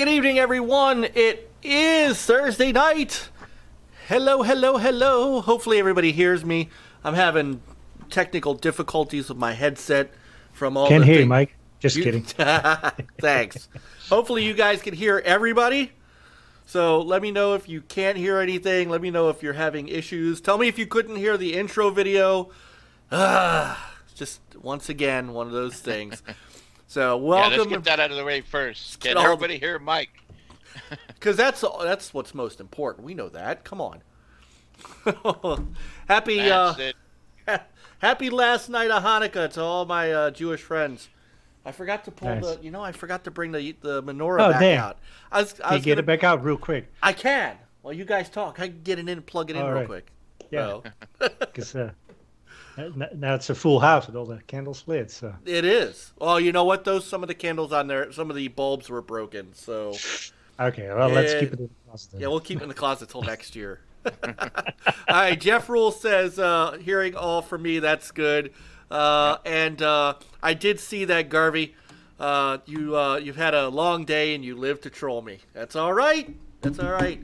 good evening, everyone. It is Thursday night. Hello, hello, hello. Hopefully everybody hears me. I'm having technical difficulties with my headset from all Can't the hear thing- you, Mike. Just kidding. Thanks. Hopefully you guys can hear everybody. So let me know if you can't hear anything. Let me know if you're having issues. Tell me if you couldn't hear the intro video. Just once again, one of those things. So welcome. Let's get that out of the way first. Can all- everybody hear Mike? Because that's what's most important. We know that. Come on. Happy That's it. happy last night of Hanukkah to all my Jewish friends. I forgot to pull Nice. I forgot to bring the menorah back damn. out. I was Get it back out real quick. I can. While you guys talk, I can get it in and plug it in All real right. quick. Yeah. So, Because now it's a full house with all the candles lit. So it is. Well, you know what? Some of the candles on there, some of the bulbs were broken. So okay, well let's Yeah. keep it in the closet then. yeah, we'll keep it in the closet till next year. All right, Jeff Rule says, hearing all from me, that's good. And I did see that, Garvey. You've had a long day and you live to troll me. That's all right. That's all right.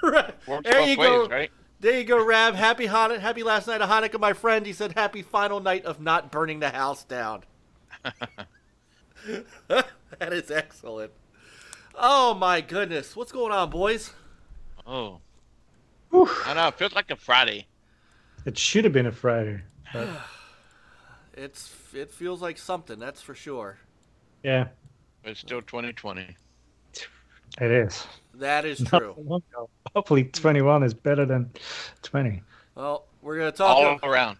Works There both you go. ways, right? There you go, Rab. Happy last night of Hanukkah, my friend. He said, happy final night of not burning the house down. That is excellent. Oh, my goodness. What's going on, boys? Oh, Whew. I know. It feels like a Friday. It should have been a Friday. But It feels like something, that's for sure. yeah, But it's still 2020. it is. That is Not true. for long, though. Hopefully 21 is better than 20. Well, we're gonna All talk. around.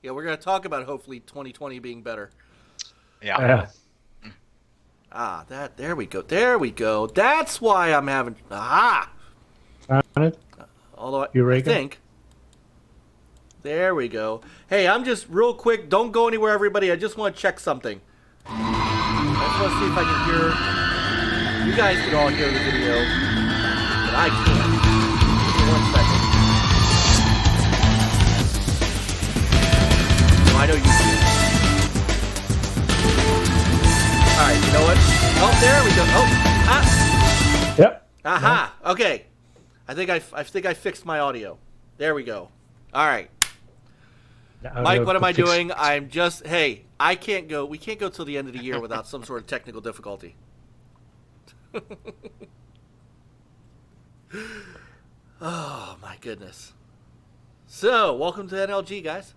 Yeah, we're gonna talk about hopefully 2020 being better. Yeah. Yeah. There we go. There we go. That's why I'm having. Aha. Found it? Although I Eureka. think. There we go. Hey, I'm just real quick. Don't go anywhere, everybody. I just want to check something. I just want to see if I can hear. You guys can all hear the video, but I can't. Give me 1 second. No, I know you can. All right. You know what? Oh, there we go. Oh, ah. Yep. Aha! Okay, I think I fixed my audio. There we go. All right, Mike. What am I doing? I'm just. Hey, I can't go. We can't go till the end of the year without some sort of technical difficulty. Oh my goodness. So, welcome to NLG, guys.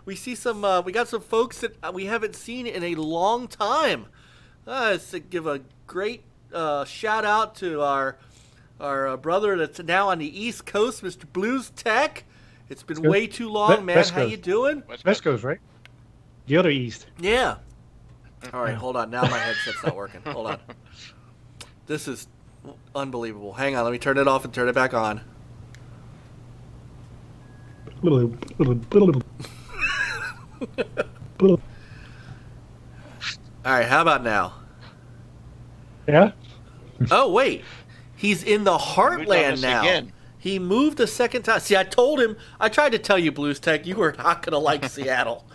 We see some. We got some folks that we haven't seen in a long time. Let's give a great shout out to our brother that's now on the East Coast, Mr. Blues Tech. It's been good. way too long, man. West How Coast. you doing? West Coast, right? The other East. Yeah. All right, hold on. Now my headset's not working. Hold on. This is unbelievable. Hang on, let me turn it off and turn it back on. All right, how about now? Yeah? Oh, wait. He's in the Moved on Heartland us now. again. He moved a second time. See, I told him. I tried to tell you, Blues Tech, you were not going to like Seattle.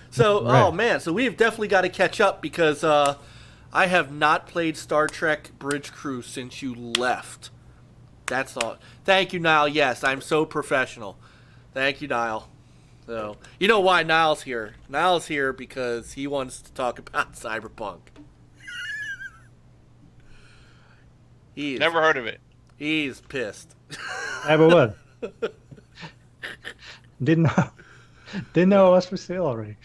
So, Right. oh, man. So we've definitely got to catch up because I have not played Star Trek Bridge Crew since you left. That's all. Thank you, Niall. Yes, I'm so professional. Thank you, Niall. So, you know why Niall's here? Niall's here because he wants to talk about Cyberpunk. He is, Never heard of it. He's pissed. I but what? Didn't know it was for sale already.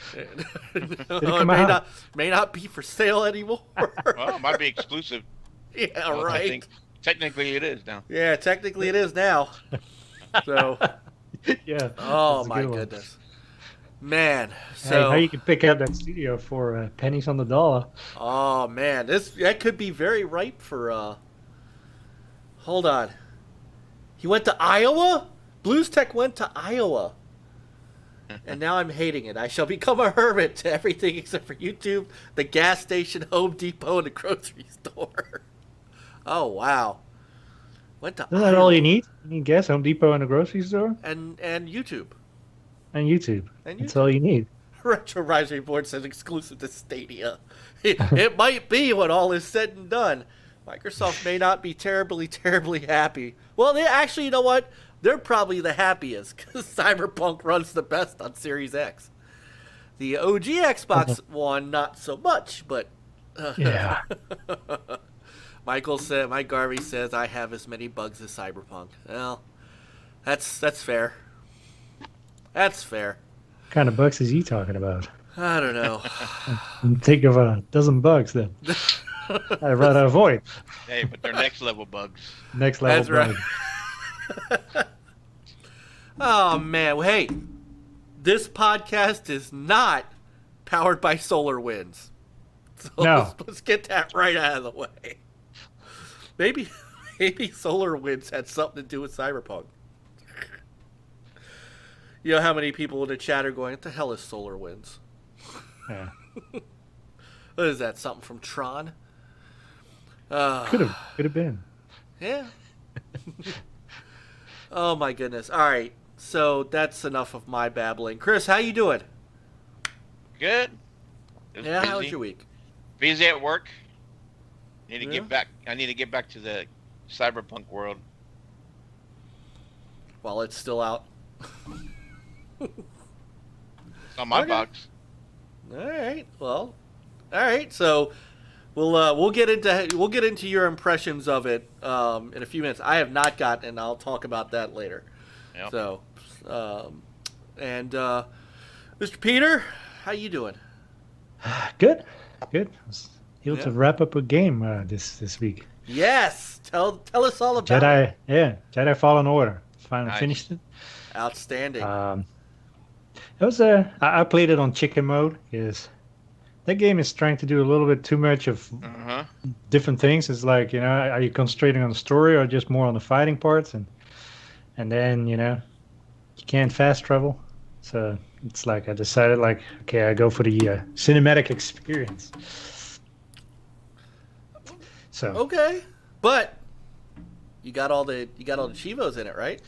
No, come it out? may not be for sale anymore. Well, it might be exclusive. Yeah, Well, I right. think technically it is now. Yeah, technically it is now. So, Yeah. oh that's a my good one. goodness, man. Hey, So, now you can pick up that studio for pennies on the dollar. oh man, that could be very ripe for. Hold on. He went to Iowa. Blues Tech went to Iowa. And now I'm hating it. I shall become a hermit to everything except for YouTube, the gas station, Home Depot, and the grocery store. Oh, wow. Went to Isn't that all you need? You need gas, Home Depot, and a grocery store, and YouTube. and YouTube. And That's YouTube. all you need. Retro Rise Report says exclusive to Stadia. It might be when all is said and done. Microsoft may not be terribly, terribly happy. Well, they actually, you know what? They're probably the happiest because Cyberpunk runs the best on Series X. The OG Xbox One, not so much, but Yeah. Mike Garvey says I have as many bugs as Cyberpunk. Well, that's fair. That's fair. What kind of bugs is he talking about? I don't know. Think of a dozen bugs then. I'd rather avoid. Hey, but they're next level bugs. Next level That's bug. right. Oh man, well, hey, this podcast is not powered by solar-winds. So No. let's get that right out of the way. Maybe solar-winds had something to do with Cyberpunk. You know how many people in the chat are going, what the hell is solar-winds? Yeah. What is that, something from Tron? Could have been. Yeah. Oh my goodness. All right. So that's enough of my babbling. Chris, how you doing? Good. It was Yeah, how was busy. your week? Busy at work. Need to Yeah. get back. I need to get back to the cyberpunk world. While it's still out. It's on my Okay. box. All right. Well, all right. So we'll get into your impressions of it in a few minutes. I have not gotten, and I'll talk about that later. Yep. So, Mr. Peter, how you doing? Good. I was able Yeah. to wrap up a game this week. Yes. Tell us all about it. Jedi Fallen Order. Finally Nice. finished it. Outstanding. It was I played it on chicken mode because that game is trying to do a little bit too much of Uh-huh. different things. It's like, are you concentrating on the story or just more on the fighting parts? And then, you can't fast travel. So it's like I decided, like, okay, I go for the cinematic experience. So Okay, but you got all the Chivos in it, right?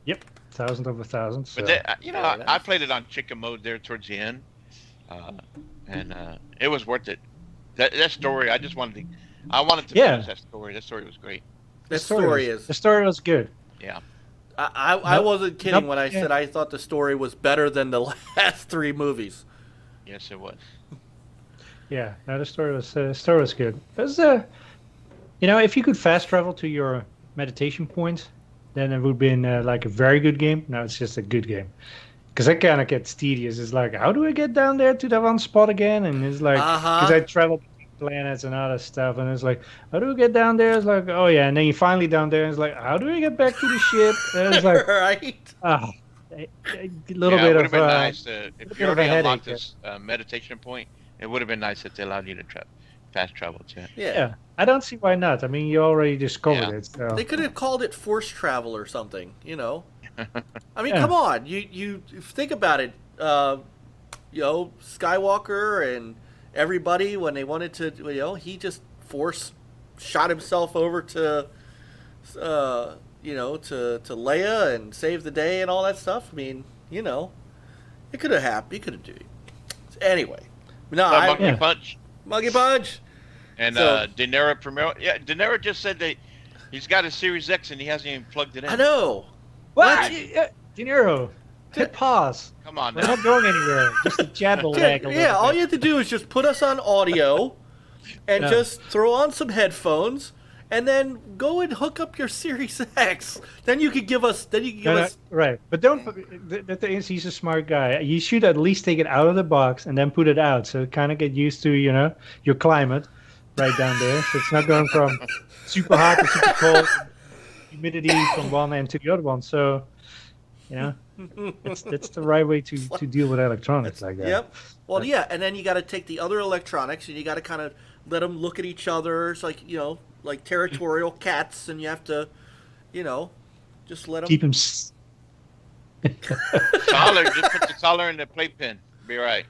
yep, 1,000 of 1,000. So. But that, Very I nice. played it on chicken mode there towards the end, and it was worth it. That story, I wanted to Yeah. finish that story. That story was great. The story is. The story was good. Yeah. I wasn't kidding when I yeah. said I thought the story was better than the last three movies. Yes, it was. Yeah, no, the story was good. It was, if you could fast travel to your meditation points, then it would have been like a very good game. Now it's just a good game. Because that kind of gets tedious. It's like, how do I get down there to that one spot again? And it's like, because I traveled between planets and other stuff, and it's like, how do we get down there? It's like, oh yeah, and then you finally down there, and it's like, how do we get back to the ship? And it's like, Right? a little It bit would of have been nice if bit you of a already unlocked headache, this meditation point. It would have been nice if they allowed you to fast travel too. yeah. I don't see why not. I mean, you already discovered Yeah. it. So. They could have called it force travel or something, I mean, Yeah. come on. You think about it. Skywalker and everybody, when they wanted to, he just shot himself over to, to Leia and save the day and all that stuff. I mean, it could have happened. He could have done it. Anyway. No, Monkey Yeah. Punch Monkey Punch. and So- De Niro Primero. Yeah, De Niro just said that he's got a Series X and he hasn't even plugged it in. I know. What? De Niro, hit pause. Come on We're now. not going anywhere. Just a jabble lag a little Yeah, all bit. you have to do is just put us on audio and Yeah. just throw on some headphones and then go and hook up your Series X. Then you could give us Right, but don't. The thing is, he's a smart guy. You should at least take it out of the box and then put it out, so kind of get used to your climate right down there. So it's not going from super hot to super cold, humidity from one end to the other one. So that's the right way to deal with electronics like that. Yep. Well, yeah, and then you got to take the other electronics and you got to kind of let them look at each other. It's like, like territorial cats, and you have to, just let them. Keep him. Collar, just put the collar in the playpen. Be right.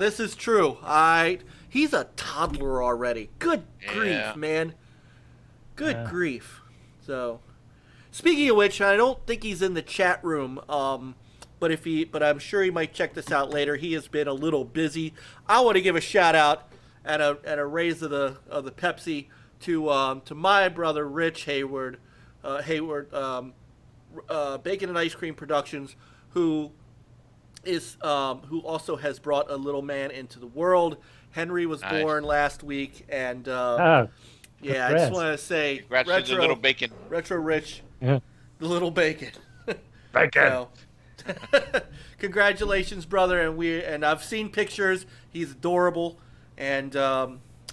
This is true. He's a toddler already. Good grief, Yeah. man. Good Yeah. grief. So, speaking of which, I don't think he's in the chat room. but I'm sure he might check this out later. He has been a little busy. I want to give a shout out and a raise of the Pepsi to my brother Rich Hayward, Bacon and Ice Cream Productions, who also has brought a little man into the world. Henry was born last week, and yeah, I just want to say, congrats to the little bacon, Retro Rich, the little bacon, bacon. So, congratulations, brother, and I've seen pictures. He's adorable, and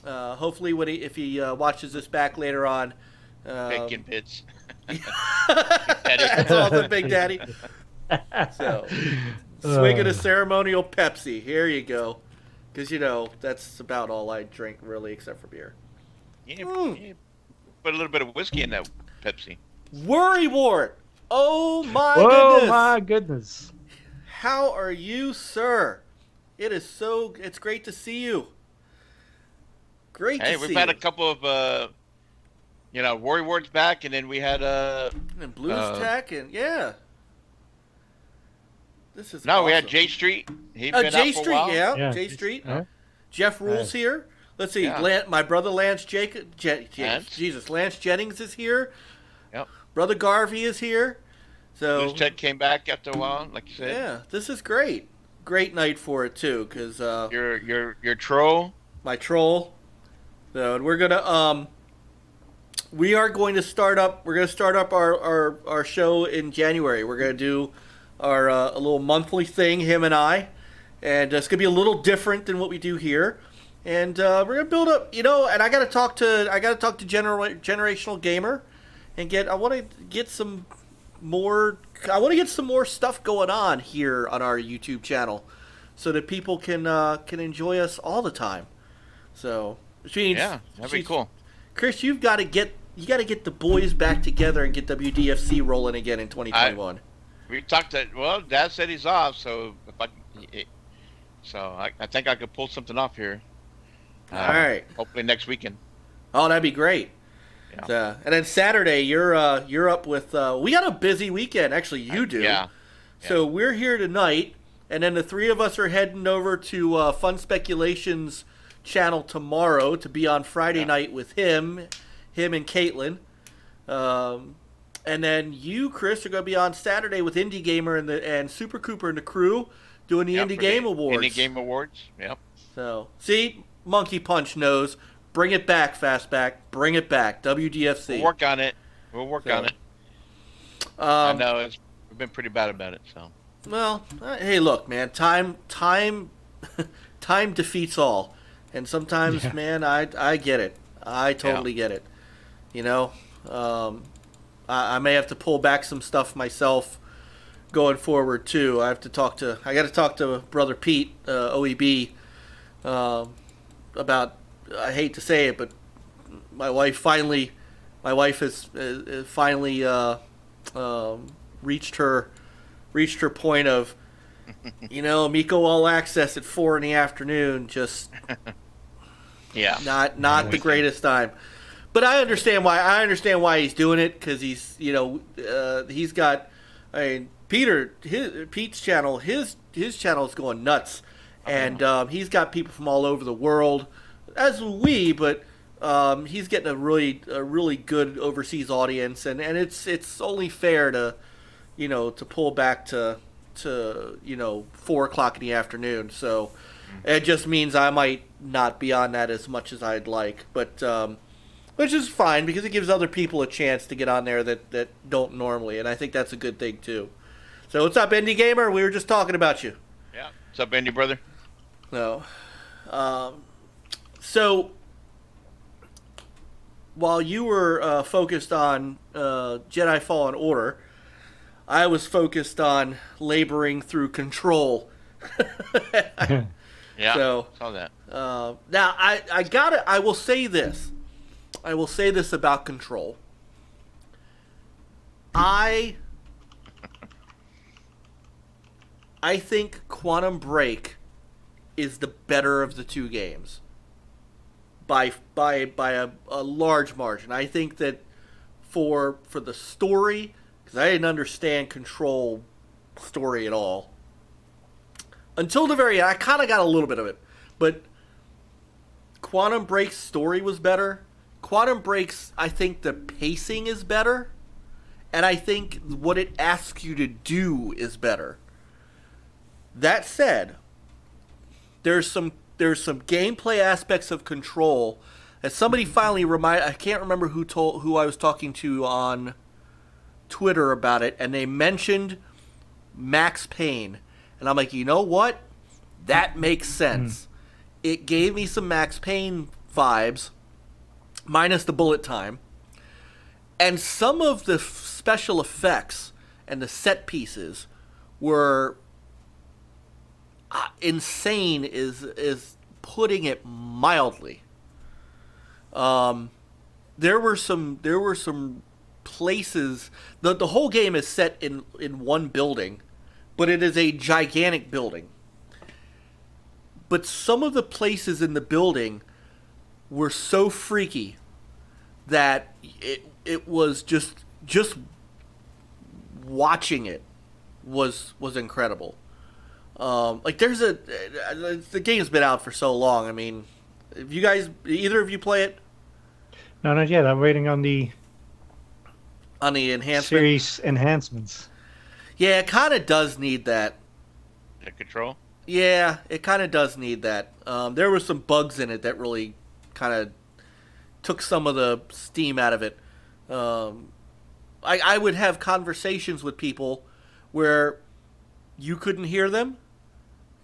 hopefully, if he watches this back later on, bacon bits. That's awesome, Big Daddy. So, swigging a ceremonial Pepsi. Here you go. Because, that's about all I drink, really, except for beer. Yeah, put a little bit of whiskey in that Pepsi. Worry Wart! Oh, my goodness! goodness! Oh, my goodness. How are you, sir? It's great to see you. Great to see you. Hey, we've had a couple of, Worry Wart's back, and then we had and Blues Tech, and yeah. This is we awesome. had J Street. He's been J out for Street, a while. yeah. J Street. Jeff Rule's here. Let's see. Yeah. My brother Lance Lance Jennings is here. Yep. Brother Garvey is here. So Blues Tech came back after a while, like you said. Yeah, this is great. Great night for it too, because your troll. My troll. So we're gonna we are going to start up. We're gonna start up our show in January. We're gonna do our a little monthly thing, him and I, and it's gonna be a little different than what we do here. And we're gonna build up, And I gotta talk to Generational Gamer, and I want to get some more stuff going on here on our YouTube channel, so that people can enjoy us all the time. So, which means that'd be cool. Chris, you got to get the boys back together and get WDFC rolling again in 2021. We talked Dad said he's off, so I think I could pull something off here. All right. Hopefully next weekend. Oh, that'd be great. Yeah. So, and then Saturday, you're up with. We got a busy weekend. Actually, you do. Yeah. So we're here tonight, and then the three of us are heading over to Fun Speculations channel tomorrow to be on Friday night with him and Caitlin. And then you, Chris, are going to be on Saturday with Indie Gamer and Super Cooper and the crew doing the Indie Game Awards. Indie Game Awards, yep. So, see, Monkey Punch knows. Bring it back, Fastback. Bring it back. WDFC. We'll work on it. I know we've been pretty bad about it. So. Well, hey, look, man. Time defeats all, and sometimes, man, I get it. I totally get it. I may have to pull back some stuff myself going forward too. I got to talk to Brother Pete, OEB, about. I hate to say it, but my wife has finally reached her point of, Miko All Access at 4 p.m. just not the greatest time. But I understand why. I he's doing it, because he's he's got. Pete's channel. His channel is going nuts, and he's got people from all over the world, as we. But he's getting a really good overseas audience, and it's only fair to pull back to 4 o'clock in the afternoon. So it just means I might not be on that as much as I'd like, but. Which is fine, because it gives other people a chance to get on there that don't normally, and I think that's a good thing too. So what's up, Indie Gamer? We were just talking about you. Yeah. What's up, Indie brother? No. So while you were focused on Jedi Fallen Order, I was focused on laboring through Control. Yeah. So saw that. Now I will say this. I will say this about Control. I think Quantum Break is the better of the two games by a large margin. I think that for the story, because I didn't understand Control story at all. Until the very end, I kind of got a little bit of it. But Quantum Break's story was better. Quantum Break's, I think the pacing is better. And I think what it asks you to do is better. That said, there's some gameplay aspects of Control that somebody finally I can't remember who I was talking to on Twitter about it, and they mentioned Max Payne. And I'm like, you know what? That makes sense. It gave me some Max Payne vibes, minus the bullet time. And some of the special effects and the set pieces were insane is putting it mildly. There were some places. The whole game is set in one building, but it is a gigantic building. But some of the places in the building were so freaky that it was just watching it was incredible. Like the game's been out for so long. I mean, if you guys, either of you play it? No, not yet. I'm waiting on the enhancement. Series enhancements. Yeah, it kind of does need that. The Control? Yeah, it kind of does need that. There were some bugs in it that really kind of took some of the steam out of it. I would have conversations with people where you couldn't hear them,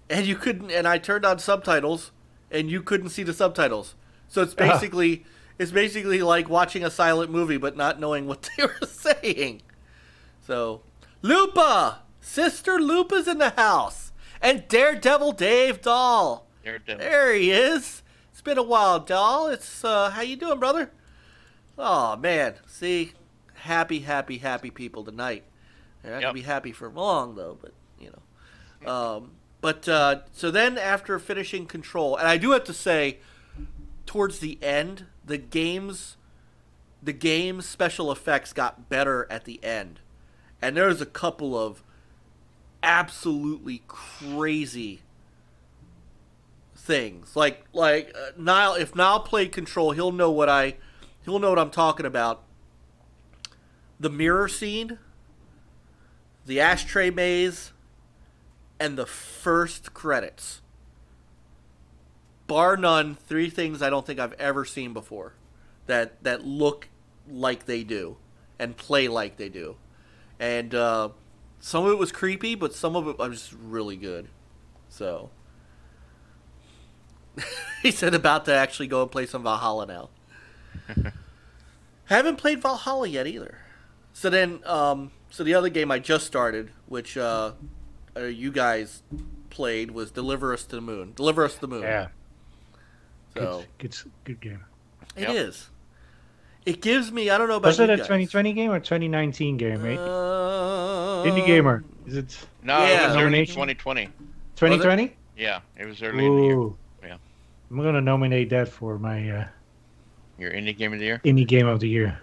and I turned on subtitles, and you couldn't see the subtitles. So it's basically like watching a silent movie but not knowing what they were saying. So, Lupa! Sister Lupa's in the house! And Daredevil Dave Dahl. Daredevil. There he is. It's been a while, Dahl. It's how you doing, brother? Oh man, see, happy people tonight. They're not gonna be happy for long though, but you know. So then after finishing Control, and I do have to say, towards the end, the game's special effects got better at the end, and there's a couple of absolutely crazy things. Like Niall, if Niall played Control, he'll know what I'm talking about. The mirror scene, the ashtray maze, and the first credits. Bar none, 3 things I don't think I've ever seen before that look like they do and play like they do. And some of it was creepy, but some of it was really good. So he said about to actually go and play some Valhalla now. Haven't played Valhalla yet either. So then, so the other game I just started, which you guys played, was Deliver Us to the Moon. Deliver Us to the Moon. Yeah. So good game. It is. It gives me, I don't know about Was it you a guys. 2020 game or 2019 game, right? Indie Gamer. Is it No, Yeah. it was early Nomination? 2020. 2020? Yeah, it was early in the year. Ooh. Yeah. I'm going to nominate that for my Your Indie Game of the Year? Indie Game of the Year.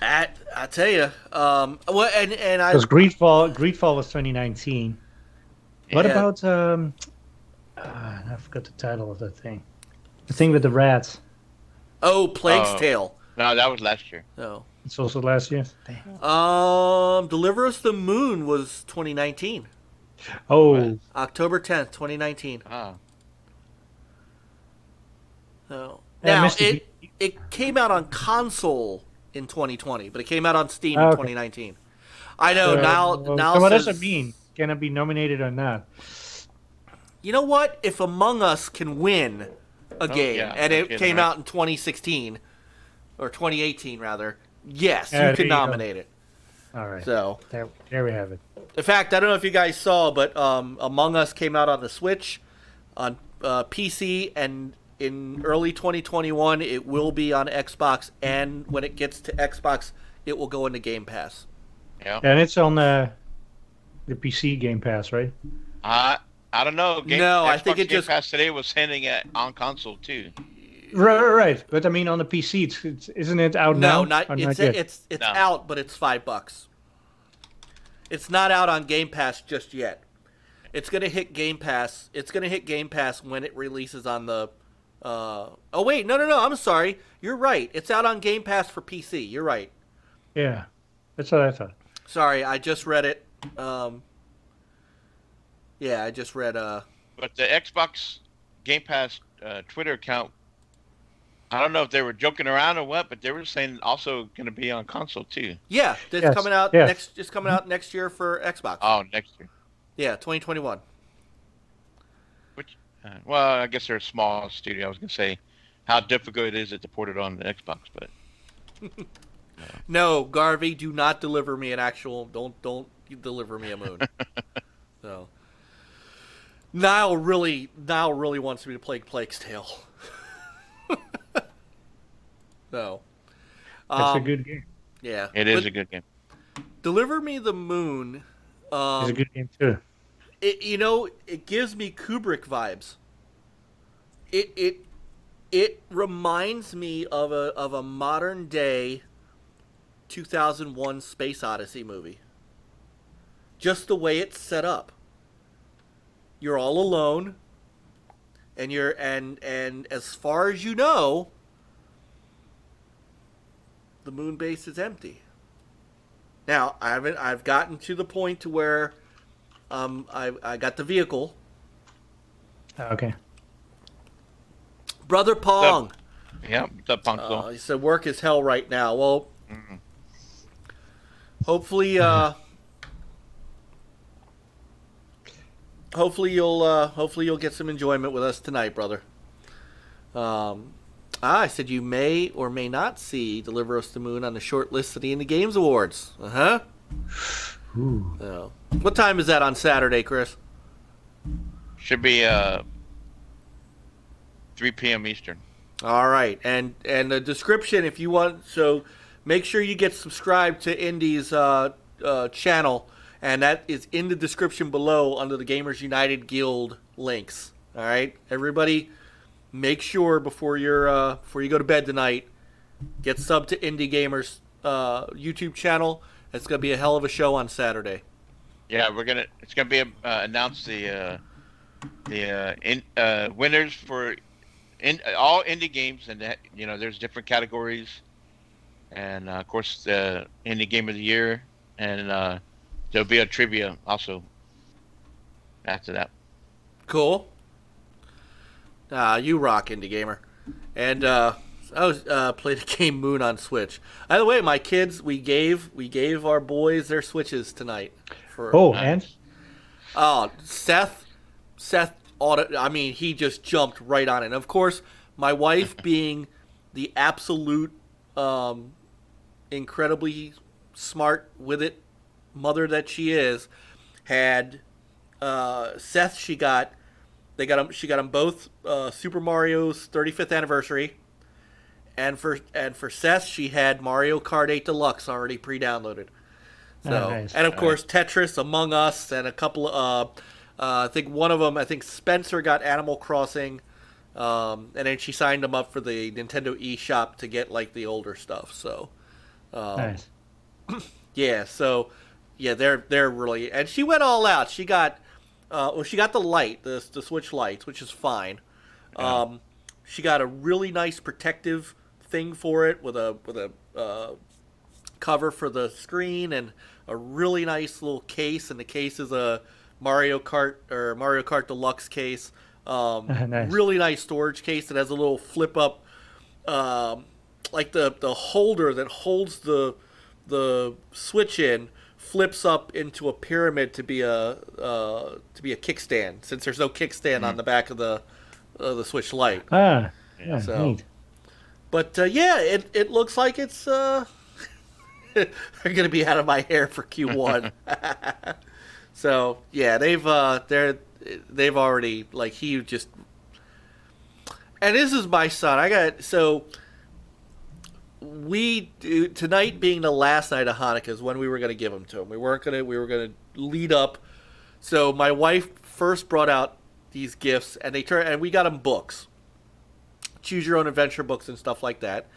I tell you, well, and I Because Greedfall was 2019. What Yeah. about I forgot the title of that thing. The thing with the rats. Plague's Oh. Tale. No, that was last year. No. It's also last year. Damn. Deliver Us to the Moon was 2019. Oh, October 10th, 2019. Ah. So, Yeah, I now, missed it. it came out on console in 2020, but it came out on Steam Oh, in okay. 2019. I know, so now what says, does it mean? Can it be nominated or not? You know what? If Among Us can win a game, yeah, and it okay, came right. out in 2016, or 2018 rather, yes, Yeah, you there can you go. nominate it. All right. So, There we have it. in fact, I don't know if you guys saw, but Among Us came out on the Switch, on PC, and in early 2021, it will be on Xbox, and when it gets to Xbox, it will go into Game Pass. Yeah. And it's on the PC Game Pass, right? I don't know. I think it Game just- Pass today was sending it on console too. Right. But I mean, on the PC, isn't it out now? No, not Or it's yet? it's No. out, but it's $5. It's not out on Game Pass just yet. It's gonna hit Game Pass. It's gonna hit Game Pass when it releases on the. Oh wait, no. I'm sorry. You're right. It's out on Game Pass for PC. You're right. Yeah, that's what I thought. Sorry, I just read it. Yeah, I just read. But the Xbox Game Pass Twitter account, I don't know if they were joking around or what, but they were saying also going to be on console too. Yeah, it's Yes, coming out yes. next. It's coming out next year for Xbox. Oh, next year. Yeah, 2021. Which, well, I guess they're a small studio. I was going to say how difficult it is to port it on the Xbox, but No, Garvey, do not deliver me an actual. Don't deliver me a moon. So. Niall really wants me to play Plague's Tale. So. That's a good game. Yeah. it is a good game. Deliver Me the Moon. It's a good game too. It gives me Kubrick vibes. It reminds me of a modern day 2001 Space Odyssey movie. Just the way it's set up. You're all alone, and and as far as you know, the moon base is empty. Now I've gotten to the point to where I got the vehicle. Okay. Brother Pong. Yeah, the Punk'd. He said work is hell right now. Well, hopefully you'll get some enjoyment with us tonight, brother. I said you may or may not see Deliver Us the Moon on the short list of the Indie Games Awards. Oh. What time is that on Saturday, Chris? Should be 3 p.m. Eastern. All right, and the description, if you want, so make sure you get subscribed to Indy's channel, and that is in the description below under the Gamers United Guild links. All right, everybody, make sure before you go to bed tonight, get sub to Indie Gamers YouTube channel. It's gonna be a hell of a show on Saturday. Yeah, it's gonna be announce the winners for all indie games, and there's different categories, and of course the Indie Game of the Year, and there'll be a trivia also after that. Cool. You rock, Indie Gamer. And played the game Moon on Switch. By the way, my kids, we gave our boys their Switches tonight. And? Seth he just jumped right on it. And of course, my wife, being the absolute incredibly smart with it mother that she is, had Seth. She got them both Super Mario's 35th anniversary, and for Seth, she had Mario Kart 8 Deluxe already pre-downloaded. So, nice. And of course, Tetris, Among Us, and a couple of I think one of them, Spencer got Animal Crossing, and then she signed him up for the Nintendo eShop to get like the older stuff. So, Nice. yeah. So, yeah, they're really, and she went all out. She got, she got the light, the Switch lights, which is fine. Yeah. She got a really nice protective thing for it with a cover for the screen and a really nice little case, and the case is a Mario Kart Deluxe case. Nice. Really nice storage case that has a little flip up, like the holder that holds the Switch in flips up into a pyramid to be a kickstand, since there's no kickstand on the back of the Switch Lite. Yeah, So- neat. But yeah, it looks like it's they're gonna be out of my hair for Q1. So yeah, they've already, like, he just, and this is my son. Tonight being the last night of Hanukkah is when we were gonna give them to him. We were gonna lead up. So my wife first brought out these gifts, and we got them books, choose your own adventure books and stuff like that.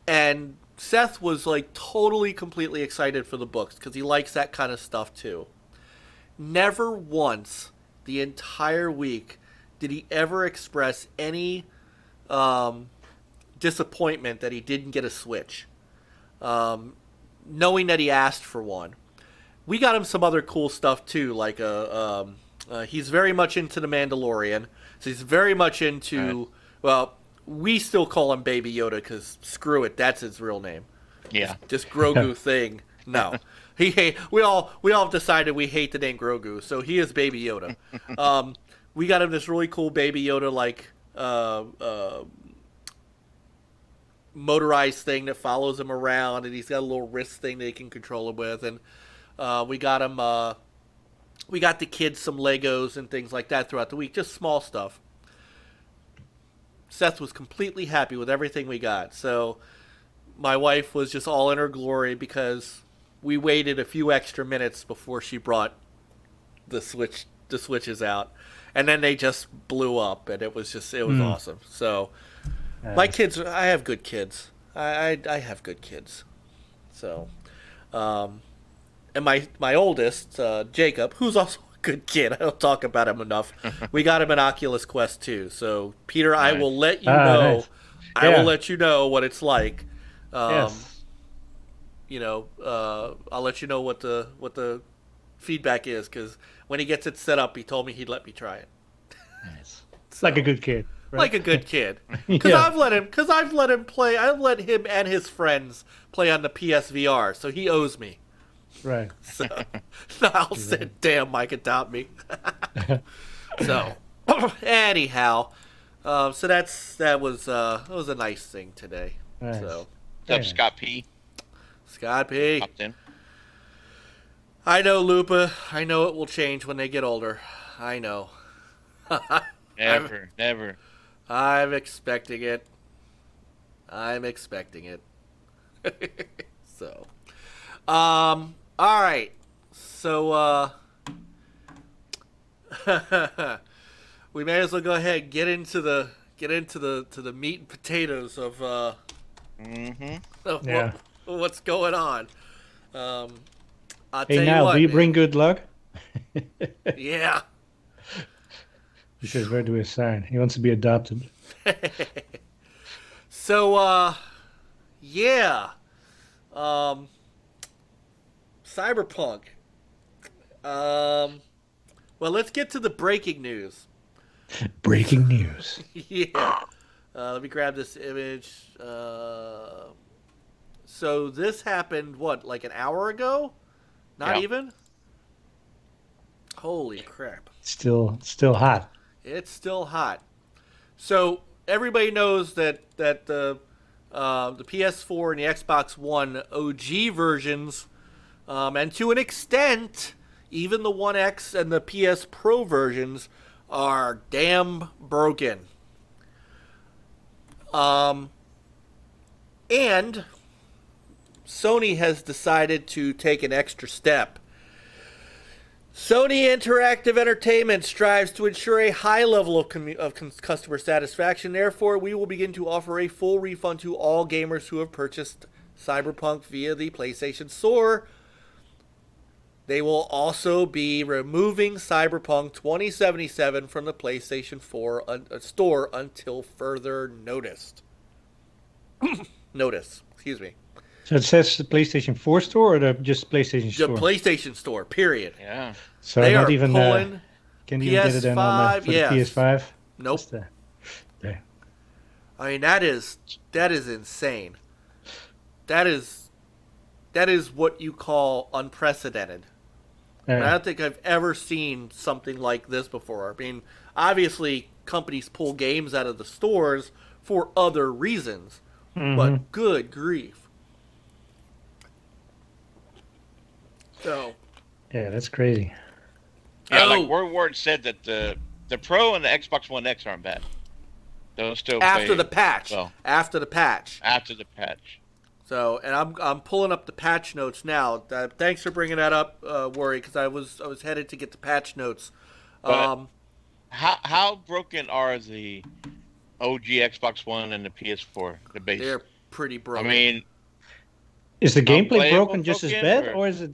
And Seth was like totally, completely excited for the books because he likes that kind of stuff too. Never once the entire week did he ever express any disappointment that he didn't get a Switch, knowing that he asked for one. We got him some other cool stuff too, like he's very much into The Mandalorian, so he's very much into, well, we still call him Baby Yoda because screw it, that's his real name. Yeah. This Grogu thing, no. We all have decided we hate the name Grogu, so he is Baby Yoda. We got him this really cool Baby Yoda like motorized thing that follows him around, and he's got a little wrist thing that he can control him with, and we got him. We got the kids some Legos and things like that throughout the week, just small stuff. Seth was completely happy with everything we got, so my wife was just all in her glory because we waited a few extra minutes before she brought the Switches out, and then they just blew up, and it was awesome. So my kids, I have good kids. I have good kids. So, and my oldest, Jacob, who's also a good kid. I don't talk about him enough. We got him an Oculus Quest 2. So, Peter, I will let you know. Nice. I will let you know what it's like. Yes. You know, I'll let you know what the feedback is, because when he gets it set up, he told me he'd let me try it. Nice. It's like a good kid. Right? Like a good kid. Because I've let him play. I've let him and his friends play on the PSVR, so he owes me. Right. So I'll sit, damn, Mike, adopt me. So anyhow, so that was a nice thing today. Nice. So What's up, Scott P? Scott P. Popped in. I know, Lupa. I know it will change when they get older. I know. Never. I'm expecting it. So, all right. So, we may as well go ahead and get into the meat and potatoes of what's going on. I'll tell you Niall, what, do you bring good luck? Yeah. He says, where do we sign? He wants to be adopted. So, yeah. Cyberpunk. Well, let's get to the breaking news. Breaking news. Yeah. Let me grab this image. So this happened, like an hour ago? Not even? Holy crap. Still hot. It's still hot. So everybody knows that the PS4 and the Xbox One OG versions, and to an extent, even the One X and the PS Pro versions are damn broken. And Sony has decided to take an extra step. Sony Interactive Entertainment strives to ensure a high level of customer satisfaction. Therefore, we will begin to offer a full refund to all gamers who have purchased Cyberpunk via the PlayStation Store. They will also be removing Cyberpunk 2077 from the PlayStation 4 store until further notice. Excuse me. So it says the PlayStation 4 store or just PlayStation Store? The PlayStation Store, period. Yeah. So they not are even pulling can you get it in on the PS5? Nope. Okay. I mean, that is insane. That is what you call unprecedented. I don't think I've ever seen something like this before. I mean, obviously companies pull games out of the stores for other reasons, but good grief. So, yeah, that's crazy. Yeah, like Ward said that the Pro and the Xbox One X aren't bad. Those still after play the patch. well. After the patch. So, and I'm pulling up the patch notes now. Thanks for bringing that up, Worry, because I was headed to get the patch notes. But how broken are the OG Xbox One and the PS4, the base? They're pretty broken. I mean, Is the gameplay Unplayable broken just as broken, bad, or- or is it?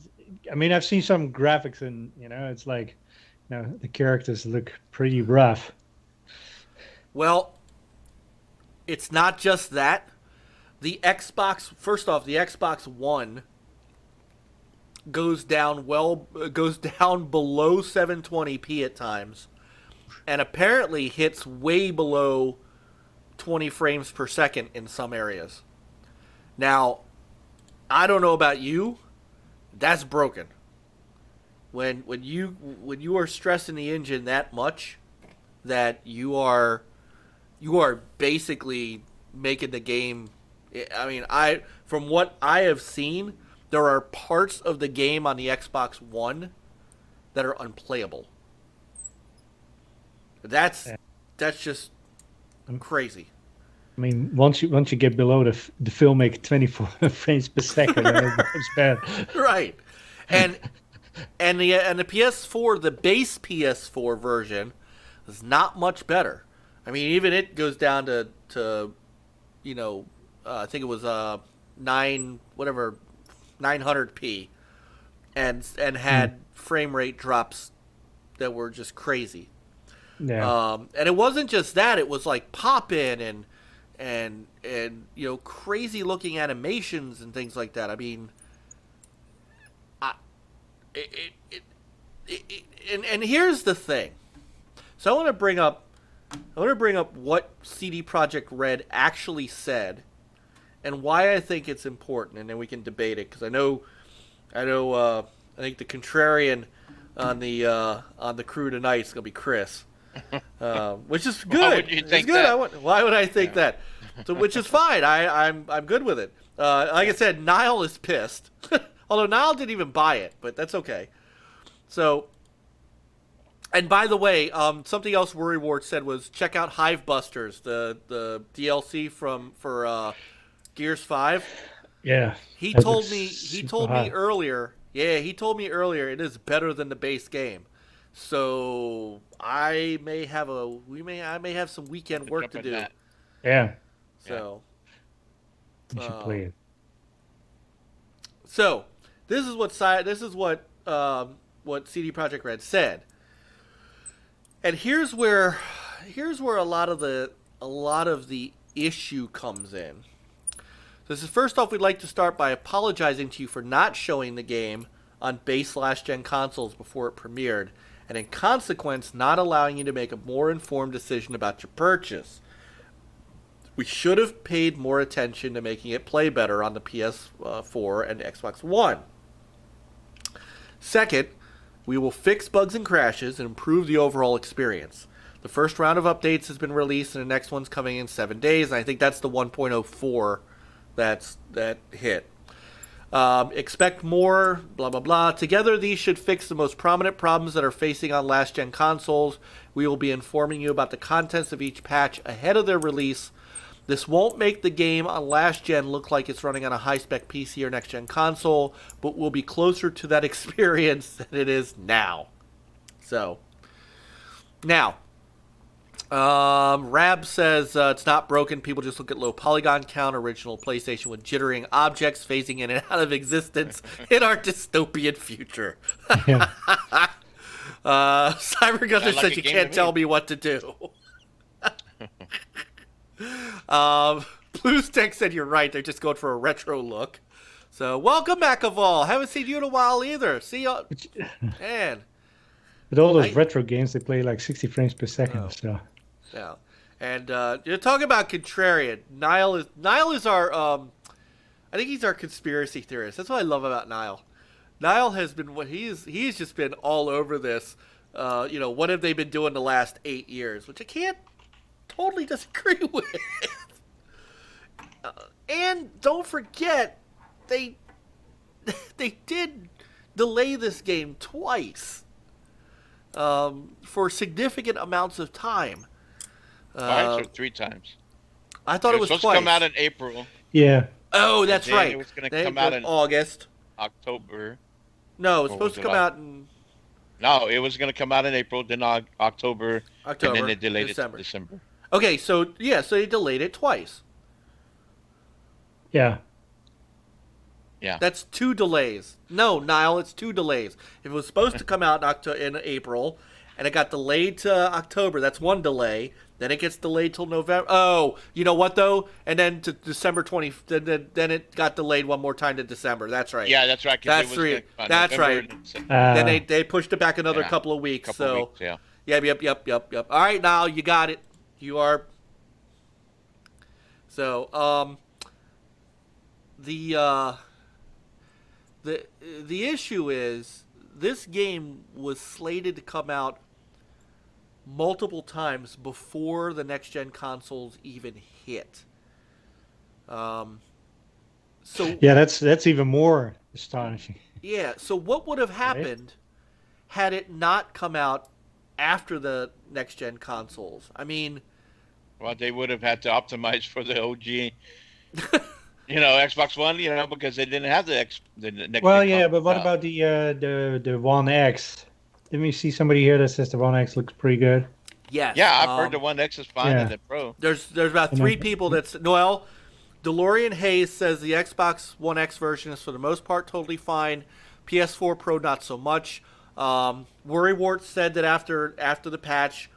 I mean, I've seen some graphics, and it's like, the characters look pretty rough. Well, it's not just that. The Xbox, first off, the Xbox One goes down below 720p at times, and apparently hits way below 20 frames per second in some areas. Now, I don't know about you, that's broken. When you are stressing the engine that much, that you are basically making the game. I mean, from what I have seen, there are parts of the game on the Xbox One that are unplayable. That's just crazy. I mean, once you get below the filmic 24 frames per second, then it becomes bad. Right. And the PS4, the base PS4 version is not much better. I mean, even it goes down to I think it was 900p, and had frame rate drops that were just crazy. Yeah. And it wasn't just that; it was like pop-in and crazy looking animations and things like that. I mean, and here's the thing. So I want to bring up what CD Projekt Red actually said, and why I think it's important, and then we can debate it, because I think the contrarian on the crew tonight is gonna be Chris, which is good. Why would you think it's good. that? Why would I think that? So, which is fine. I'm good with it. Like I said, Niall is pissed, although Niall didn't even buy it, but that's okay. So. And by the way, something else Worry Ward said was check out Hive Busters, the DLC for Gears 5. Yeah. He that told looks me super hot. earlier. Yeah, he told me earlier it is better than the base game. So I may have some weekend work Jump to on do. that. Yeah. So You should play it. So this is what CD Projekt Red said. And here's where a lot of the issue comes in. So this is, first off, we'd like to start by apologizing to you for not showing the game on base last-gen consoles before it premiered, and in consequence, not allowing you to make a more informed decision about your purchase. We should have paid more attention to making it play better on the PS4 and Xbox One. Second, we will fix bugs and crashes and improve the overall experience. The first round of updates has been released, and the next one's coming in 7 days, and I think that's the 1.04 that hit. Expect more, blah, blah, blah. Together, these should fix the most prominent problems that are facing on last-gen consoles. We will be informing you about the contents of each patch ahead of their release. This won't make the game on last-gen look like it's running on a high-spec PC or next-gen console, but will be closer to that experience than it is now. So, now, Rab says it's not broken. People just look at low polygon count. Original PlayStation with jittering objects phasing in and out of existence in our dystopian future. Yeah. Cyber Gunner Sound like says a you game can't to tell me. me what to do. Blues Tech said you're right. They're just going for a retro look. So welcome, Macaval. Haven't seen you in a while either. See you, man. With all those retro games, they play like 60 frames per second. Oh. So Yeah, and you're talking about contrarian. Niall is our I think he's our conspiracy theorist. That's what I love about Niall. Niall has been he's just been all over this. What have they been doing the last 8 years? Which I can't totally disagree with. And don't forget, they did delay this game twice for significant amounts of time. Twice or 3 times? I thought it was supposed twice. to come out in April, yeah, Oh, that's then right. it was gonna They- come out in August. October. No, it's Or supposed was to it come out in No, it was going to come out in April, then October, and October, then they delayed December. it to December. Okay, so they delayed it twice. yeah. Yeah. That's 2 delays. No, Niall, it's 2 delays. If it was supposed to come out in April, and it got delayed to October, that's 1 delay. Then it gets delayed till November. Oh, you know what though? And then to December 20. Then it got delayed one more time to December. That's right. Yeah, that's right. That's 3. That's November right. Then they pushed it back another couple of weeks. Yeah. Yep. All right, now you got it. You are. So the issue is this game was slated to come out multiple times before the next gen consoles even hit. So yeah, that's even more astonishing. Yeah. So what would have happened had it not come out after the next gen consoles? I mean, well, they would have had to optimize for the OG. Xbox One, because they didn't have the next. Well, yeah, but what about the One X? Didn't we see somebody here that says the One X looks pretty good? Yes. Yeah, I've heard the One X is fine and the Pro. There's about 3 people that's Noel. DeLorean Hayes says the Xbox One X version is for the most part totally fine. PS4 Pro not so much. Worrywart said that after the patch,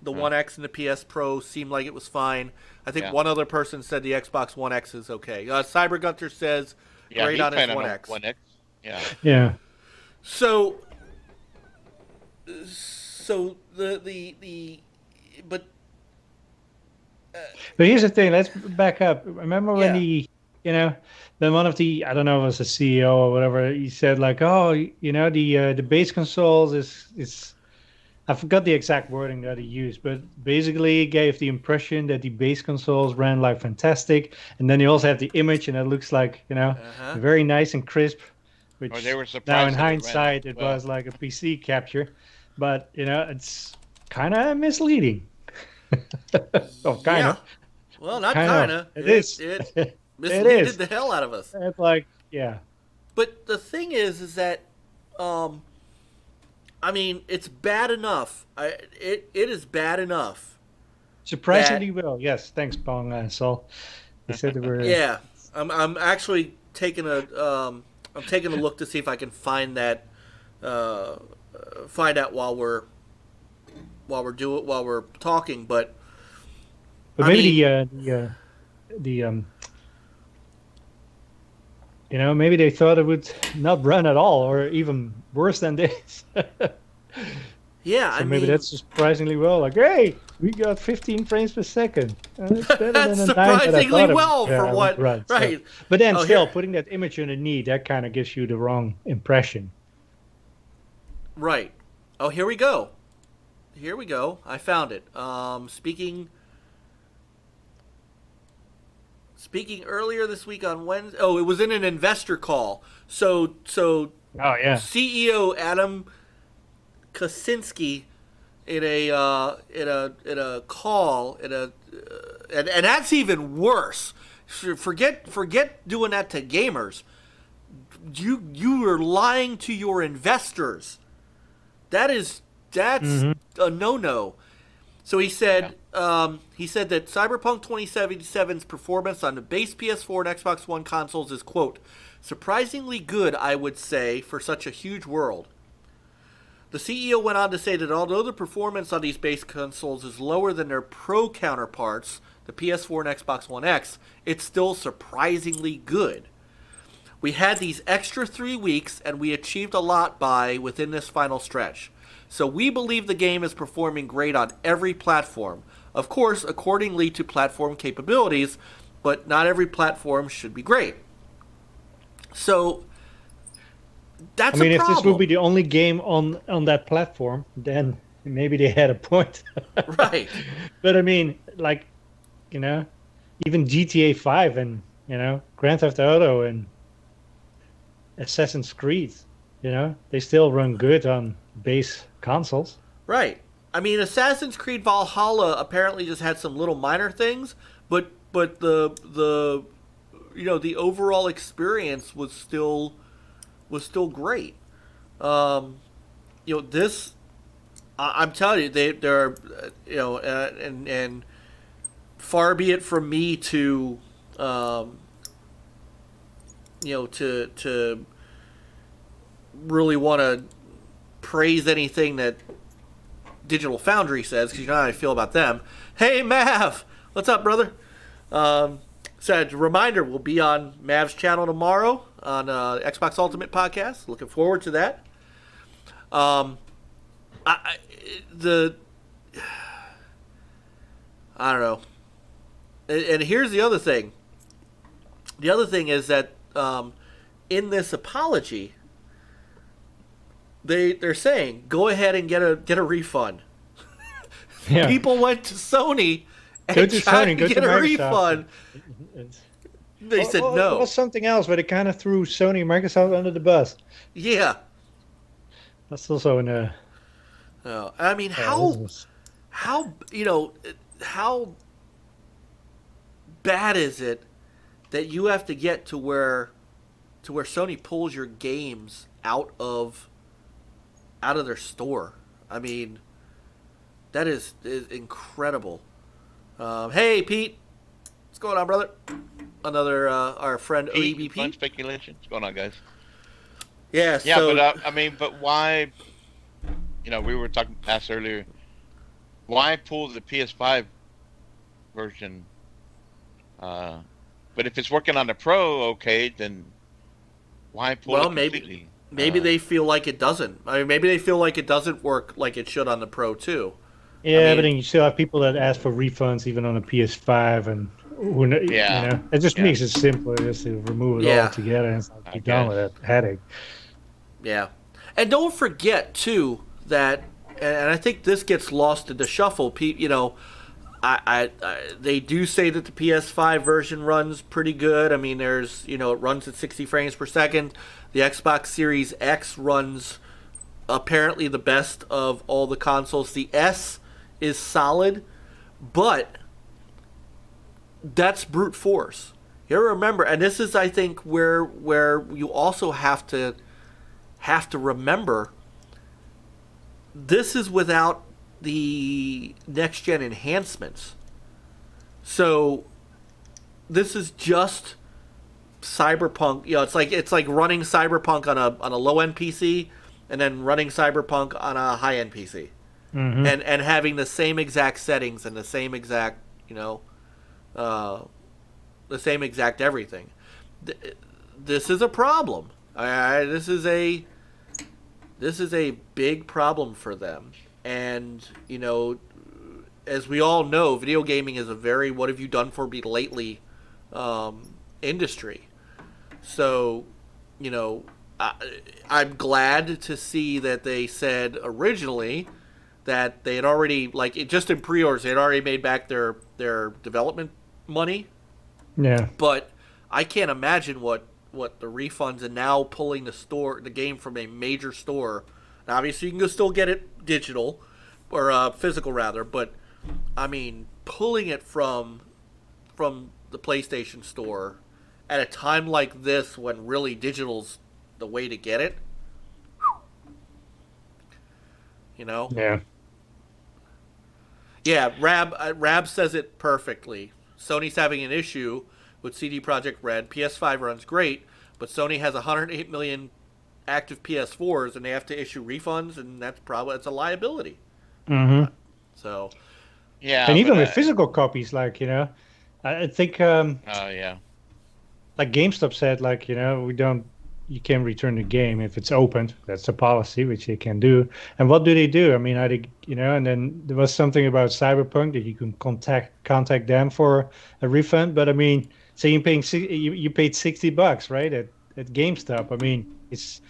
the One X and the PS Pro seemed like it was fine. I think one other person said the Xbox One X is okay. Cyber Gunter says great on his One X. One X. Yeah. Yeah. So but here's the thing. Let's back up. Remember when then one of the, I don't know, it was a CEO or whatever, he said like, the base consoles is I forgot the exact wording that he used, but basically he gave the impression that the base consoles ran like fantastic, and then you also have the image, and it looks like very nice and crisp. Which they were surprised now in hindsight it was like a PC capture, but it's kind of misleading. Oh, kind of. Well, not kind of. It is. It misleaded the hell out of us. It's like, yeah. But the thing is that, I mean, it's bad enough. It is bad enough. Surprisingly well. Yes, thanks, Pong Sol. They said they were. Yeah, I'm actually taking a look to see if I can find that, find out while we're talking. But maybe maybe they thought it would not run at all, or even worse than this. Yeah, so maybe that's surprisingly well. Like, hey, we got 15 frames per second. That's better than a surprisingly well for what? Right. So, but then putting that image underneath, that kind of gives you the wrong impression. Right. Oh, here we go. I found it. Speaking earlier this week on Wednesday. Oh, it was in an investor call. So. Oh yeah. CEO Adam Kaczynski in a call and that's even worse. Forget doing that to gamers. You are lying to your investors. That's a no-no. So he said that Cyberpunk 2077's performance on the base PS4 and Xbox One consoles is, quote, surprisingly good, I would say, for such a huge world. The CEO went on to say that although the performance on these base consoles is lower than their Pro counterparts, the PS4 and Xbox One X, it's still surprisingly good. We had these extra 3 weeks, and we achieved a lot within this final stretch. So we believe the game is performing great on every platform. Of course, accordingly to platform capabilities, but not every platform should be great. So that's a problem. If this would be the only game on that platform, then maybe they had a point. Right. But even GTA 5 and, Grand Theft Auto and Assassin's Creed, they still run good on base consoles. Right. I mean, Assassin's Creed Valhalla apparently just had some little minor things, but the overall experience was still great. This, I'm telling you, they're and far be it from me to to really want to praise anything that Digital Foundry says, because you know how I feel about them. Hey, Mav! What's up, brother? So, reminder, we'll be on Mav's channel tomorrow on Xbox Ultimate Podcast. Looking forward to that. I don't know. And here's the other thing. The other thing is that in this apology, they're saying go ahead and get a refund. Yeah. People went to Sony and tried to get a refund. They said no. It was something else, but it kind of threw Sony and Microsoft under the bus. Yeah. That's also in a. No, I mean how bad is it that you have to get to where Sony pulls your games out of their store? I mean, that is incredible. Hey, Pete, what's going on, brother? Another our friend OEBP. Fun speculation. What's going on, guys? Yeah. Yeah, so, but why? We were talking past earlier. Why pull the PS5 version? But if it's working on the Pro, okay, then why pull it completely? Maybe they feel like it doesn't. I mean, maybe they feel like it doesn't work like it should on the Pro too. Yeah, but then you still have people that ask for refunds even on the PS5, and it just makes it simpler just to remove it all together and be done with that headache. Yeah, and don't forget too that, and I think this gets lost in the shuffle. They do say that the PS5 version runs pretty good. I mean, it runs at 60 frames per second. The Xbox Series X runs apparently the best of all the consoles. The S is solid, but that's brute force. You gotta remember, and this is, I think, where you also have to remember, this is without the next gen enhancements. So this is just Cyberpunk. It's like running Cyberpunk on a low end PC and then running Cyberpunk on a high end PC, and having the same exact settings and the same exact the same exact everything. This is a problem. This is a big problem for them. And, as we all know, video gaming is a very what have you done for me lately industry. So, I'm glad to see that they said originally that they had already, just in pre-orders, they had already made back their development money. Yeah. But I can't imagine what the refunds and now pulling the game from a major store. Now, obviously, you can still get it digital or physical rather, but I mean, pulling it from the PlayStation Store at a time like this when really digital's the way to get it. Yeah. Yeah, Rab says it perfectly. Sony's having an issue with CD Projekt Red. PS5 runs great, but Sony has 108 million active PS4s, and they have to issue refunds, and that's a liability. Mm-hmm. So, yeah, and even with physical copies, I think, yeah, like GameStop said, you can return the game if it's opened. That's a policy which they can do. And what do they do? I mean, and then there was something about Cyberpunk that you can contact them for a refund. But I mean, say you paid $60, right, at GameStop. I mean, is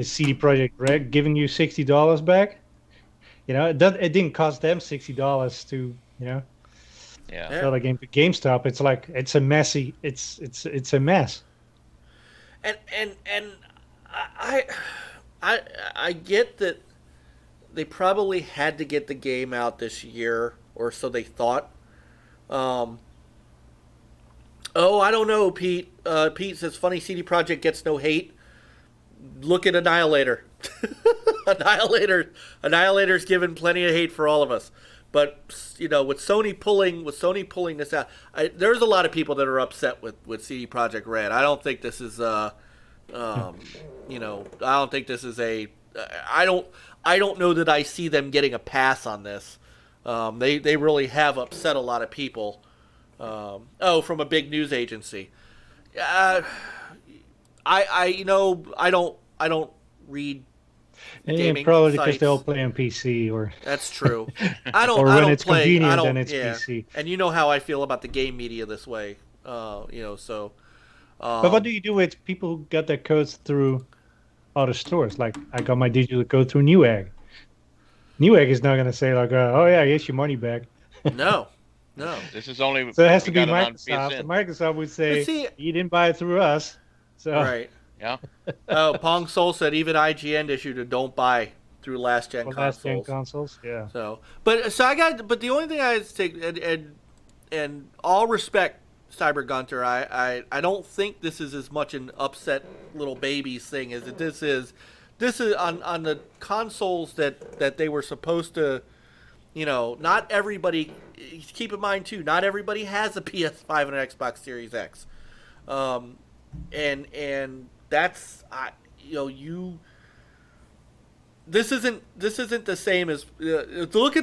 CD Projekt Red giving you $60 back? It didn't cost them $60 to sell a game to GameStop. It's a messy. It's a mess. And I get that they probably had to get the game out this year, or so they thought. I don't know, Pete. Pete says, funny CD Projekt gets no hate. Look at Annihilator. Annihilator's given plenty of hate for all of us. But with Sony pulling this out, there's a lot of people that are upset with CD Projekt Red. I don't think this is I don't think this is I don't know that I see them getting a pass on this. They really have upset a lot of people. From a big news agency. I don't read gaming probably sites. because they all play on PC, or That's true. I don't. or I when don't it's play. convenient, I don't, then it's yeah. PC. And you know how I feel about the game media this way. So. But what do you do with people who got their codes through other stores? Like, I got my digital code through Newegg. Newegg is not going to say like, "Oh yeah, here's your money back." No. This is only. So it has to be we got it on Microsoft. PSN. And Microsoft would say, see, "You didn't buy it through us." So right. Yeah. Pong Soul said even IGN issued a don't buy through last gen consoles. last gen consoles, yeah. But the only thing I take and all respect, Cyber Gunter, I don't think this is as much an upset little babies thing as this is on the consoles that they were supposed to. Not everybody. Keep in mind too, not everybody has a PS5 and an Xbox Series X, and that's This isn't the same as look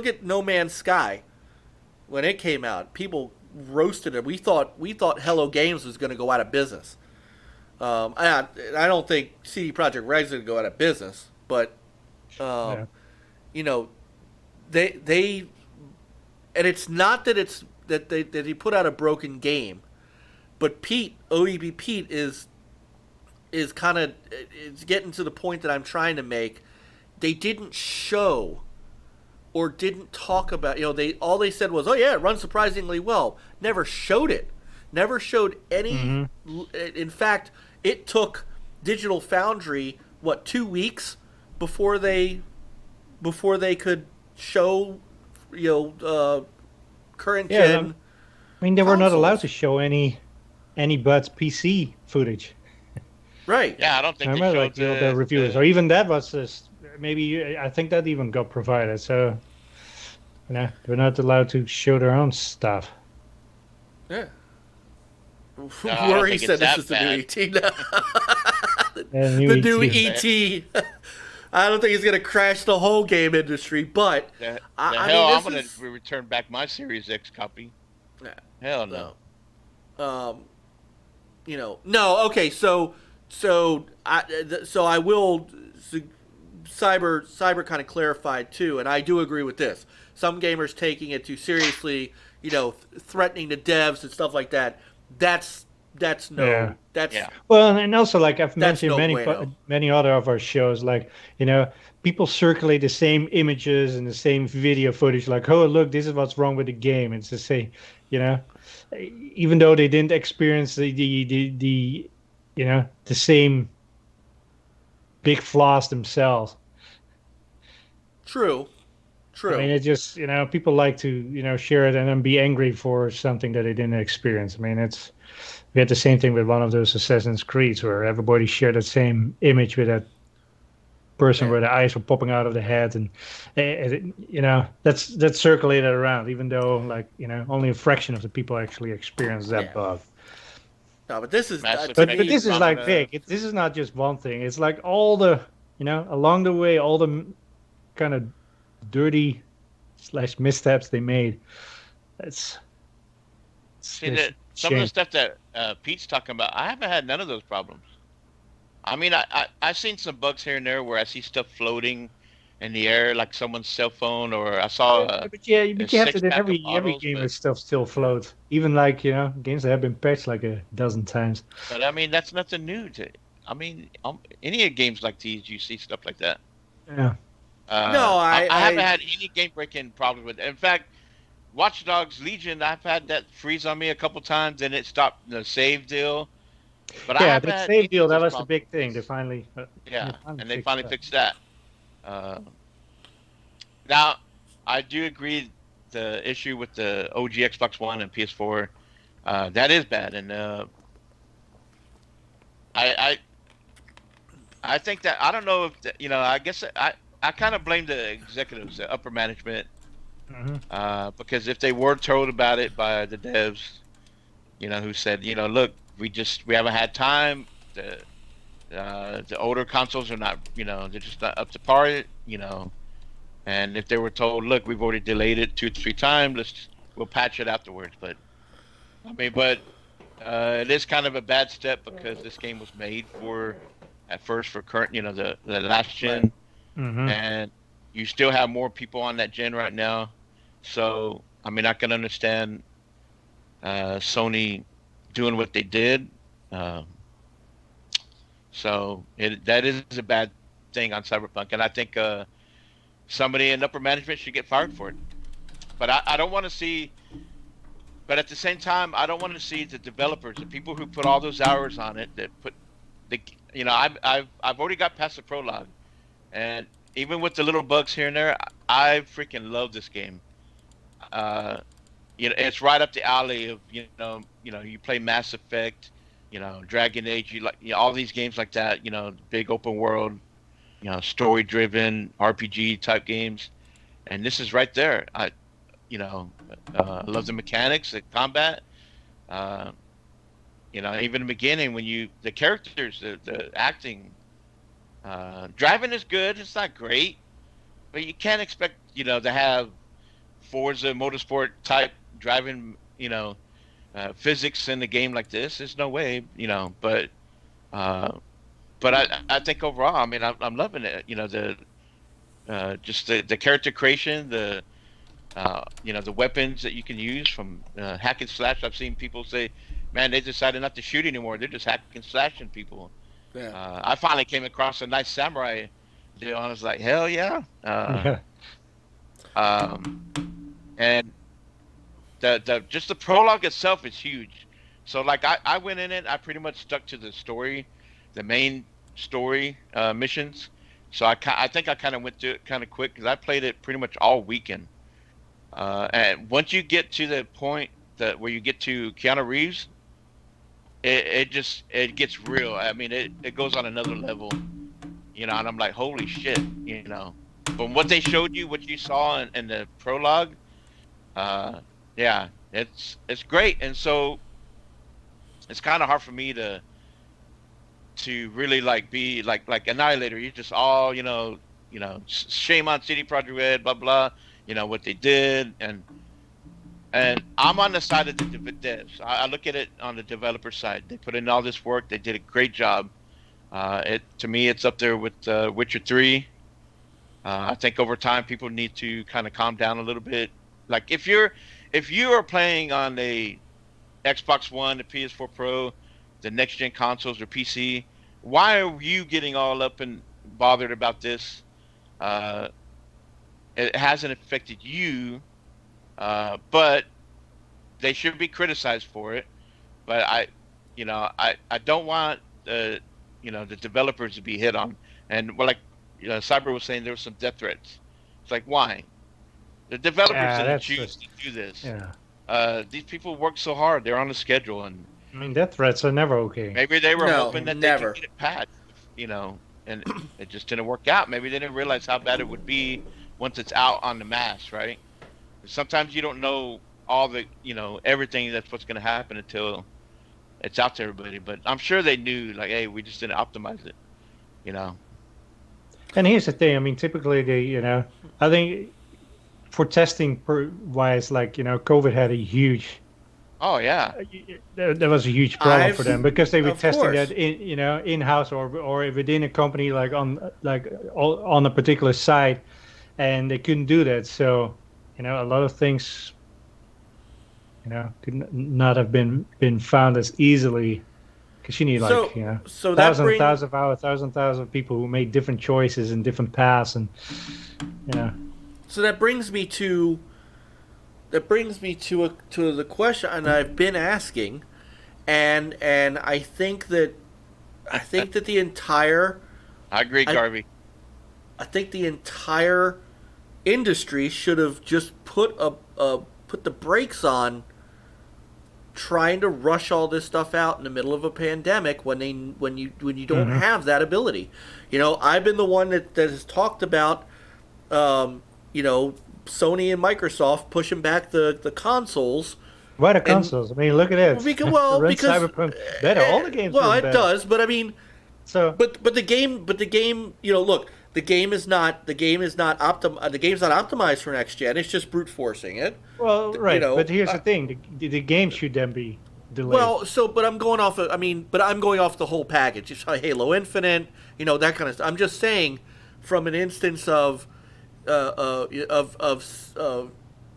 at No Man's Sky when it came out. People roasted it. We thought Hello Games was going to go out of business. I don't think CD Projekt Red is going to go out of business, but they and it's not that he put out a broken game, but OEB Pete is kind of it's getting to the point that I'm trying to make. They didn't show or didn't talk about, all they said was, "Oh yeah, it runs surprisingly well." Never showed it. Never showed any. Mm-hmm. In fact, it took Digital Foundry 2 weeks before they could show current gen. I mean, they were not allowed consoles. to show any but PC footage. Right. Yeah, I don't think I they remember showed the reviewers, or even that was maybe I think that even got provided. So, they're not allowed to show their own stuff. Yeah. I don't Rory think said it's this that is the new ET. The The new ET. I don't think it's going to crash the whole game industry, but I'm going to return back my Series X copy. Nah, Hell no. No. Okay, so I will. Cyber kind of clarified too, and I do agree with this. Some gamers taking it too seriously, threatening the devs and stuff like that. That's Well, and also, like I've That's mentioned no bueno. many other of our shows, like people circulate the same images and the same video footage, like, "Oh look, this is what's wrong with the game." It's to say, even though they didn't experience the same big flaws themselves. True. I mean, it just people like to share it and then be angry for something that they didn't experience. I mean, we had the same thing with one of those Assassin's Creeds where everybody shared that same image with that person where the eyes were popping out of the head, and that's circulated around, even though only a fraction of the people actually experienced that bug. No, but this is Massive But Effect this is is like on, big. This is not just one thing. It's like all the along the way, all the kind of dirty / missteps they made. See that some of the stuff that Pete's talking about, I haven't had none of those problems. I mean, I've seen some bugs here and there where I see stuff floating in the air, like someone's cell phone, or I saw. But you have to. Every models, game but- with stuff still floats. Even games that have been patched like a dozen times. But I mean, that's nothing new to. I mean, any games like these, you see stuff like that. Yeah. I haven't had any game breaking problems with it. In fact, Watch Dogs Legion, I've had that freeze on me a couple times, and it stopped the save deal. But I haven't that had save any deal, of that those was the problems. big thing. They finally. They finally fixed that. Now, I do agree the issue with the OG Xbox One and PS4, that is bad, and I think that I don't know if I guess I kind of blame the executives, the upper management, Because if they were told about it by the devs, who said, look, we haven't had time. The older consoles are not, they're just not up to par, And if they were told, look, we've already delayed it 2-3 times, we'll patch it afterwards. But it is kind of a bad step because this game was made at first for current, the last gen, and you still have more people on that gen right now. So I can understand Sony doing what they did. So that is a bad thing on Cyberpunk, and I think somebody in upper management should get fired for it. But I don't want to see. But at the same time, I don't want to see the developers, the people who put all those hours on it, I've already got past the prologue, and even with the little bugs here and there, I freaking love this game. It's right up the alley of you play Mass Effect, Dragon Age, all these games like that, big open world, story driven RPG type games, and this is right there. I love the mechanics, the combat. Even in the beginning when the characters, the acting, driving is good. It's not great, but you can't expect to have Forza Motorsport type driving physics in the game like this. There's no way, But I think overall, I'm loving it. Just the character creation, the weapons that you can use from hack and slash. I've seen people say, man, they decided not to shoot anymore. They're just hacking and slashing people. Yeah. I finally came across a nice samurai deal, and I was like, hell yeah. And just the prologue itself is huge. So like I went in it, I pretty much stuck to the story, the main story missions. So I think I kind of went through it kind of quick because I played it pretty much all weekend. And once you get to the point where you get to Keanu Reeves, it gets real. It goes on another level, and I'm like, holy shit, From what they showed you, what you saw in the prologue, yeah, it's great. And so it's kind of hard for me to really be like Annihilator. You're just all, shame on CD Projekt Red, blah blah. What they did, and I'm on the side of the devs. I look at it on the developer side. They put in all this work. They did a great job. To me, it's up there with Witcher 3. I think over time, people need to kind of calm down a little bit. Like if you are playing on the Xbox One, the PS4 Pro, the next gen consoles or PC, why are you getting all up and bothered about this? It hasn't affected you, but they should be criticized for it. But I don't want the developers to be hit on. And Cyber was saying, there were some death threats. It's like, why? The developers didn't choose to do this. Yeah. These people work so hard. They're on a schedule, and death threats are never okay. Maybe they were hoping that they could get it patched, and it just didn't work out. Maybe they didn't realize how bad it would be once it's out on the mass, right? Sometimes you don't know all the, everything that's what's going to happen until it's out to everybody. But I'm sure they knew, like, hey, we just didn't optimize it, And here's the thing. Typically they, I think for testing wise, COVID had a huge. Oh yeah. There was a huge problem for them because they were testing that in house or within a company on a particular site. And they couldn't do that, so a lot of things, could not have been found as easily, because you need thousands of people who made different choices and different paths, and So that brings me to the question, and I've been asking, and I think that the entire. I agree, Garvey. I think the entire industry should have just put the brakes on trying to rush all this stuff out in the middle of a pandemic when you don't have that ability. I've been the one that has talked about Sony and Microsoft pushing back the consoles. Why the consoles? I mean, look at it. Because Cyberpunk better. All the games. Well, are it better. does, but I mean, So, but the game, look, the game's not optimized for next gen. It's just brute forcing it. well, right. But here's the uh, thing: the game should then be delayed. Well, but I'm going off. I'm going off the whole package. It's Halo Infinite, that kind of stuff. I'm just saying, from an instance of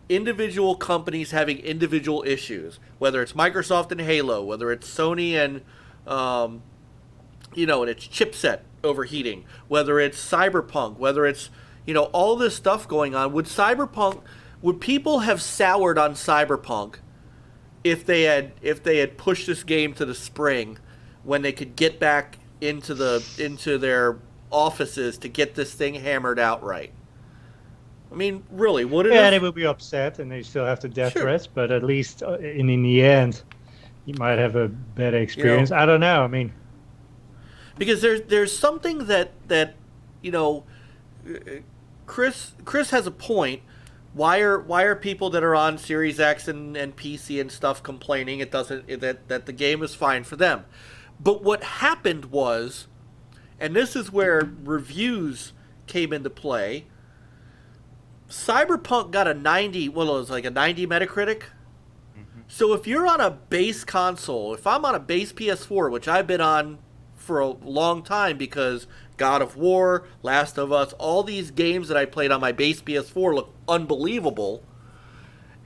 individual companies having individual issues, whether it's Microsoft and Halo, whether it's Sony and and its chipset overheating, whether it's Cyberpunk, whether it's all this stuff going on. Would people have soured on Cyberpunk if they had pushed this game to the spring when they could get back into their offices to get this thing hammered out right? I mean, really, would it? Yeah, have? they will be upset, and they still have the death Sure. threats. But at least in the end, you might have a better experience. I don't know. I mean, Because there's something that Chris has a point. Why are people that are on Series X and PC and stuff complaining that the game is fine for them? But what happened was, and this is where reviews came into play, Cyberpunk got a 90, well, it was like a 90 Metacritic. So if you're on a base console, if I'm on a base PS4, which I've been on for a long time because God of War, Last of Us, all these games that I played on my base PS4 look unbelievable.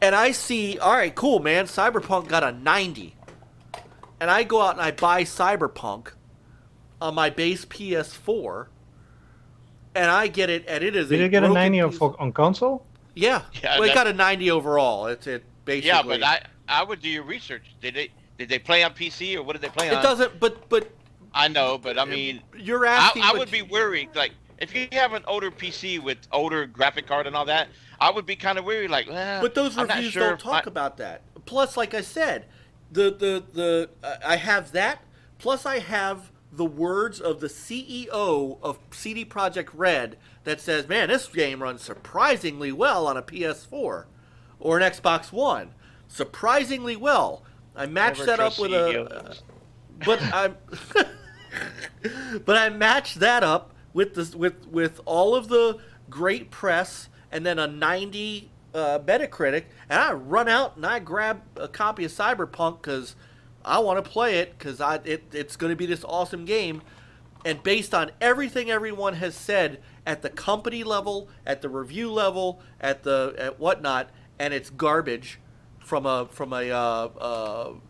And I see, all right, cool, man, Cyberpunk got a 90. And I go out and I buy Cyberpunk on my base PS4, and I get it, and it is did it get a 90 on console? Yeah, Yeah, well, it got a 90 overall. It basically. Yeah, but I would do your research. Did they play on PC or what did they play on? It doesn't, but I know, but I mean, you're asking. I would be worried. Like, if you have an older PC with older graphic card and all that, I would be kind of worried. Like, but those I'm not reviews sure don't talk about that. Plus, like I said, I have that. Plus, I have the words of the CEO of CD Projekt Red that says, "Man, this game runs surprisingly well on a PS4 or an Xbox One. Surprisingly well." I matched that up with but I matched that up with all of the great press and then a 90 Metacritic, and I run out and I grab a copy of Cyberpunk because I want to play it because it's going to be this awesome game. And based on everything everyone has said at the company level, at the review level, at whatnot, and it's garbage from a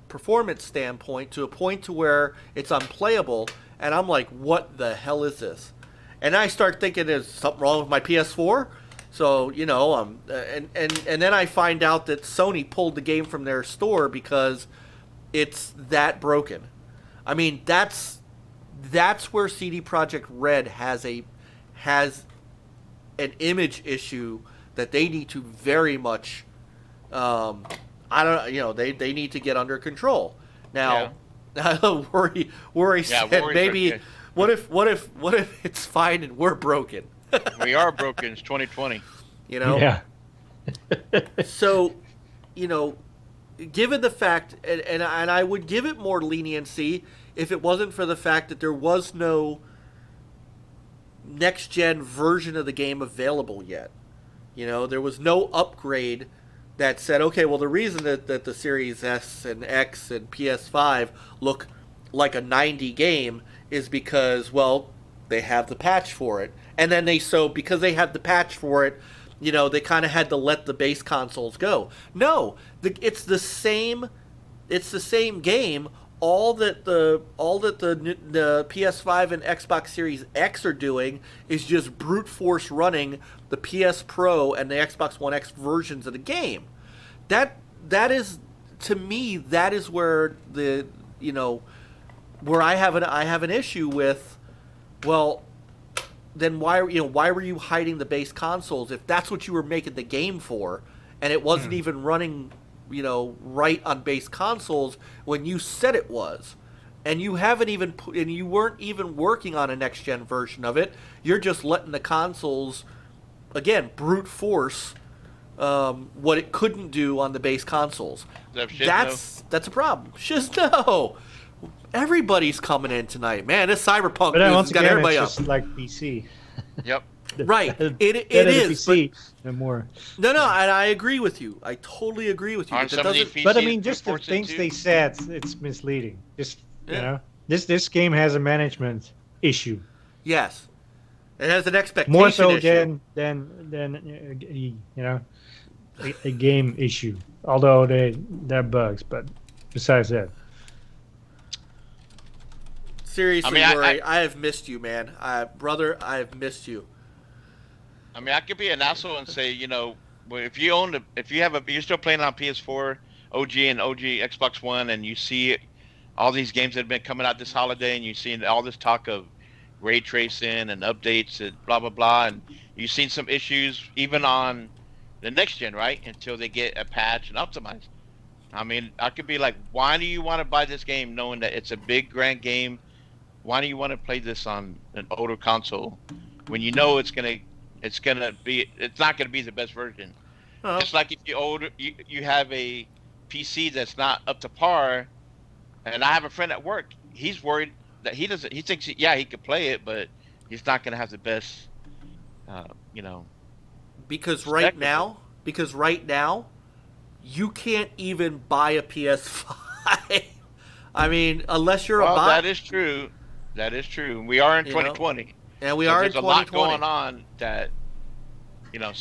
performance standpoint to a point to where it's unplayable, and I'm like, what the hell is this? And I start thinking there's something wrong with my PS4. So and then I find out that Sony pulled the game from their store because it's that broken. I mean, that's where CD Projekt Red has an image issue that they need to very much. They need to get under control. Now, worry said maybe. Okay. What if it's fine and we're broken? We are broken. It's 2020. Yeah. So, given the fact, and I would give it more leniency if it wasn't for the fact that there was no next-gen version of the game available yet. There was no upgrade that said, okay, well, the reason that the Series S and X and PS5 look like a 90 game is because, well, they have the patch for it. And then because they have the patch for it, they kind of had to let the base consoles go. No, it's the same game. All that the PS5 and Xbox Series X are doing is just brute force running the PS Pro and the Xbox One X versions of the game. That is, to me, that is where where I have an issue with. Well, then why were you hiding the base consoles if that's what you were making the game for, and it wasn't even running right on base consoles when you said it was, and you weren't even working on a next gen version of it. You're just letting the consoles again brute force what it couldn't do on the base consoles. That's a problem. Shizno! Everybody's coming in tonight. Man, this Cyberpunk But news once has got again, everybody it's just up. like PC. Yep. Right. It Better is. PC than more. No, and I agree with you. I totally agree with you. Aren't But that some of these doesn't. But I PCs mean, just the reported things to? they said, it's misleading. Just Yeah. you know, this game has a management issue. Yes. It has an expectation More so issue. than you know, a game issue. Although they're bugs, but besides that, Seriously, I mean, Rory, I have missed you, man. Brother, I have missed you. I mean, I could be an asshole and say, you know, well, if you're still playing on PS4, OG and OG Xbox One, and you see all these games that have been coming out this holiday, and you've seen all this talk of ray tracing and updates and blah blah blah, and you've seen some issues even on the next gen, right? Until they get a patch and optimized. I mean, I could be like, why do you want to buy this game knowing that it's a big grand game? Why do you want to play this on an older console when you know it's not gonna be the best version? Oh. Just like if you have a PC that's not up to par, and I have a friend at work. He's worried that he thinks he could play it, but he's not gonna have the best, you know. Because right now, you can't even buy a PS5. I mean, unless you're a bot. That is true. That is true. We are in 2020. And we are in 2020. There's a lot going on that, you know.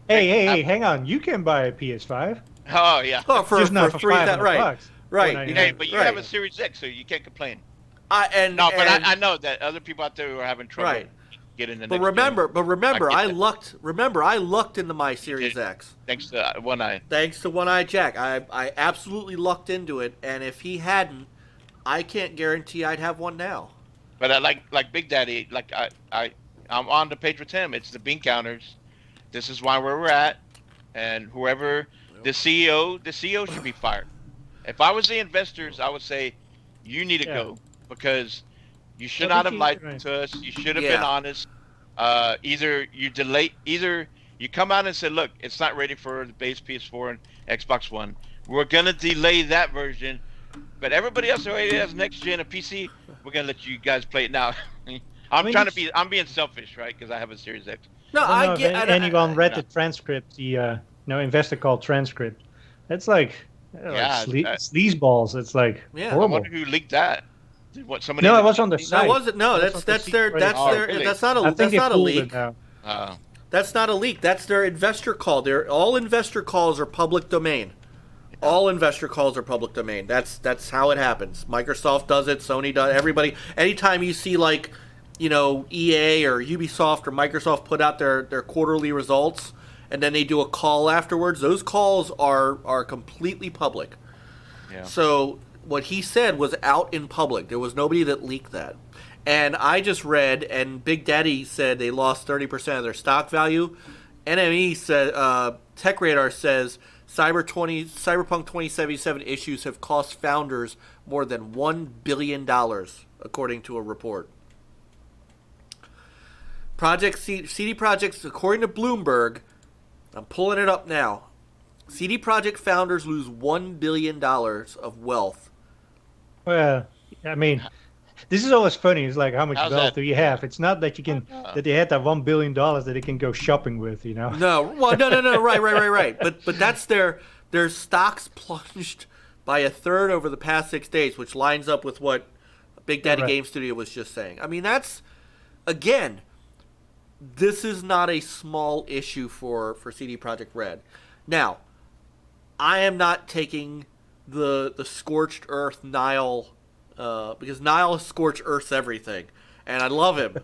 Hey, hang on. You can buy a PS5. Oh yeah. Oh, for Just not for free, that right. bucks. Right. Hey, but you right. have a Series X, so you can't complain. But I know that other people out there are having trouble Right. getting the But next remember, I I get that. lucked into my Series did. X. Thanks to One Eye. Thanks to One Eye Jack. I absolutely lucked into it, and if he hadn't, I can't guarantee I'd have one now. But I like Big Daddy. Like I'm on the page with him. It's the bean counters. This is where we're at, and whoever the CEO should be fired. If I was the investors, I would say you need to go because you should not have lied to us. You should have been honest. Either you come out and say, look, it's not ready for the base PS4 and Xbox One. We're gonna delay that version, but everybody else already has next gen and PC. We're gonna let you guys play it now. I'm being selfish, right? Because I have a Series X. No, I get. If anyone read the transcript, the investor call transcript, it's like sleazeballs. It's like I horrible. wonder who leaked that. No, it was on the site. That wasn't. No, that's their. Really? That's not a. I think That's they not a pulled leak. it now. That's not a leak. That's their investor call. All investor calls are public domain. All investor calls are public domain. That's how it happens. Microsoft does it. Sony does. Everybody. Anytime you see EA or Ubisoft or Microsoft put out their quarterly results, and then they do a call afterwards, those calls are completely public. Yeah. So what he said was out in public. There was nobody that leaked that. And I just read, and Big Daddy said they lost 30% of their stock value. NME said, TechRadar says Cyberpunk 2077 issues have cost founders more than $1 billion, according to a report. CD Projekt, according to Bloomberg, I'm pulling it up now. CD Projekt founders lose $1 billion of wealth. Well, I mean, this is always funny. It's like, how much How's wealth that? do you have? It's not that that they had that $1 billion that they can go shopping with, you know? No, well, no, right. But that's their stocks plunged by a third over the past 6 days, which lines up with what Big Daddy Game Studio was just saying. I mean, that's, again, this is not a small issue for CD Projekt Red. Now, I am not taking the scorched earth Nile, because Nile scorched earths everything, and I love him.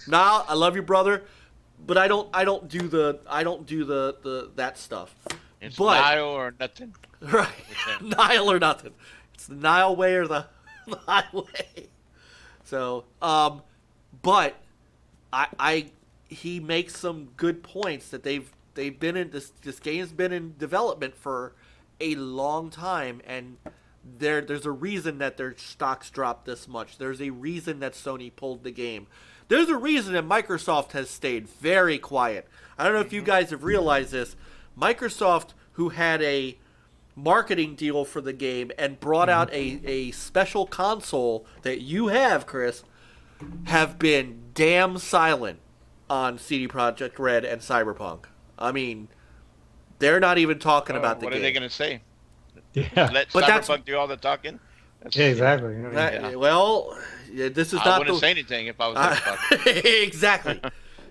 Nile, I love you, brother, but I don't do the that stuff. It's Nile or nothing. Right, Nile or nothing. It's the Nile way or the highway. So, but he makes some good points that they've been in this game's been in development for a long time, and there's a reason that their stocks dropped this much. There's a reason that Sony pulled the game. There's a reason that Microsoft has stayed very quiet. I don't know if you guys have realized this. Microsoft, who had a marketing deal for the game and brought out a special console that you have, Chris, have been damn silent on CD Projekt Red and Cyberpunk. I mean, they're not even talking about the game. What are they going to say? Yeah. Let Cyberpunk do all the talking? Yeah, exactly. Well, this is not. I wouldn't say anything if I was Cyberpunk. Exactly.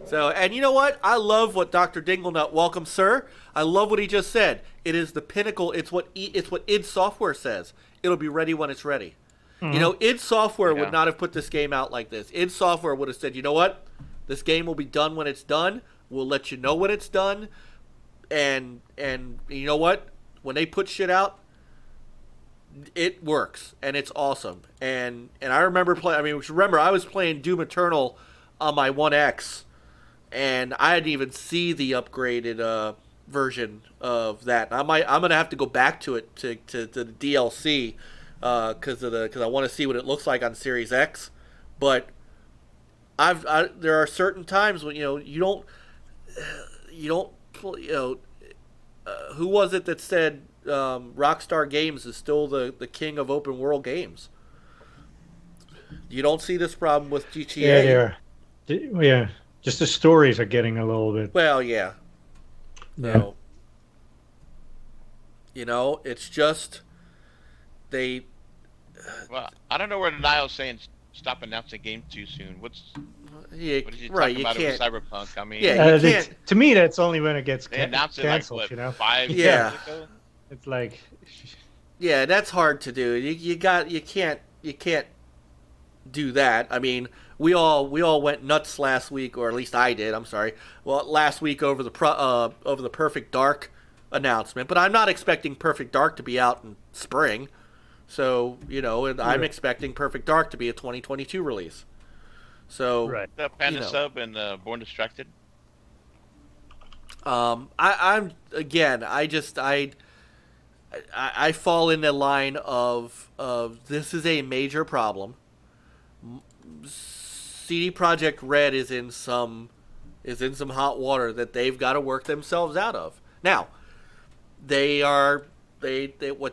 So, and you know what? I love what Dr. Dinglenut, welcome, sir. I love what he just said. It is the pinnacle. It's what id Software says. It'll be ready when it's ready. You know, id Software would not have put this game out like this. id Software would have said, you know what? This game will be done when it's done. We'll let you know when it's done. And you know what? When they put shit out, it works and it's awesome. And I remember playing. I mean, remember I was playing Doom Eternal on my 1X, and I didn't even see the upgraded version of that. I'm gonna have to go back to it to the DLC because I want to see what it looks like on Series X. But there are certain times when you don't who was it that said Rockstar Games is still the king of open world games? You don't see this problem with GTA. Yeah, just the stories are getting a little bit. Well, yeah. Yeah. No. It's just they. Well, I don't know where Niall's saying stop announcing games too soon. What did you right, talk about you it with can't. Cyberpunk? I mean, Yeah, you can't. To me, that's only when it gets they announced it like canceled. what, 5 Yeah. years ago? It's like, Yeah, that's hard to do. You can't do that. I mean, we all went nuts last week, or at least I did. I'm sorry. Well, last week over the Perfect Dark announcement, but I'm not expecting Perfect Dark to be out in spring. So, and I'm expecting Perfect Dark to be a 2022 release. So, right. Panda Sub and Born Distracted. I fall in the line of this is a major problem. CD Projekt Red is in some hot water that they've got to work themselves out of. Now, what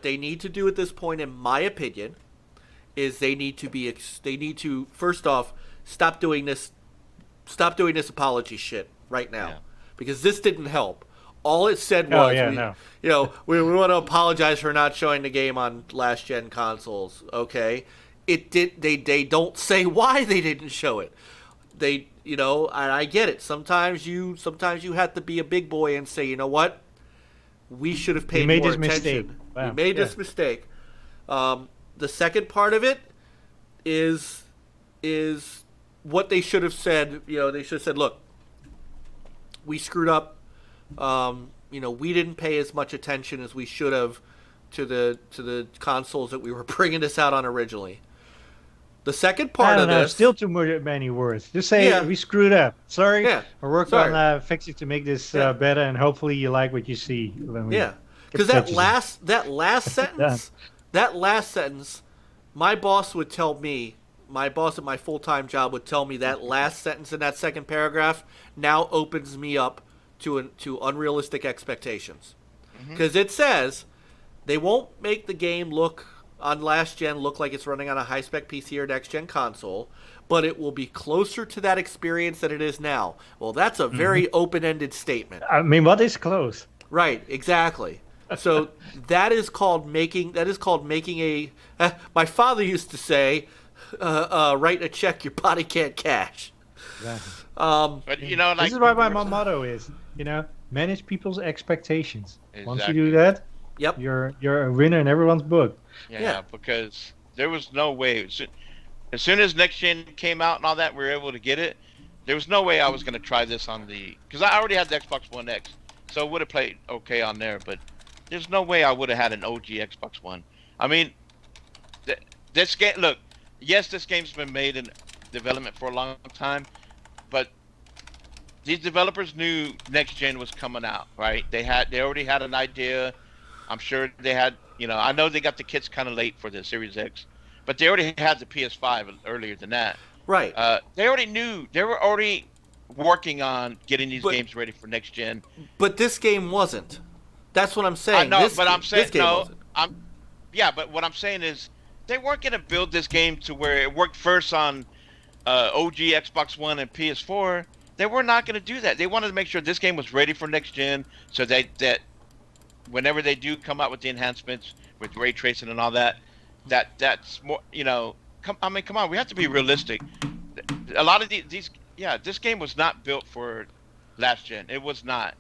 they need to do at this point, in my opinion, is they need to first off stop doing this apology shit right now, because this didn't help. All it said was, we want to apologize for not showing the game on last gen consoles. Okay, it did. They don't say why they didn't show it. And I get it. Sometimes you have to be a big boy and say, you know what, we should have paid more attention. Wow. We made this mistake. The second part of it is what they should have said. They should have said, look, we screwed up. We didn't pay as much attention as we should have to the consoles that we were bringing this out on originally. The second part of this, still too many words. Just say we screwed up. Sorry. Yeah. We're working on fixing to make this better, and hopefully you like what you see. Because that last sentence, my boss would tell me. My boss at my full-time job would tell me that last sentence in that second paragraph now opens me up to unrealistic expectations, because it says they won't make the game look on last gen look like it's running on a high-spec PC or next-gen console, but it will be closer to that experience than it is now. Well, that's a very open-ended statement. I mean, what is close? Right, exactly. So that is called making a. My father used to say, "Write a check your body can't cash." Exactly. But this is why my motto is, manage people's expectations. Exactly. Once you do that, Yep. you're a winner in everyone's book. Yeah, because there was no way. As soon as next gen came out and all that, we were able to get it. There was no way I was going to try this on because I already had the Xbox One X, so it would have played okay on there. But there's no way I would have had an OG Xbox One. I mean, this game. Look, yes, this game's been made in development for a long time, but these developers knew next gen was coming out, right? They already had an idea. I'm sure they had, I know they got the kits kind of late for the Series X, but they already had the PS5 earlier than that. Right. They already knew. They were already working on getting these games ready for next gen. But this game wasn't. That's what I'm I saying. know, This but I'm saying this game no. wasn't. But what I'm saying is they weren't going to build this game to where it worked first on OG Xbox One and PS4. They were not going to do that. They wanted to make sure this game was ready for next gen, so that whenever they do come out with the enhancements with ray tracing and all that, that's more. Come on, we have to be realistic. A lot of this game was not built for last gen. It was not.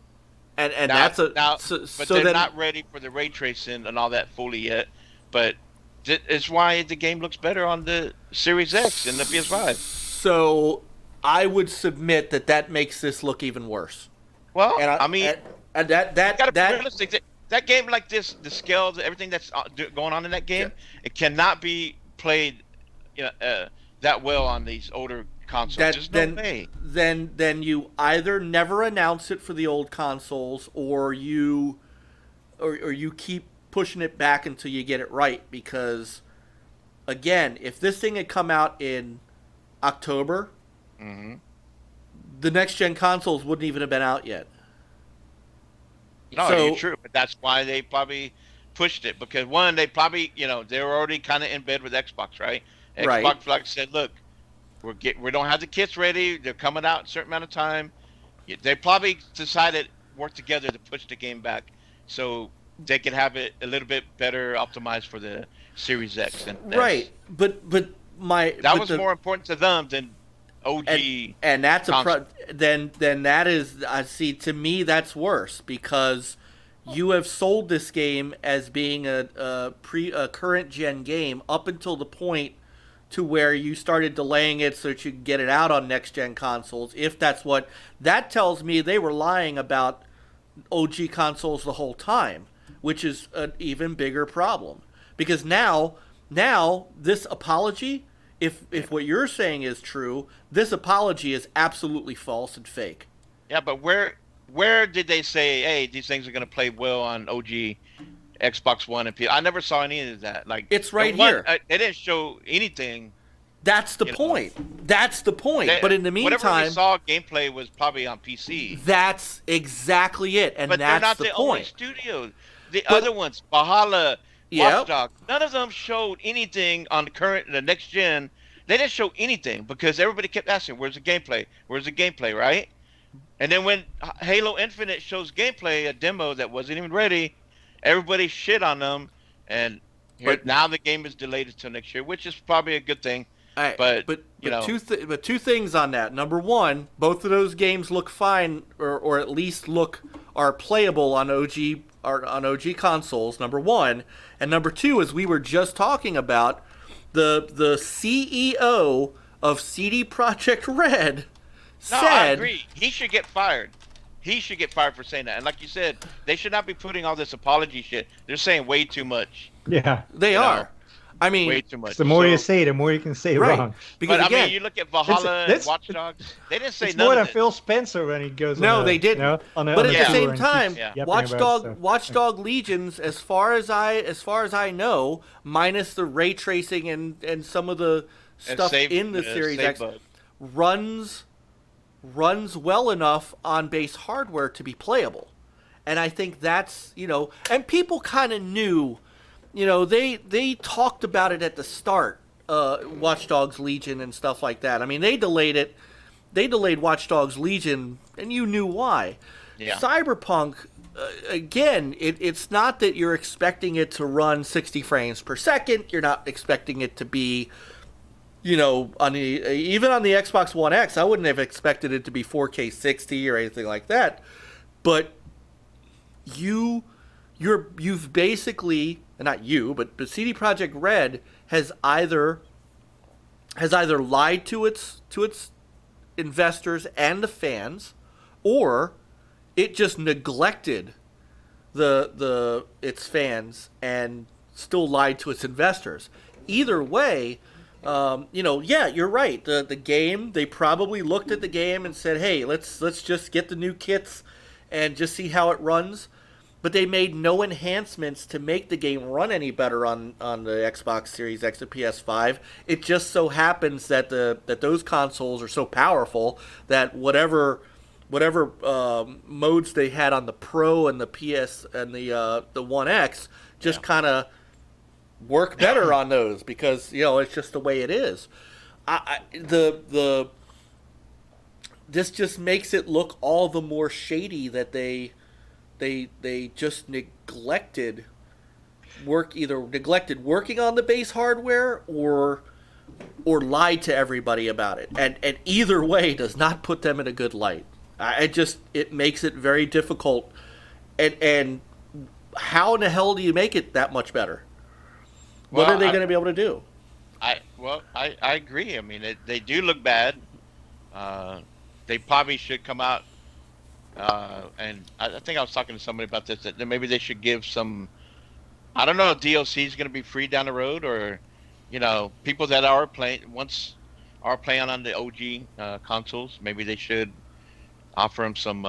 And Now, that's but they're not ready for the ray tracing and all that fully yet. But it's why the game looks better on the Series X and the PS5. So I would submit that makes this look even worse. Well, And and that gotta be realistic. That game like this, the scale, everything that's going on in that game, it cannot be played, that well on these older consoles. There's no way. Then you either never announce it for the old consoles, or you keep pushing it back until you get it right. Because again, if this thing had come out in October, the next gen consoles wouldn't even have been out yet. No, So- you're true, but that's why they probably pushed it, because one, they probably, they were already kind of in bed with Xbox, right? Right. Xbox like said, look, we don't have the kits ready. They're coming out in a certain amount of time. They probably decided work together to push the game back so they could have it a little bit better optimized for the Series X. And S. Right, but That was more important to them than OG. and that's console. then that is, I see, to me that's worse, because you have sold this game as being a current gen game up until the point to where you started delaying it so that you could get it out on next gen consoles. If that's what that tells me, they were lying about OG consoles the whole time, which is an even bigger problem, because now this apology, if what you're saying is true, this apology is absolutely false and fake. Yeah, but where did they say, hey, these things are going to play well on OG Xbox One and PS? I never saw any of that. Like, It's right here. They didn't show anything. That's the point. That's the point. But in the whatever meantime, we saw gameplay was probably on PC. that's exactly it, and But they're that's not the the only point. studio. The other ones, Valhalla, Yep. Watch Dogs, none of them showed anything on the next gen. They didn't show anything because everybody kept asking, "Where's the gameplay? Where's the gameplay?" Right? And then when Halo Infinite shows gameplay, a demo that wasn't even ready, everybody shit on them, and now the game is delayed until next year, which is probably a good thing. All right, But two things on that. Number one, both of those games look fine, or at least are playable on OG consoles. Number one, and number two, as we were just talking about, the CEO of CD Projekt Red No, said, I agree. He should get fired. He should get fired for saying that. And like you said, they should not be putting all this apology shit. They're saying way too much. Yeah. they are. I mean, Way too much. The more you So- say, the more you can say right? wrong. Because But again, I mean, you look at Valhalla It's- and Watch Dogs. They didn't say It's none more of than it. Phil Spencer when he goes. No, on they didn't. On but a at the tour same and time, keeps Yeah. yapping about stuff. Watchdog Legions, as far as I know, minus the ray tracing and some of the And stuff save- in the Series save X, bug. runs well enough on base hardware to be playable. And I think that's, and people kind of knew, they talked about it at the start, Watch Dogs Legion and stuff like that. I mean, they delayed Watch Dogs Legion, and you knew why. Yeah. Cyberpunk, again, it's not that you're expecting it to run 60 frames per second. You're not expecting it to be, even on the Xbox One X, I wouldn't have expected it to be 4K 60 or anything like that. But you've basically, not you, but CD Projekt Red has either lied to its investors and the fans, or it just neglected its fans and still lied to its investors. Either way, you're right. The game, they probably looked at the game and said, "Hey, let's just get the new kits and just see how it runs." But they made no enhancements to make the game run any better on the Xbox Series X and PS5. It just so happens that those consoles are so powerful that whatever whatever modes they had on the Pro and the PS and the One X just kind of work better on those because it's just the way it is. This just makes it look all the more shady that they just neglected working on the base hardware or lied to everybody about it, and either way does not put them in a good light. It makes it very difficult, and how in the hell do you make it that much better? What are they going to be able to do? I agree. I mean, they do look bad. They probably should come out, and I think I was talking to somebody about this, that maybe they should give some, I don't know if DLC is going to be free down the road, or, people that are playing on the OG consoles, maybe they should offer them some,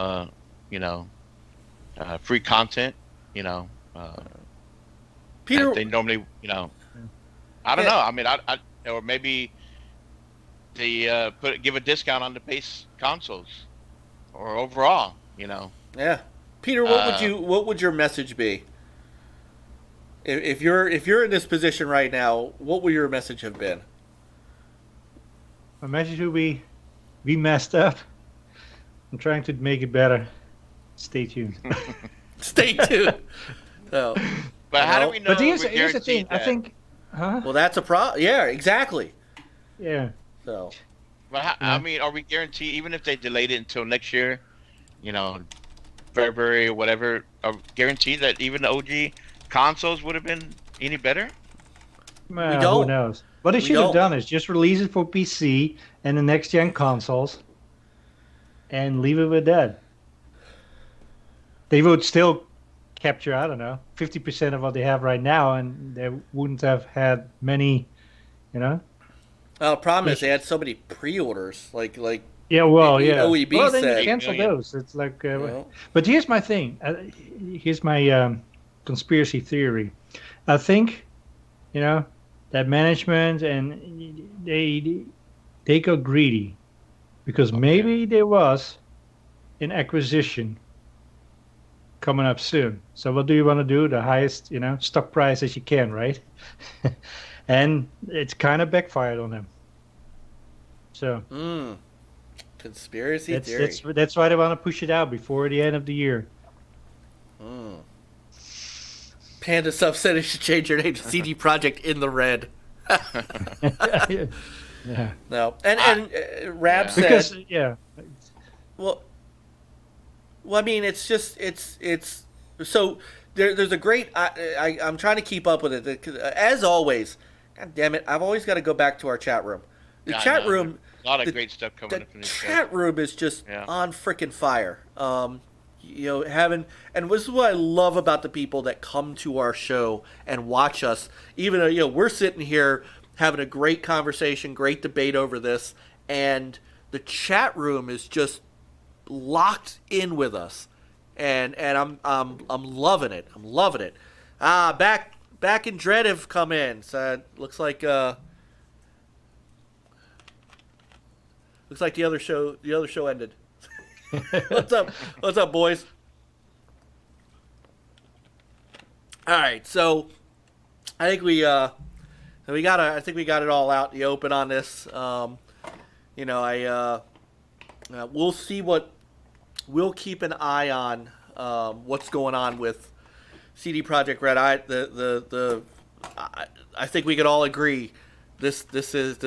free content, Peter, they normally, I don't know. I mean, or maybe they give a discount on the base consoles, or overall, Yeah, Peter, what would your message be? If you're in this position right now, what would your message have been? My message would be, we messed up. I'm trying to make it better. Stay tuned. Stay tuned. So, but how do we know? But here's the thing. That? I think. Huh? Well, that's a problem. Yeah, exactly. Yeah. So. But I mean, are we guaranteed, even if they delayed it until next year, February or whatever, are guaranteed that even the OG consoles would have been any better? Well, who knows? What they should have done is just release it for PC and the next gen consoles, and leave it with that. They would still capture, I don't know, 50% of what they have right now, and they wouldn't have had many, Well, the problem is they had so many pre-orders, like yeah, well, yeah. OEB well, then said. you cancel those. It's like, but here's my thing. Here's my conspiracy theory. I think, that management and they got greedy because maybe there was an acquisition coming up soon. So what do you want to do? The highest, stock price as you can, right? And it's kind of backfired on them. So conspiracy theory. That's why they want to push it out before the end of the year. Panda Sub said it should change your name to CD Projekt in the Red. Yeah. No, and Rab said because Well, I mean, it's just it's so there's a great. I'm trying to keep up with it. As always, God damn it, I've always got to go back to our chat room. The chat room, a lot of great stuff coming up. The chat room is just on freaking fire. And this is what I love about the people that come to our show and watch us. Even though we're sitting here having a great conversation, great debate over this, and the chat room is just locked in with us, and I'm loving it. I'm loving it. Back in Dread have come in. So it looks like the other show ended. What's up, boys? All right, so I think we got it all out in the open on this. We'll see we'll keep an eye on what's going on with CD Projekt Red. I think we could all agree this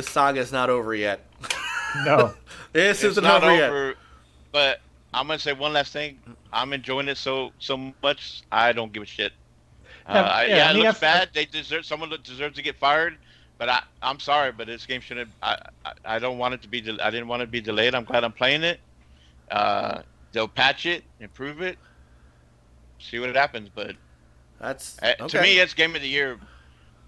saga is not over yet. No, this isn't over yet. But I'm gonna say one last thing. I'm enjoying it so much. I don't give a shit. It looks bad. Someone deserves to get fired. But I'm sorry, but this game shouldn't. I don't want it to be. I didn't want it to be delayed. I'm glad I'm playing it. They'll patch it, improve it, see what happens. But that's to me, it's game of the year.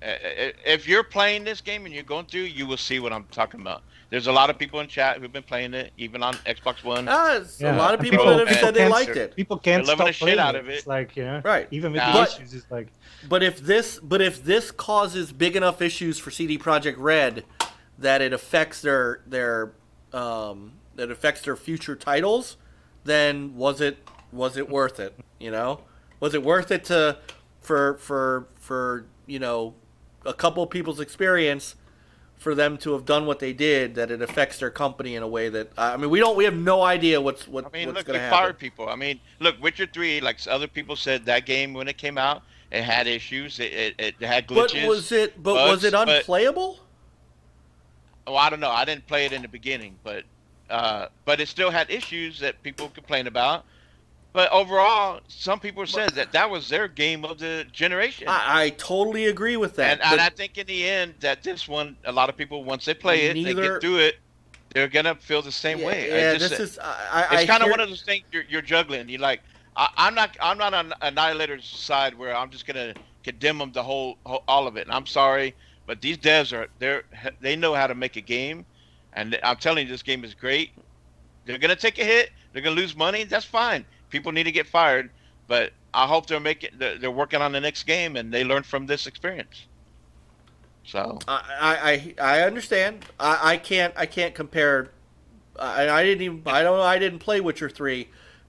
If you're playing this game and you're going through, you will see what I'm talking about. There's a lot of people in chat who've been playing it, even on Xbox One. A lot of people that have said they liked it. People can't stop the shit out of it. It's like, right. Even with the issues, it's like. But if this causes big enough issues for CD Projekt Red that it affects their future titles, then was it worth it? You know, was it worth it to for you know, a couple of people's experience for them to have done what they did, that it affects their company in a way that I mean, we have no idea what's I mean, what's look, going they to happen. fired people. I mean, look, Witcher 3, like other people said, that game when it came out, it had issues. It had glitches. Was it unplayable? Oh, I don't know. I didn't play it in the beginning, but it still had issues that people complained about. But overall, some people said that was their game of the generation. I totally agree with that. And I think in the end that this one, a lot of people, once they play it, they get through it, they're gonna feel the same way. Yeah, it's kind of one of those things you're juggling. You're like, I'm not on Annihilator's side where I'm just gonna condemn them all of it. And I'm sorry, but these devs they know how to make a game, and I'm telling you, this game is great. They're gonna take a hit. They're gonna lose money. That's fine. People need to get fired, but I hope they're working on the next game and they learn from this experience. So I understand. I can't compare. I didn't play Witcher 3,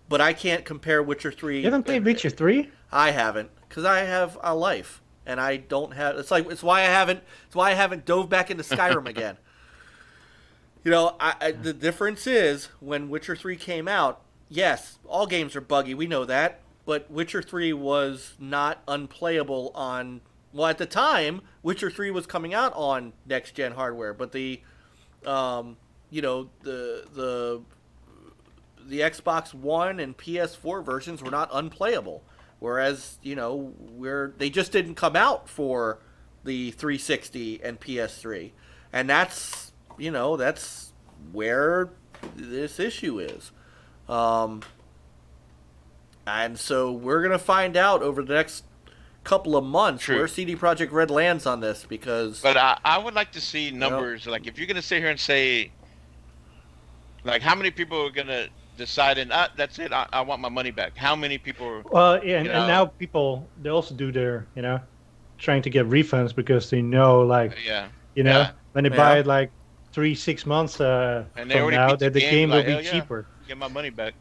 but I can't compare Witcher 3. You haven't played Witcher 3? I haven't, because I have a life and I don't have. It's why I haven't dove back into Skyrim again. You know, the difference is when Witcher 3 came out. Yes, all games are buggy. We know that, but Witcher 3 was not unplayable on. Well, at the time, Witcher 3 was coming out on next gen hardware, but the Xbox One and PS4 versions were not unplayable. Whereas, you know, they just didn't come out for the 360 and PS3, and that's where this issue is. And so we're gonna find out over the next couple of months where CD Projekt Red lands on this, because. But I would like to see numbers. Like, if you're gonna sit here and say, like, how many people are gonna decide and that's it, I want my money back. How many people? Well, yeah, and now people, they also do their, trying to get refunds because they know, like, when they buy it like 3-6 months from now, that the game will be cheaper. Get my money back.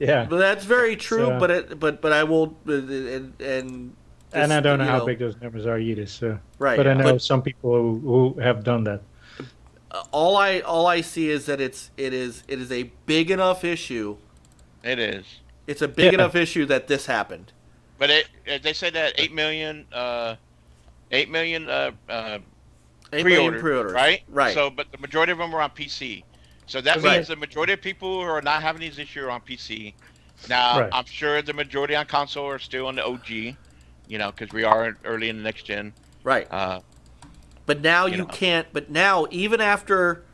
Yeah, but that's very true. So, but I will and I don't know how big those numbers are either. So right, but I know some people who have done that. All I see is that it is a big enough issue. It is. It's a big enough issue that this happened. But they said that 8 million pre-orders, right? Right. So, but the majority of them are on PC. So that means the majority of people who are not having these issues are on PC. Now, I'm sure the majority on console are still on the OG, because we are early in the next gen. Right. But now you can't. But now, even after,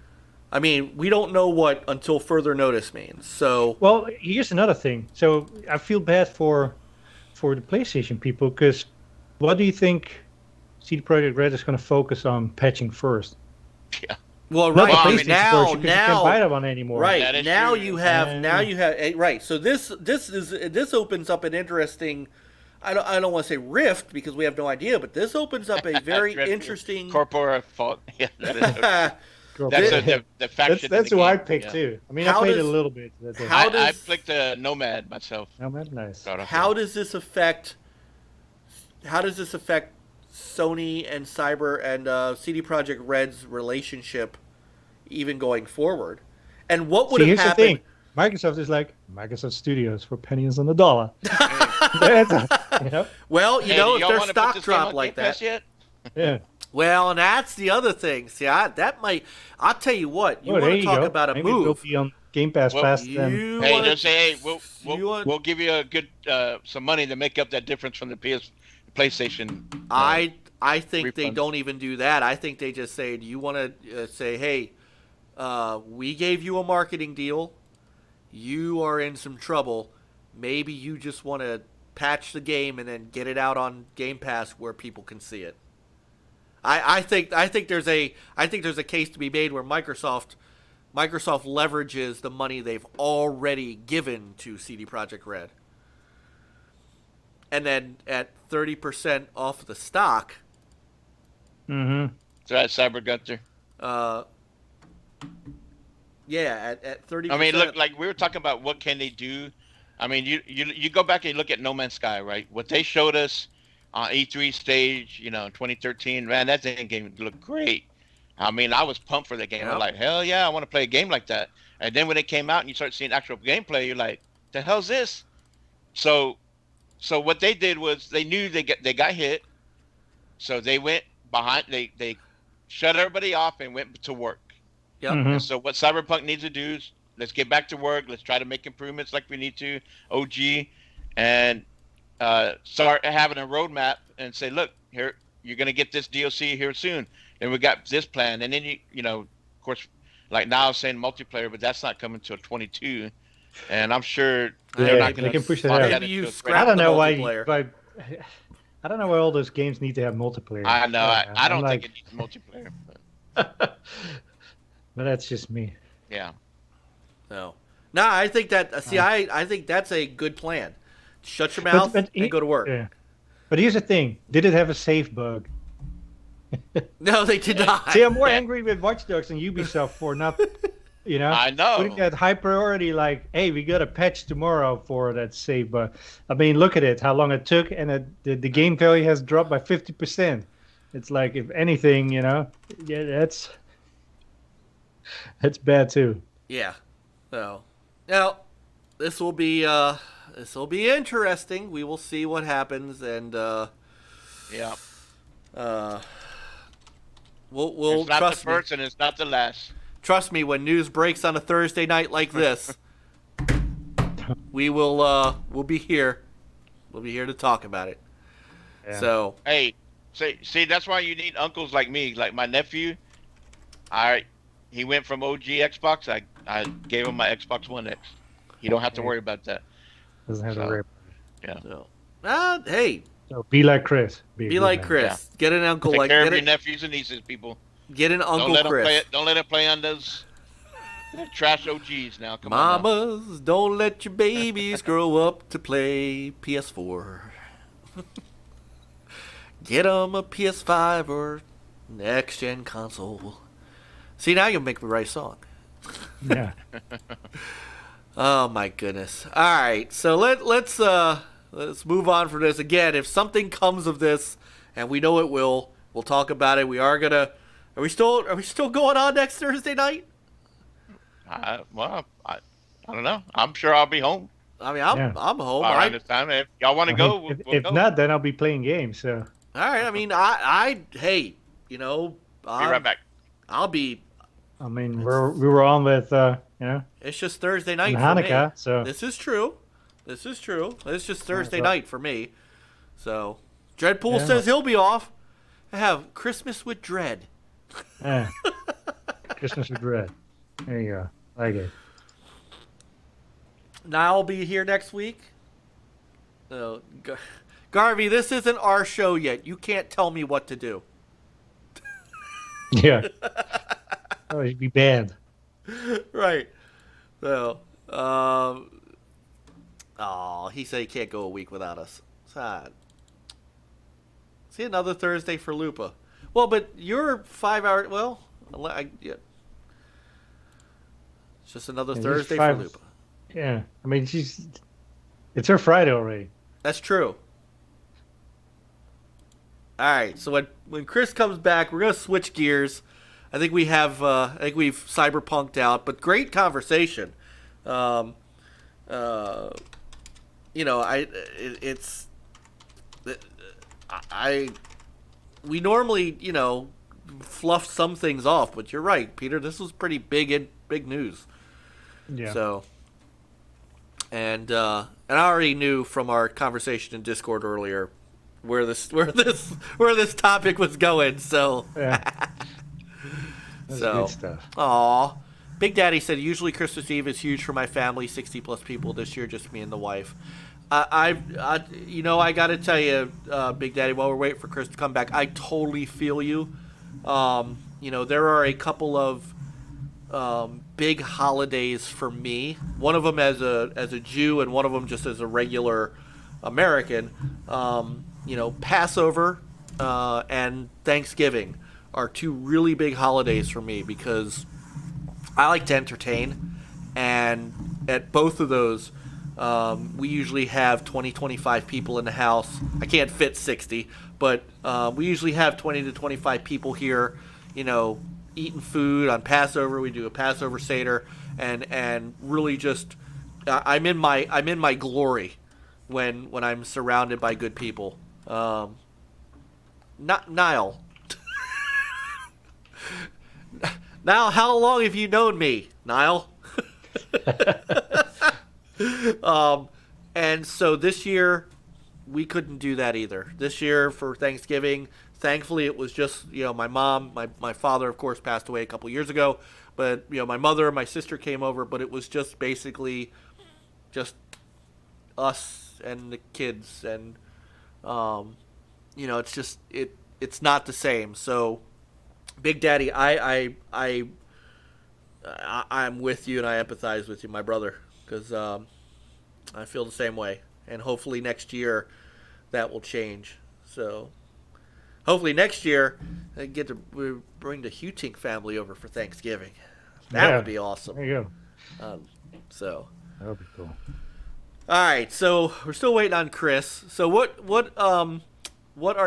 I mean, we don't know what until further notice means. So. Well, here's another thing. So I feel bad for the PlayStation people, because what do you think CD Projekt Red is going to focus on patching first? Yeah. Well, right. Now you can't buy that one anymore. Right. Now you have. Right. So this opens up an interesting. I don't want to say rift because we have no idea, but this opens up a very interesting corporate fault. Yeah, that is. The faction. That's who I picked too. I mean, I played it a little bit. I picked Nomad myself. Nomad, nice. How does this affect Sony and Cyber and CD Projekt Red's relationship, even going forward? And what would have happened? The thing. Microsoft is like Microsoft Studios for pennies on the dollar. Well, if their stock drop like that. Yeah. Well, and that's the other thing. See, I'll tell you what. You want to talk about a Maybe move? It'll be on Game Pass fast. We'll give you a good some money to make up that difference from the PlayStation. I think refunds. They don't even do that. I think they just say, do you want to say, hey, we gave you a marketing deal. You are in some trouble. Maybe you just want to patch the game and then get it out on Game Pass where people can see it. I think there's a case to be made where Microsoft leverages the money they've already given to CD Projekt Red. And then at 30% off the stock. Mm-hmm. So that's Cyberpunk'd. Yeah, at 30%. I mean, look, like we were talking about, what can they do? I mean, you go back and look at No Man's Sky, right? What they showed us on E3 stage, in 2013, man, that game looked great. I mean, I was pumped for the game. Yep. I'm like, hell yeah, I want to play a game like that. And then when it came out and you start seeing actual gameplay, you're like, the hell's this? So what they did was they knew they got hit, so they went behind. They shut everybody off and went to work. Yep. Mhm. And so what Cyberpunk needs to do is, let's get back to work. Let's try to make improvements like we need to, OG, and start having a roadmap and say, look, here, you're going to get this DLC here soon. And we got this plan. And then, of course, like now saying multiplayer, but that's not coming till 22. And I'm sure they're not going they to can push it lock out. that Maybe you into a scrap I don't the know why, multiplayer. I don't know why all those games need to have multiplayer. I know. I don't I'm think it needs multiplayer. But but that's just me. yeah. No, I think that. See, I think that's a good plan. Shut your mouth and go to work. Yeah. But here's the thing: did it have a save bug? No, they did not. See, I'm more angry with Watch Dogs than Ubisoft for not, I know. putting that high priority. Like, hey, we got a patch tomorrow for that save bug. I mean, look at it, how long it took, and the game value has dropped by 50%. It's like, if anything, yeah, that's bad too. Yeah. So now this will be interesting. We will see what happens, and Yeah. we'll It's not trust the first and it's not the last. Trust me, when news breaks on a Thursday night like this, we'll be here. We'll be here to talk about it. Yeah. So Hey, see, that's why you need uncles like me, like my nephew. He went from OG Xbox. I gave him my Xbox One X. You don't have to worry about that. Doesn't have So, to rip. Yeah. so hey, So be like Chris. be like man. Chris. Get an uncle Take like care get of your it, nephews and nieces, people. get an Don't Uncle let Chris. Don't let him play on those trash OGs now. Come on. Now. Mamas, don't let your babies grow up to play PS4. Get them a PS5 or next gen console. See, now you'll make me write a song. Yeah. Oh my goodness! All right, so let's move on from this. Again, if something comes of this, and we know it will, we'll talk about it. We are gonna. Are we still going on next Thursday night? I don't know. I'm sure I'll be home I mean, I'm home. around this time. If y'all want to go, we'll If go. not, then I'll be playing games. So All right. I mean, hey, be right back. I'll be. I mean, we were on with It's just Thursday night and for Hanukkah. me. So This is true. It's just Thursday so- night for me. So, Dreadpool Yeah. says he'll be off. I have Christmas with Dread. yeah. Christmas with Red. There you go. Like it. Now I'll be here next week. No, Garvey, this isn't our show yet. You can't tell me what to do. Yeah. Oh, you'd be banned. Right. So, he said he can't go a week without us. Sad. See, another Thursday for Lupa. Well, but you're 5 hours. Well, yeah. It's just another Yeah, Thursday just for Lupa. Yeah. I mean, it's her Friday already. That's true. All right. So when Chris comes back, we're gonna switch gears. I think we've Cyberpunk'd out, but great conversation. We normally, fluff some things off, but you're right, Peter. This was pretty big news. Yeah. So, and I already knew from our conversation in Discord earlier where this topic was going. So, Yeah. That's So, good stuff. aw. Big Daddy said, usually Christmas Eve is huge for my family, 60 plus people. This year, just me and the wife. I got to tell you, Big Daddy, while we're waiting for Chris to come back, I totally feel you. There are a couple of big holidays for me. One of them as a Jew, and one of them just as a regular American. Passover and Thanksgiving are two really big holidays for me because I like to entertain, and at both of those, we usually have 20, 25 people in the house. I can't fit 60, but we usually have 20 to 25 people here, eating food on Passover. We do a Passover Seder, and really just I'm in my glory when I'm surrounded by good people. Not Niall. Now, how long have you known me, Niall? And so this year, we couldn't do that either. This year for Thanksgiving, thankfully it was just, my mom, my father, of course, passed away a couple years ago. But, my mother and my sister came over, but it was just basically just us and the kids. And, it's just, it's not the same. So, Big Daddy, I'm with you and I empathize with you, my brother, because I feel the same way. And hopefully next year that will change. So hopefully next year I get to bring the Heutink family over for Thanksgiving. That would be awesome. There you go. That would be cool. All right, so we're still waiting on Chris. So what our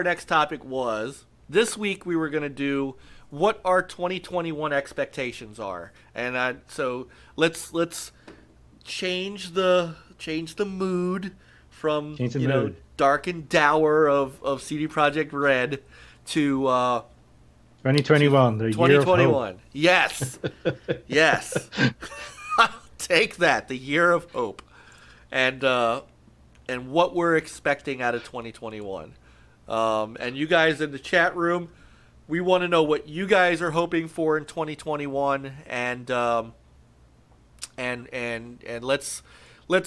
next topic was, this week we were going to do what our 2021 expectations are. And so let's change the mood from dark and dour of CD Projekt Red to 2021, the 2021. Year of hope. Yes. Yes. I'll take that, the year of hope. And what we're expecting out of 2021. And you guys in the chat room, we want to know what you guys are hoping for in 2021, and let's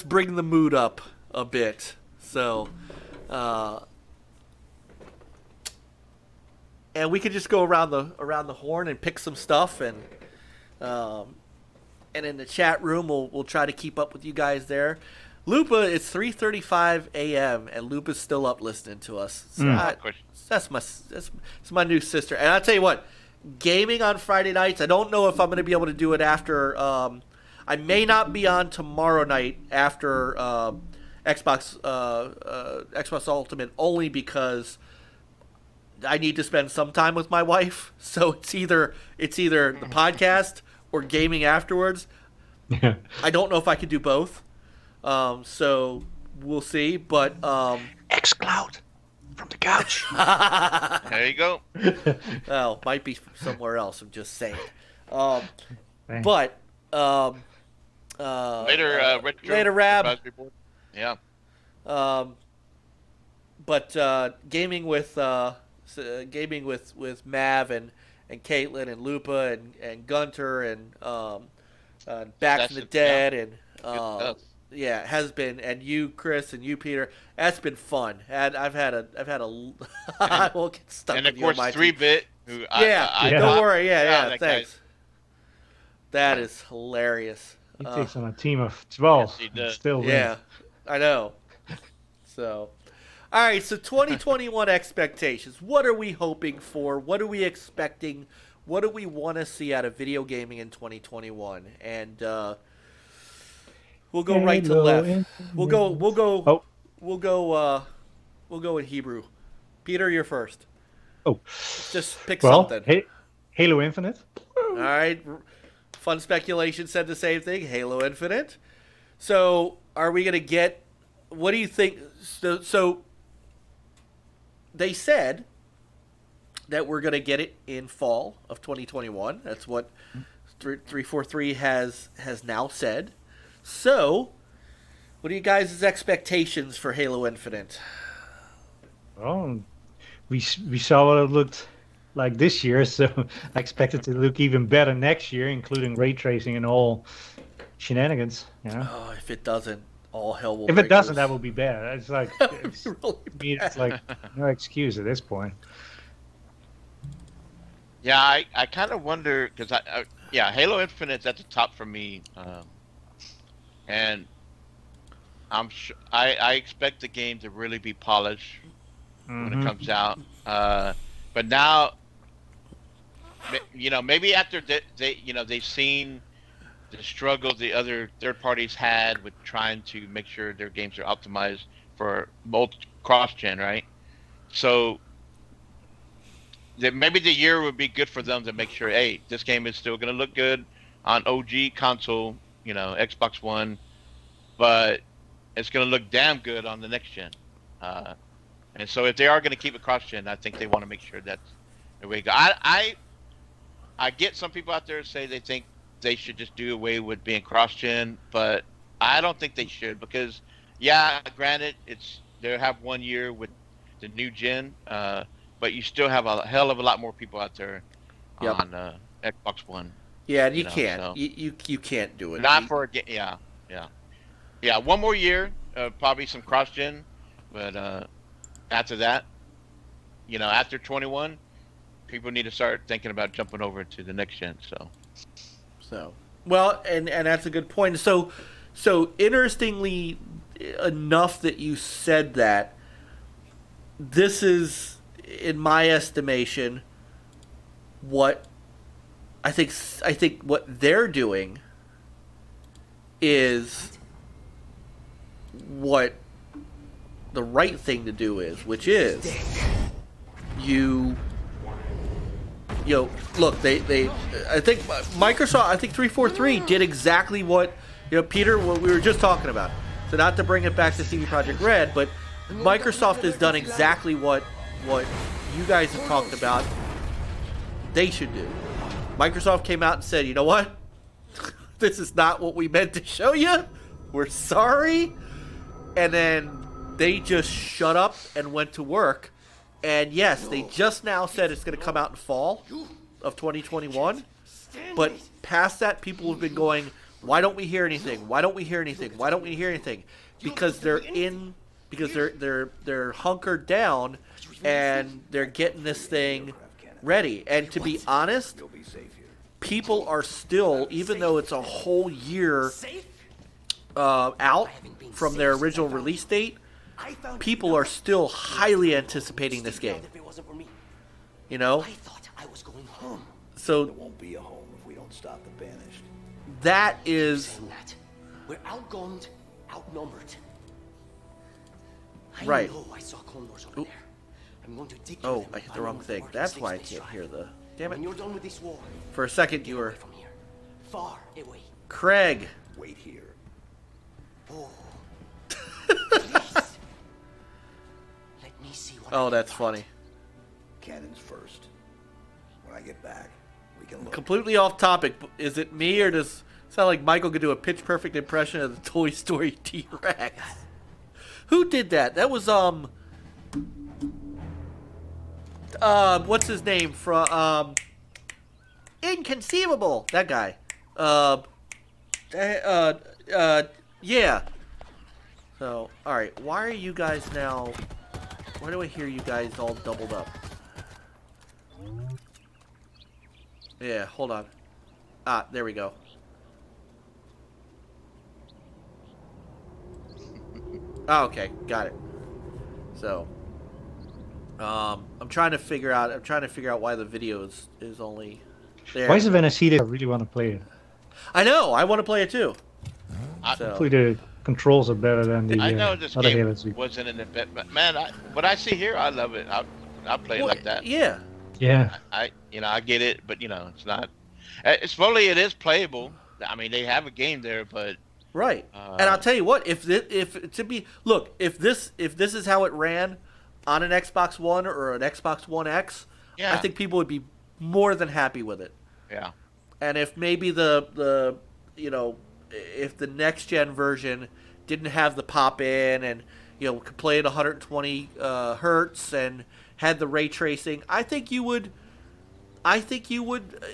bring the mood up a bit. So, and we could just go around the horn and pick some stuff, and in the chat room we'll try to keep up with you guys there. Lupa, it's 3:35 a.m. and Lupa's still up listening to us. So that's my new sister. And I'll tell you what, gaming on Friday nights, I don't know if I'm going to be able to do it after. I may not be on tomorrow night after Xbox Ultimate, only because I need to spend some time with my wife. So it's either the podcast or gaming afterwards. Yeah. I don't know if I could do both. So we'll see, but xCloud from the couch. There you go. Well, might be somewhere else. I'm just saying. But later, Rab. Yeah. But gaming with Mav and Caitlin and Lupa and Gunter and Back from the Dead and yeah, it has been, and you, Chris, and you, Peter. That's been fun. And I've had a. I won't get stuck. And of course, 3-Bit. Don't worry. Yeah. Thanks. That is hilarious. He takes on a team of 12. Yes, he does. Still wins. Yeah, I know. So, all right. So 2021 expectations. What are we hoping for? What are we expecting? What do we want to see out of video gaming in 2021? And we'll go right to left. We'll go in Hebrew. Peter, you're first. Oh, just pick something. Halo Infinite. All right. Fun Speculation said the same thing. Halo Infinite. So, are we gonna get? What do you think? So they said that we're gonna get it in fall of 2021. That's what 343 has now said. So, what are you guys' expectations for Halo Infinite? Well, we saw what it looked like this year, so I expect it to look even better next year, including ray tracing and all shenanigans. Oh, if it doesn't, all hell will. If it doesn't, that will be bad. It's like it's like no excuse at this point. Yeah, I kind of wonder because Halo Infinite's at the top for me. And I'm sure I expect the game to really be polished when it comes out. But now, maybe after they've seen the struggle the other third parties had with trying to make sure their games are optimized for cross-gen, right? So that maybe the year would be good for them to make sure, hey, this game is still going to look good on OG console, Xbox One, but it's going to look damn good on the next gen. And so if they are going to keep it cross-gen, I think they want to make sure that's the way to go. I get some people out there say they think they should just do away with being cross-gen, but I don't think they should because, yeah, granted, they have 1 year with the new gen, but you still have a hell of a lot more people out there on Xbox One. Yeah, you can't. So. You can't do it. Not for a game. Yeah. 1 more year, probably some cross-gen, but after that, after 21, people need to start thinking about jumping over to the next gen. So, well, and that's a good point. So interestingly enough that you said that, this is, in my estimation, what I think what they're doing is what the right thing to do is, which is look, they I think Microsoft, I think 343 did exactly what Peter, what we were just talking about. So not to bring it back to CD Projekt Red, but Microsoft has done exactly what you guys have talked about they should do. Microsoft came out and said, you know what? This is not what we meant to show you. We're sorry. And then they just shut up and went to work. And yes, they just now said it's going to come out in fall of 2021. But past that, people have been going, why don't we hear anything? Why don't we hear anything? Why don't we hear anything? Because they're hunkered down and they're getting this thing ready. And to be honest, people are still, even though it's a whole year out from their original release date, people are still highly anticipating this game. So there won't be a home if we don't stop the banished. That is we're outgunned, outnumbered. Right. I saw condors over there. I'm going to dig Oh, them I hit the wrong thing. That's why I can't hear the. Damn When it. you're done with this war, For a second, you were. from here, far away. Craig. Wait here. Oh. Please. Let me see what Oh, I that's can funny. Cannons first. When I get back, we can look. Completely off topic. Is it me or does it sound like Michael could do a pitch perfect impression of the Toy Story T-Rex? Who did that? That was what's his name from Inconceivable. That guy. Yeah. So, all right. Why are you guys now? Why do I hear you guys all doubled up? Yeah, hold on. Ah, there we go. Oh, okay, got it. So, I'm trying to figure out why the video is only there. Why is it when I see this, I really want to play it? I know, I want to play it too. So, Hopefully the controls are better than the I know this other game Halos. wasn't in the bit, but man, what I see here, I love it. I play it like that. Yeah. Yeah. I get it, but it's not. It's fully it is playable. I mean, they have a game there, but Right. And I'll tell you what, if this is how it ran on an Xbox One or an Xbox One X, yeah, I think people would be more than happy with it. yeah. And if maybe the if the next gen version didn't have the pop in and could play at 120 hertz and had the ray tracing, I think you would.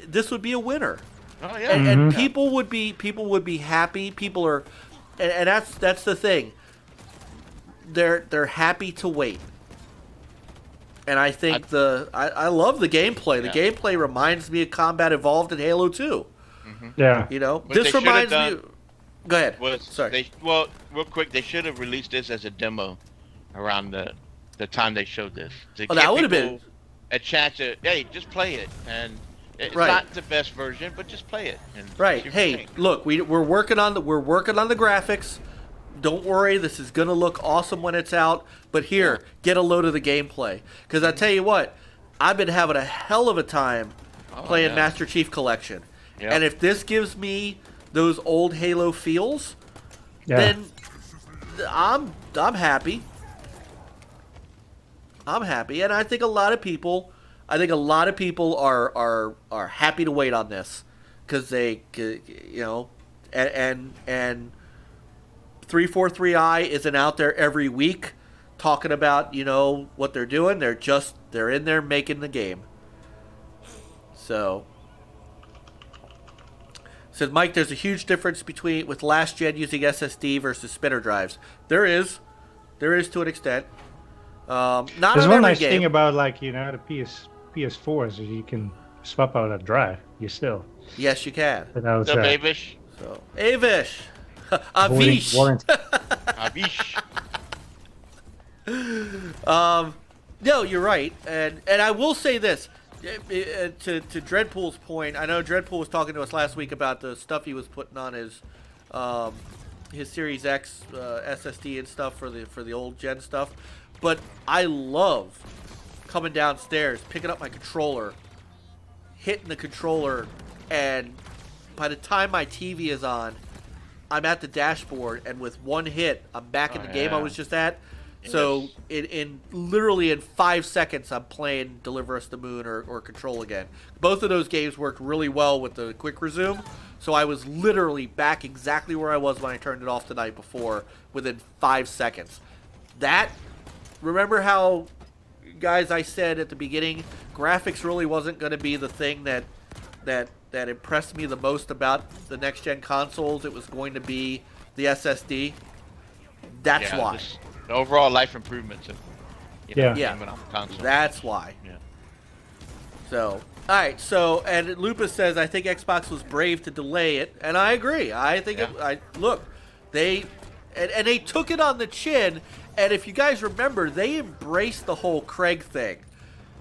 This would be a winner. Oh yeah. And people would be happy. People are, and that's the thing. They're happy to wait. And I think I love the gameplay. The gameplay reminds me of Combat Evolved in Halo 2. Yeah. What This they reminds should've me. Go ahead. Sorry. Real quick, they should have released this as a demo around the time they showed this. To Oh, that give would have people been a chance to just play it, and It's Right. not the best version, but just play it. And Right. see what you Hey, think. look, we're working on the graphics. Don't worry, this is gonna look awesome when it's out. But here, get a load of the gameplay. Because I tell you what, I've been having a hell of a time playing yeah. Master Chief Collection. Yeah. And if this gives me those old Halo feels, Yeah. then I'm happy. I'm happy, and I think a lot of people are happy to wait on this because they, and 343i isn't out there every week talking about what they're doing. They're in there making the game. So says Mike, there's a huge difference with last gen using SSD versus spinner drives. There is to an extent. Not There's on one every nice game. thing about the PS4 is you can swap out a drive. You still. Yes, you can. Without, The Babish. So Avish, avoiding Avish. warranty. Abish. No, you're right, and I will say this to Dreadpool's point. I know Dreadpool was talking to us last week about the stuff he was putting on his Series X SSD and stuff for the old gen stuff, but I love coming downstairs, picking up my controller, hitting the controller, and by the time my TV is on, I'm at the dashboard, and with one hit, I'm back in the game I was just at. So in literally in 5 seconds, I'm playing Deliver Us the Moon or Control again. Both of those games worked really well with the quick resume. So I was literally back exactly where I was when I turned it off the night before within 5 seconds. Remember how, guys, I said at the beginning, graphics really wasn't going to be the thing that impressed me the most about the next gen consoles. It was going to be the SSD. That's why. The overall life improvements. Yeah. Gaming on the console. That's why. Yeah. So, all right. So, and Lupus says, I think Xbox was brave to delay it, and I agree. I think they took it on the chin. And if you guys remember, they embraced the whole Craig thing.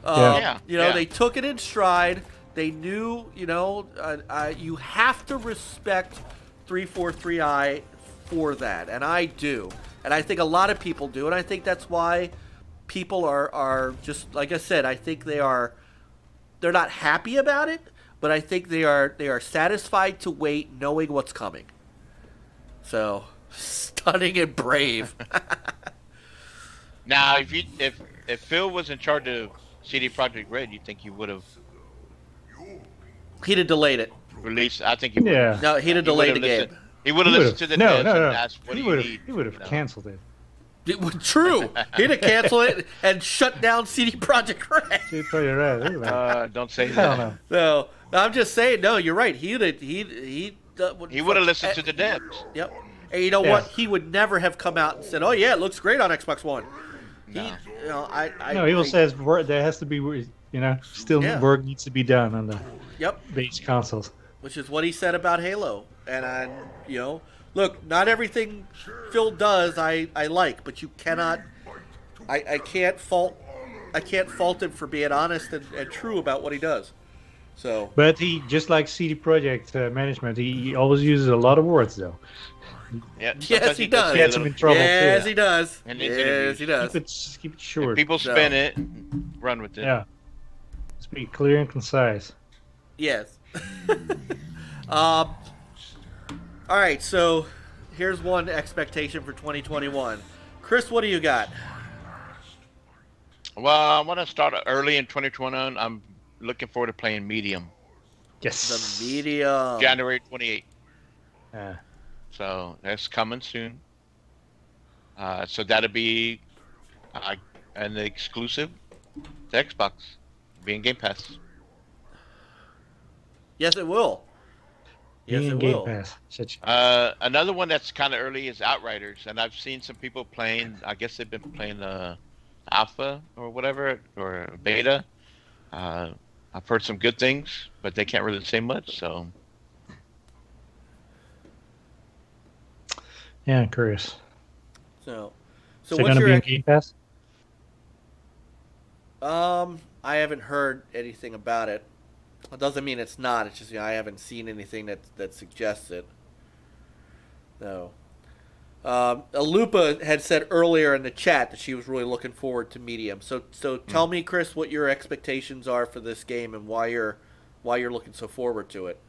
They took it in stride. They knew, you have to respect 343i for that, and I do. And I think a lot of people do, and I think that's why people are just, like I said, I think they're not happy about it, but I think they are satisfied to wait knowing what's coming. So, stunning and brave. Now, if Phil was in charge of CD Projekt Red, you think he would have He'd have delayed it. released? I think he would. Yeah. No, he'd have delayed the game. He would have listened to the devs and asked, what He do you need? would have canceled it. True. He'd have canceled it and shut down CD Projekt Red. See, tell you right. Don't say Hell that. no. No, I'm just saying. No, you're right. He would have listened to the devs. Yep. And you know what? He would never have come out and said, "Oh yeah, it looks great on Xbox One." No. He will say there has to be, still work needs to be done on the base consoles. Which is what he said about Halo. And look, not everything Phil does I like, but you cannot. I can't fault him for being honest and true about what he does. So. But he, just like CD Projekt management, he always uses a lot of words though. Yeah, yes, he does. Gets him in trouble. Yes, too. he does. And yes, he does. Keep it short. If people spin it, run with it. Yeah. Just be clear and concise. Yes. All right, so here's one expectation for 2021. Chris, what do you got? Well, I want to start early in 2021. I'm looking forward to playing Medium. Yes. The Medium. January 28th. Yeah. So that's coming soon. So that'll be an exclusive to Xbox, being Game Pass. Yes, it will. Yes, it Game will. Pass. Another one that's kind of early is Outriders, and I've seen some people playing. I guess they've been playing alpha or whatever, or beta. I've heard some good things, but they can't really say much. So yeah, I'm curious. So Is it what's going to your be in Game Pass? I haven't heard anything about it. It doesn't mean it's not. It's just I haven't seen anything that suggests it. No. Alupa had said earlier in the chat that she was really looking forward to Medium. So tell me, Chris, what your expectations are for this game and why you're looking so forward to it.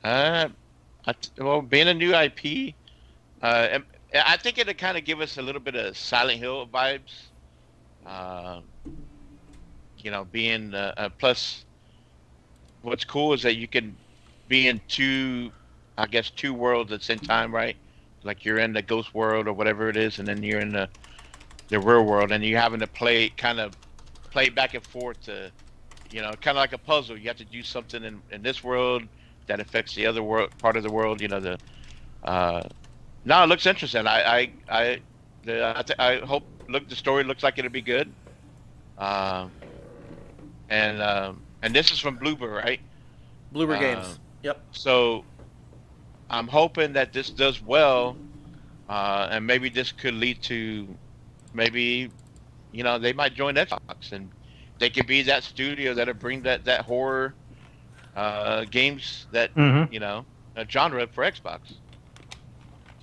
Well, being a new IP, I think it'll kind of give us a little bit of Silent Hill vibes. Being plus, what's cool is that you can be in two worlds at the same time, right? Like you're in the ghost world or whatever it is, and then you're in the real world, and you're having to play back and forth to, kind of like a puzzle. You have to do something in this world that affects the other part of the world. No, it looks interesting. I hope the story looks like it'll be good. And this is from Bloober, right? Bloober Games. Yep. So I'm hoping that this does well, and maybe this could lead to they might join Xbox and they could be that studio that'll bring that horror games that a genre for Xbox.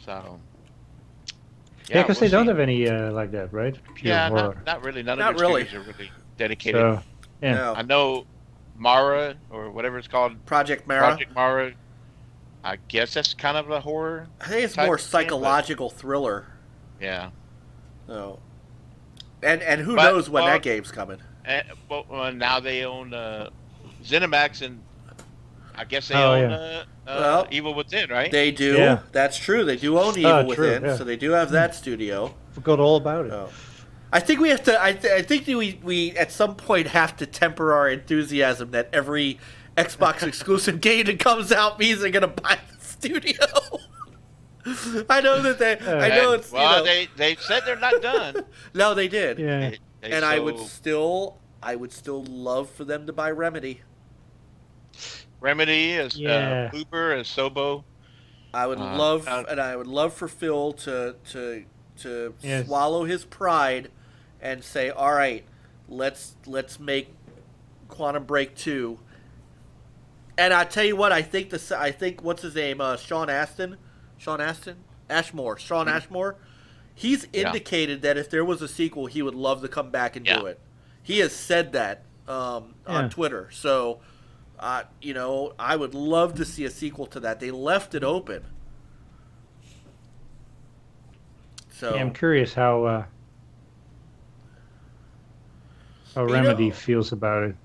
So yeah, because we'll they don't see. have any like that, right? Pure Yeah, horror. not really. None Not of their really. studios are really dedicated. So, yeah. No. I know Mara or whatever it's called, Project Mara. Project Mara. I guess that's kind of a horror. I think it's type more game, but- psychological thriller. Yeah. So, and who But- knows when well- that game's coming? Well, now they own ZeniMax, and I guess they Oh, own yeah. Well, Evil Within, right? They do. Yeah. That's true. They do own Evil true, Within, yeah. so they do have that studio. Forgot all about it. Oh. I think we have to. I think that we at some point have to temper our enthusiasm that every Xbox exclusive game that comes out means they're gonna buy the studio. I know that they. I know it's. Well, they said they're not done. No, they did. Yeah. And I would still love for them to buy Remedy. Remedy is Yeah. Uber is Sobo. I would love for Phil to Yes. swallow his pride and say, "All right, let's make Quantum Break 2." And I tell you what, I think what's his name, Sean Ashmore. He's indicated that if there was a sequel, he would love to come back and do it. He has said that on Twitter. So, I would love to see a sequel to that. They left it open. So Yeah, I'm curious how Remedy feels about it.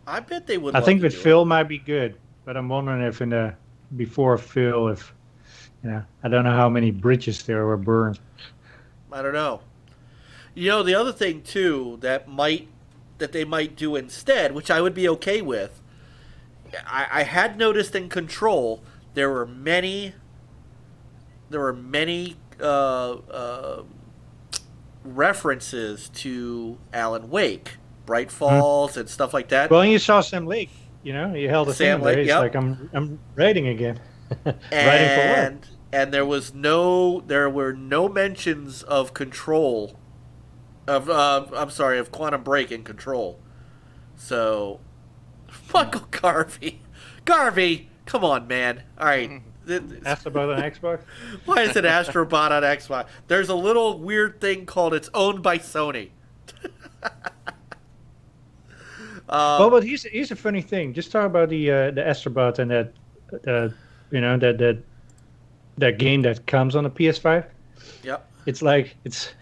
I bet they would. I love think to with do Phil might be good, but I'm wondering if before Phil, if I don't know how many bridges there were burned. I don't know. The other thing too that they might do instead, which I would be okay with. I had noticed in Control there were many references to Alan Wake, Bright Falls, and stuff like that. Well, you saw Sam Lake. He held a Sam thing there. Lake, He's yep. like, I'm writing again. Writing for what? And there were no mentions of Control, of Quantum Break in Control. So, Michael Garvey, come on, man. All right. Asked about an Xbox? Why is it Astrobot on Xbox? There's a little weird thing called it's owned by Sony. Well, but here's a funny thing. Just talk about the Astrobot and that game that comes on the PS5. Yep. It's like it's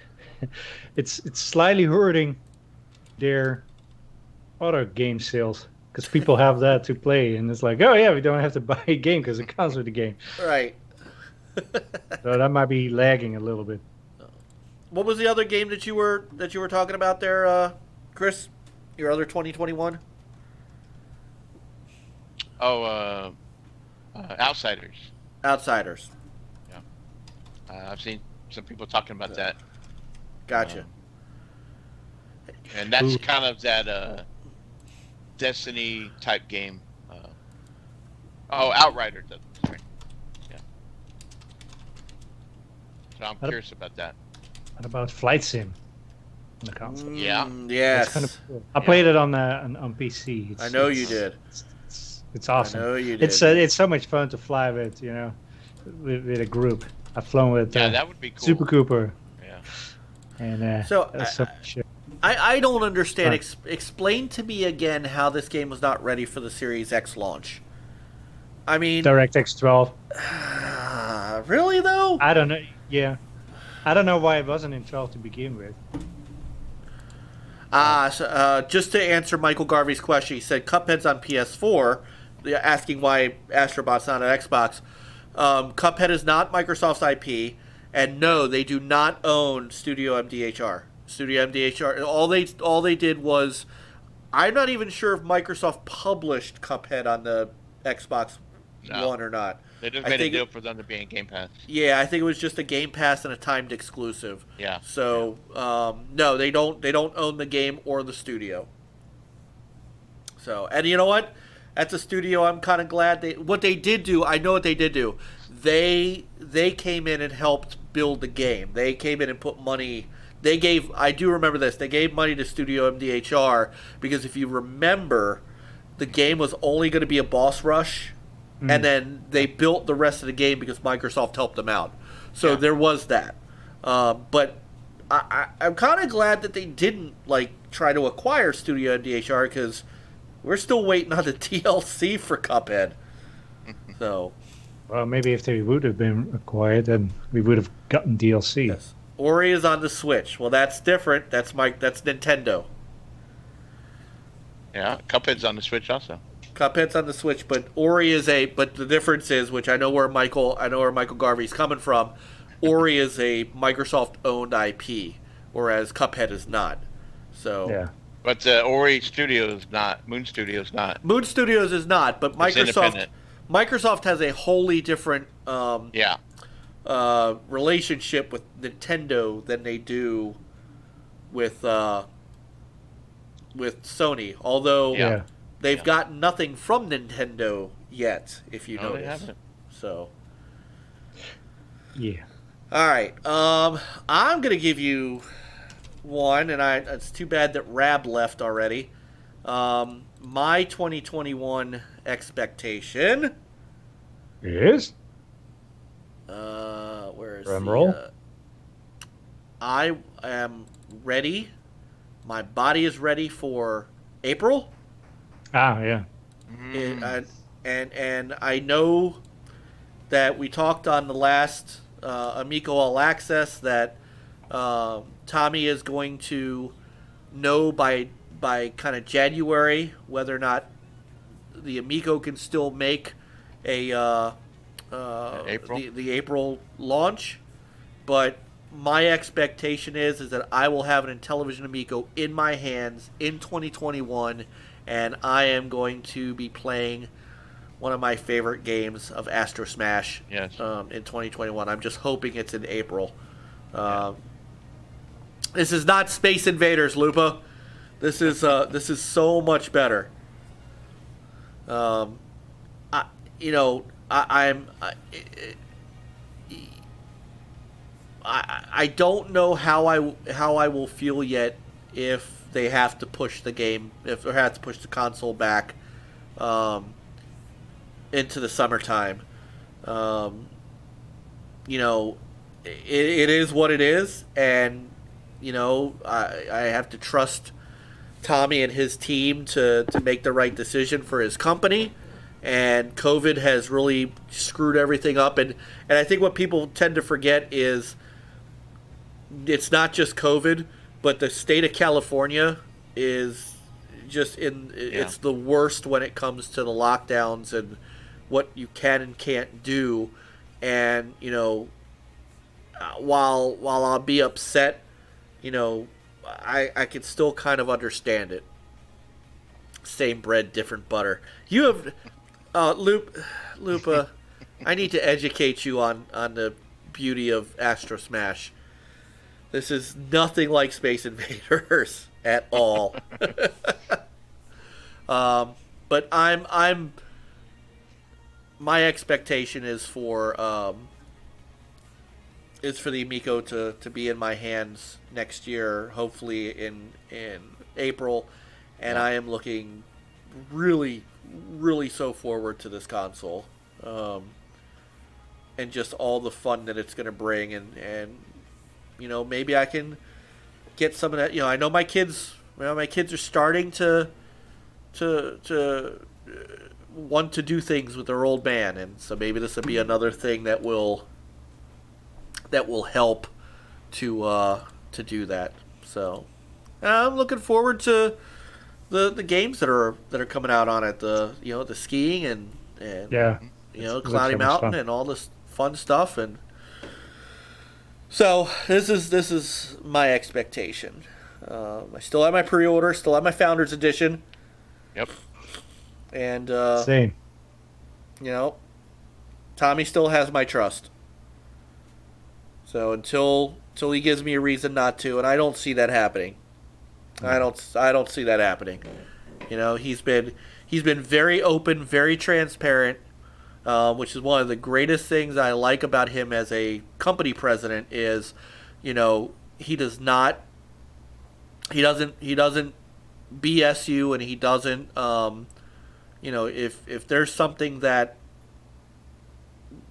slightly hurting their other game sales because people have that to play, and it's like, oh yeah, we don't have to buy a game because it comes with the game. Right. So that might be lagging a little bit. What was the other game that you were talking about there, Chris? Your other 2021? Oh, Outsiders. Outsiders. Yeah. I've seen some people talking about that. Gotcha. And that's Ooh. kind of that Destiny type game. Outriders. That's right. Yeah. So I'm curious about that. What about Flight Sim? on the console. Yeah. Yes. It's kind of cool. I played it on PC. I know you did. It's awesome. I know you did. It's so much fun to fly with, with a group. I've flown with that would be cool. Super Cooper. Yeah. And So, that's so much. I don't understand. Explain to me again how this game was not ready for the Series X launch. I mean, DirectX 12. Really though? I don't know. Yeah, I don't know why it wasn't in 12 to begin with. Just to answer Michael Garvey's question, he said Cuphead's on PS4. Asking why Astrobot's not on Xbox. Cuphead is not Microsoft's IP, and no, they do not own Studio MDHR. Studio MDHR. All they did was, I'm not even sure if Microsoft published Cuphead on the Xbox One or not. They just made a deal for them to be in Game Pass. Yeah, I think it was just a Game Pass and a timed exclusive. Yeah. So no, they don't own the game or the studio. So, and you know what? That's a studio I'm kind of glad what they did do. I know what they did do. They came in and helped build the game. They came in and put money. I do remember this. They gave money to Studio MDHR because if you remember, the game was only going to be a boss rush, and then they built the rest of the game because Microsoft helped them out. So there was that. But I'm kind of glad that they didn't try to acquire Studio MDHR because we're still waiting on the DLC for Cuphead. So, well, maybe if they would have been acquired, then we would have gotten DLC. yes. Ori is on the Switch. Well, that's different. That's Nintendo. Yeah, Cuphead's on the Switch also. Cuphead's on the Switch, but Ori is but the difference is, which I know where Michael Garvey's coming from, Ori is a Microsoft-owned IP, whereas Cuphead is not. So Yeah. But Ori Studios not. Moon Studios not. Moon Studios is not, but It's independent. Microsoft has a wholly different Yeah. relationship with Nintendo than they do with Sony. Although Yeah. they've gotten nothing from Nintendo yet, if you No, they notice. haven't. So, Yeah. all right. I'm gonna give you one, and it's too bad that Rab left already. My 2021 expectation. Yes. Where is Drum roll. I am ready. My body is ready for April. Yeah. And I know that we talked on the last Amico All Access that Tommy is going to know by kind of January whether or not the Amico can still make a April? the April launch. But my expectation is that I will have an Intellivision Amico in my hands in 2021, and I am going to be playing one of my favorite games of Astro Smash Yes. in 2021. I'm just hoping it's in April. This is not Space Invaders, Lupa. This is so much better. I don't know how I will feel yet if they have to push the game, if they have to push the console back into the summertime. It is what it is, and I have to trust Tommy and his team to make the right decision for his company. And COVID has really screwed everything up, and I think what people tend to forget is it's not just COVID, but the state of California is just it's the worst when it comes to the lockdowns and what you can and can't do. And while I'll be upset, I can still kind of understand it. Same bread, different butter. You have Lupa, I need to educate you on the beauty of Astro Smash. This is nothing like Space Invaders at all. But my expectation is for is for the Amico to be in my hands next year, hopefully in April, and I am looking really, really so forward to this console, and just all the fun that it's going to bring, and maybe I can get some of that. I know my kids are starting to want to do things with their old man, and so maybe this will be another thing that will help to do that. So I'm looking forward to the games that are coming out on it. The skiing and Cloudy Mountain and all this fun stuff, and so this is my expectation. I still have my pre-order, still have my Founders Edition. Yep. And same. Tommy still has my trust. So until he gives me a reason not to, and I don't see that happening. I don't see that happening. He's been very open, very transparent, which is one of the greatest things I like about him as a company president. Is he doesn't BS you, and he doesn't if there's something that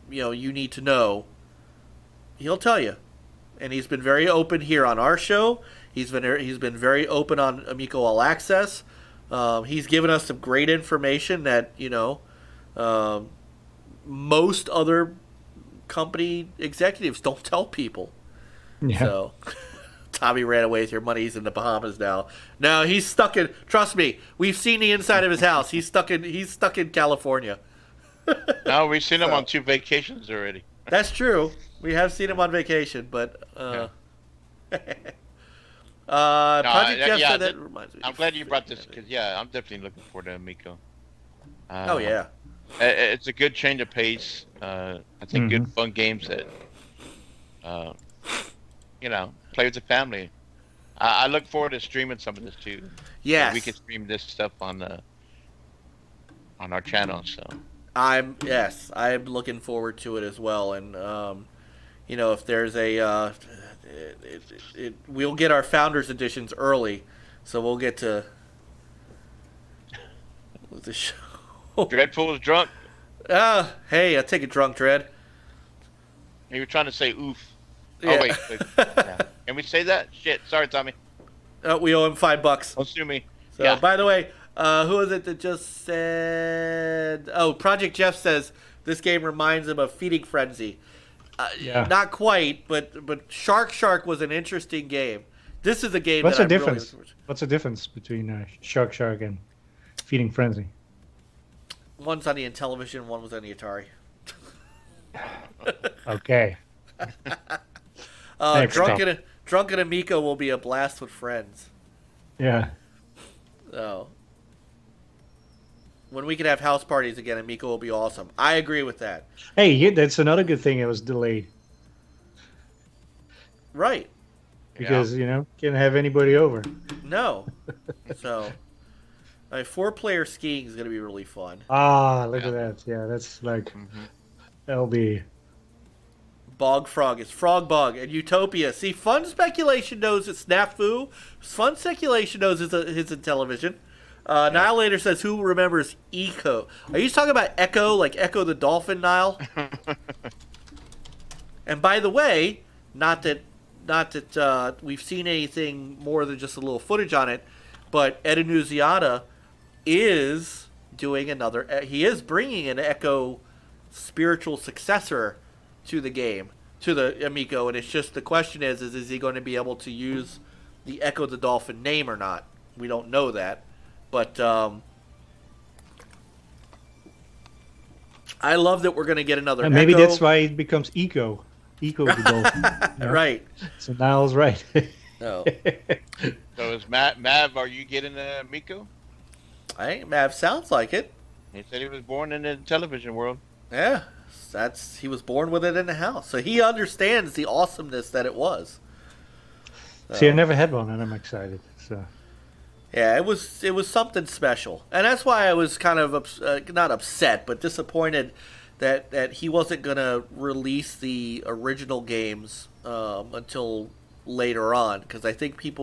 you need to know, he'll tell you. And he's been very open here on our show. He's been very open on Amico All Access. He's given us some great information that most other company executives don't tell people. Yeah. So Tommy ran away with your money. He's in the Bahamas now. No, he's stuck in. Trust me, we've seen the inside of his house. He's stuck in California. No, we've seen him on 2 vacations already. That's true. We have seen him on vacation, but Project Jeff said that reminds me. I'm glad you brought this because I'm definitely looking forward to Amico. Oh yeah, it's a good change of pace. I think good fun games that play with the family. I look forward to streaming some of this too. Yes, we can stream this stuff on our channel. So I'm looking forward to it as well, and if there's a we'll get our Founders Editions early, so we'll get to the show. Dreadful is drunk. Hey, I take a drunk, Dread. You were trying to say oof. Yeah. Oh wait. Yeah. Can we say that? Shit. Sorry, Tommy. We owe him $5. Don't sue me. So, by the way, who is it that just said? Oh, Project Jeff says this game reminds him of Feeding Frenzy. Not quite, but Shark was an interesting game. This is a game. What's the difference? What's the difference between Shark and Feeding Frenzy? One's on the Intellivision, one was on the Atari. Okay. Drunken Amico will be a blast with friends. Yeah. So when we can have house parties again, Amico will be awesome. I agree with that. Hey, that's another good thing. It was delayed. Right. Because can't have anybody over. No. So 4-player skiing is going to be really fun. Look at that. Yeah, that's like that'll be. Bog Frog is Frog Bog and Utopia. See, Fun Speculation knows it's Snafu. Fun Speculation knows it's Intellivision. Nihilator says, who remembers Echo? Are you talking about Echo, like Echo the Dolphin, Nile? And by the way, not that we've seen anything more than just a little footage on it, but Ed Annunziata is doing he is bringing an Echo spiritual successor to the game, to the Amico, and it's just the question is he going to be able to use the Echo the Dolphin name or not? We don't know that, but I love that we're going to get another and maybe Echo. that's why it becomes Eco the Dolphin. Right. So Niall's right. No. So is Mav, are you getting a Amico? I think Mav sounds like it. He said he was born in the television world. Yeah. He was born with it in the house, so he understands the awesomeness that it was. See, I never had one, and I'm excited. So, yeah, it was something special, and that's why I was kind of not upset, but disappointed that he wasn't gonna release the original games until later on, because I think it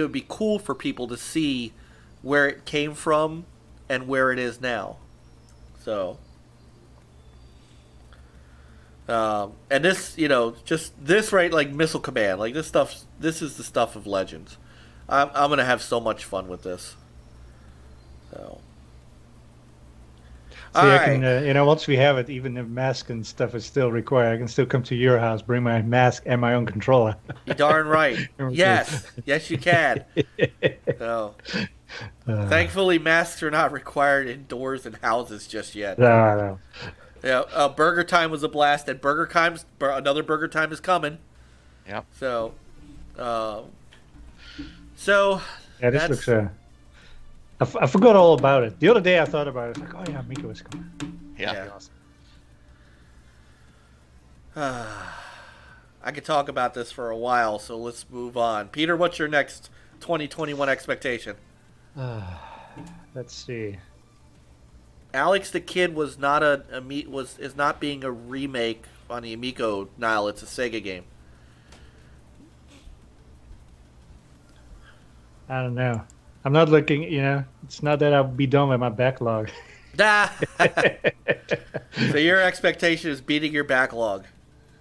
would be cool for people to see where it came from and where it is now. So, and this, just this, right, like Missile Command, like this is the stuff of Legends. I'm gonna have so much fun with this. So, See, all I right. can, once we have it, even if mask and stuff is still required, I can still come to your house, bring my mask and my own controller. You're darn right. Yes, you can. So, thankfully, masks are not required indoors in houses just yet. No. Yeah, Burger Time was a blast, and another Burger Time is coming. Yep. So, Yeah, this looks. I forgot all about it. The other day I thought about it. It's like, oh yeah, Mika was coming. Yeah. I could talk about this for a while, so let's move on. Peter, what's your next 2021 expectation? Let's see. Alex the Kid was not is not being a remake on the Amico. Nile, it's a Sega game. I don't know. I'm not looking. It's not that I'll be done with my backlog. So your expectation is beating your backlog.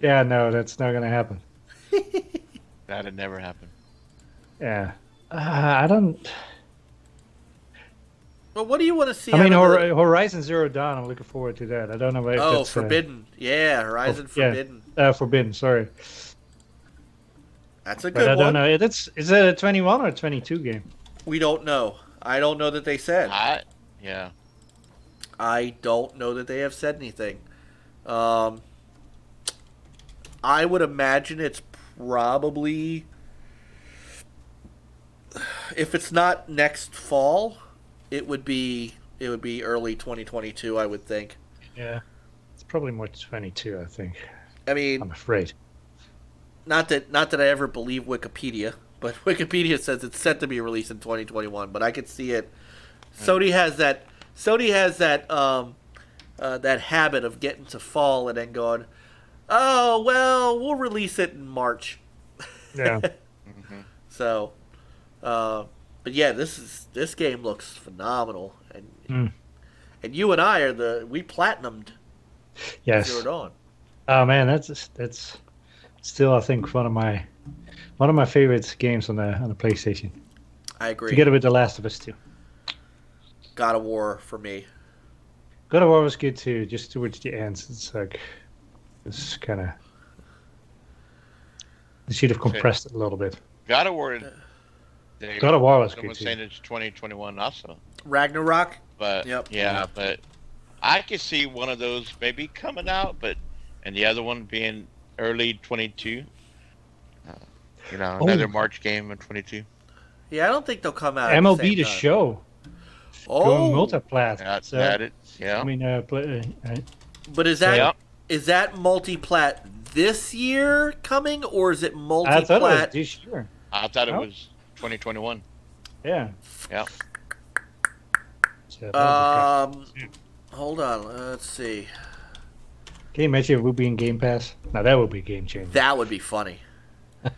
Yeah, no, that's not gonna happen. That'd never happen. Yeah, I don't. Well, what do you want to see? I mean, out of Horizon Zero Dawn. I'm looking forward to that. I don't know if that's Forbidden. Yeah, Horizon Forbidden. Forbidden. Sorry, that's a good but I one. don't know. Is it a 21 or 22 game? We don't know. I don't know that they said. Yeah. I don't know that they have said anything. I would imagine it's probably, if it's not next fall, it would be early 2022, I would think. Yeah, it's probably more 22. I think. I mean, I'm afraid. not that I ever believe Wikipedia, but Wikipedia says it's set to be released in 2021. But I could see it. Sony has that. That habit of getting to fall and then going, oh well, we'll release it in March. Yeah. So, but yeah, this game looks phenomenal, and you and I we platinumed Yes. Zero Dawn. Oh man, that's still I think one of my favorite games on the PlayStation. I agree. Together with The Last of Us 2. God of War for me. God of War was good too, just towards the end. It's like it's kind of they should have compressed it a little bit. God of War. God of War was good Someone's too. saying it's 2021 also. Ragnarok. But Yep. yeah, but I could see one of those maybe coming out, and the other one being early 22. Another March game in 22. Yeah, I don't think they'll come out. At MLB the, same The time. Show. Oh, Going multiplat. That's So, it. Yeah. I mean, but is that Yeah. is that multiplat this year coming, or is it multiplat? I thought it was this year. I thought it Oh. was 2021. Yeah. Yeah. So that was Hold on. Let's see. Can you imagine if it would be in Game Pass? Now that would be a game changer. That would be funny.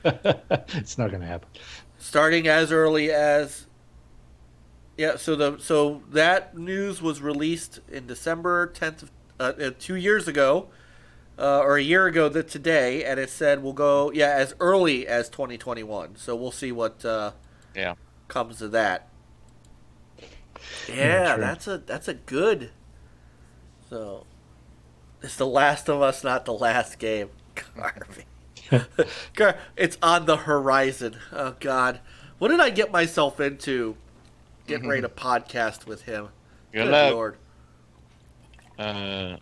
It's not going to happen. Starting as early as so that news was released in December 10th of 2 years ago, or a year ago today, and it said we'll go as early as 2021. So we'll see what comes of that. Yeah, true. that's a good. So it's The Last of Us, not the last game. Garvey. It's on the horizon. Oh God, what did I get myself into? Getting ready to podcast with him. Good Lord. What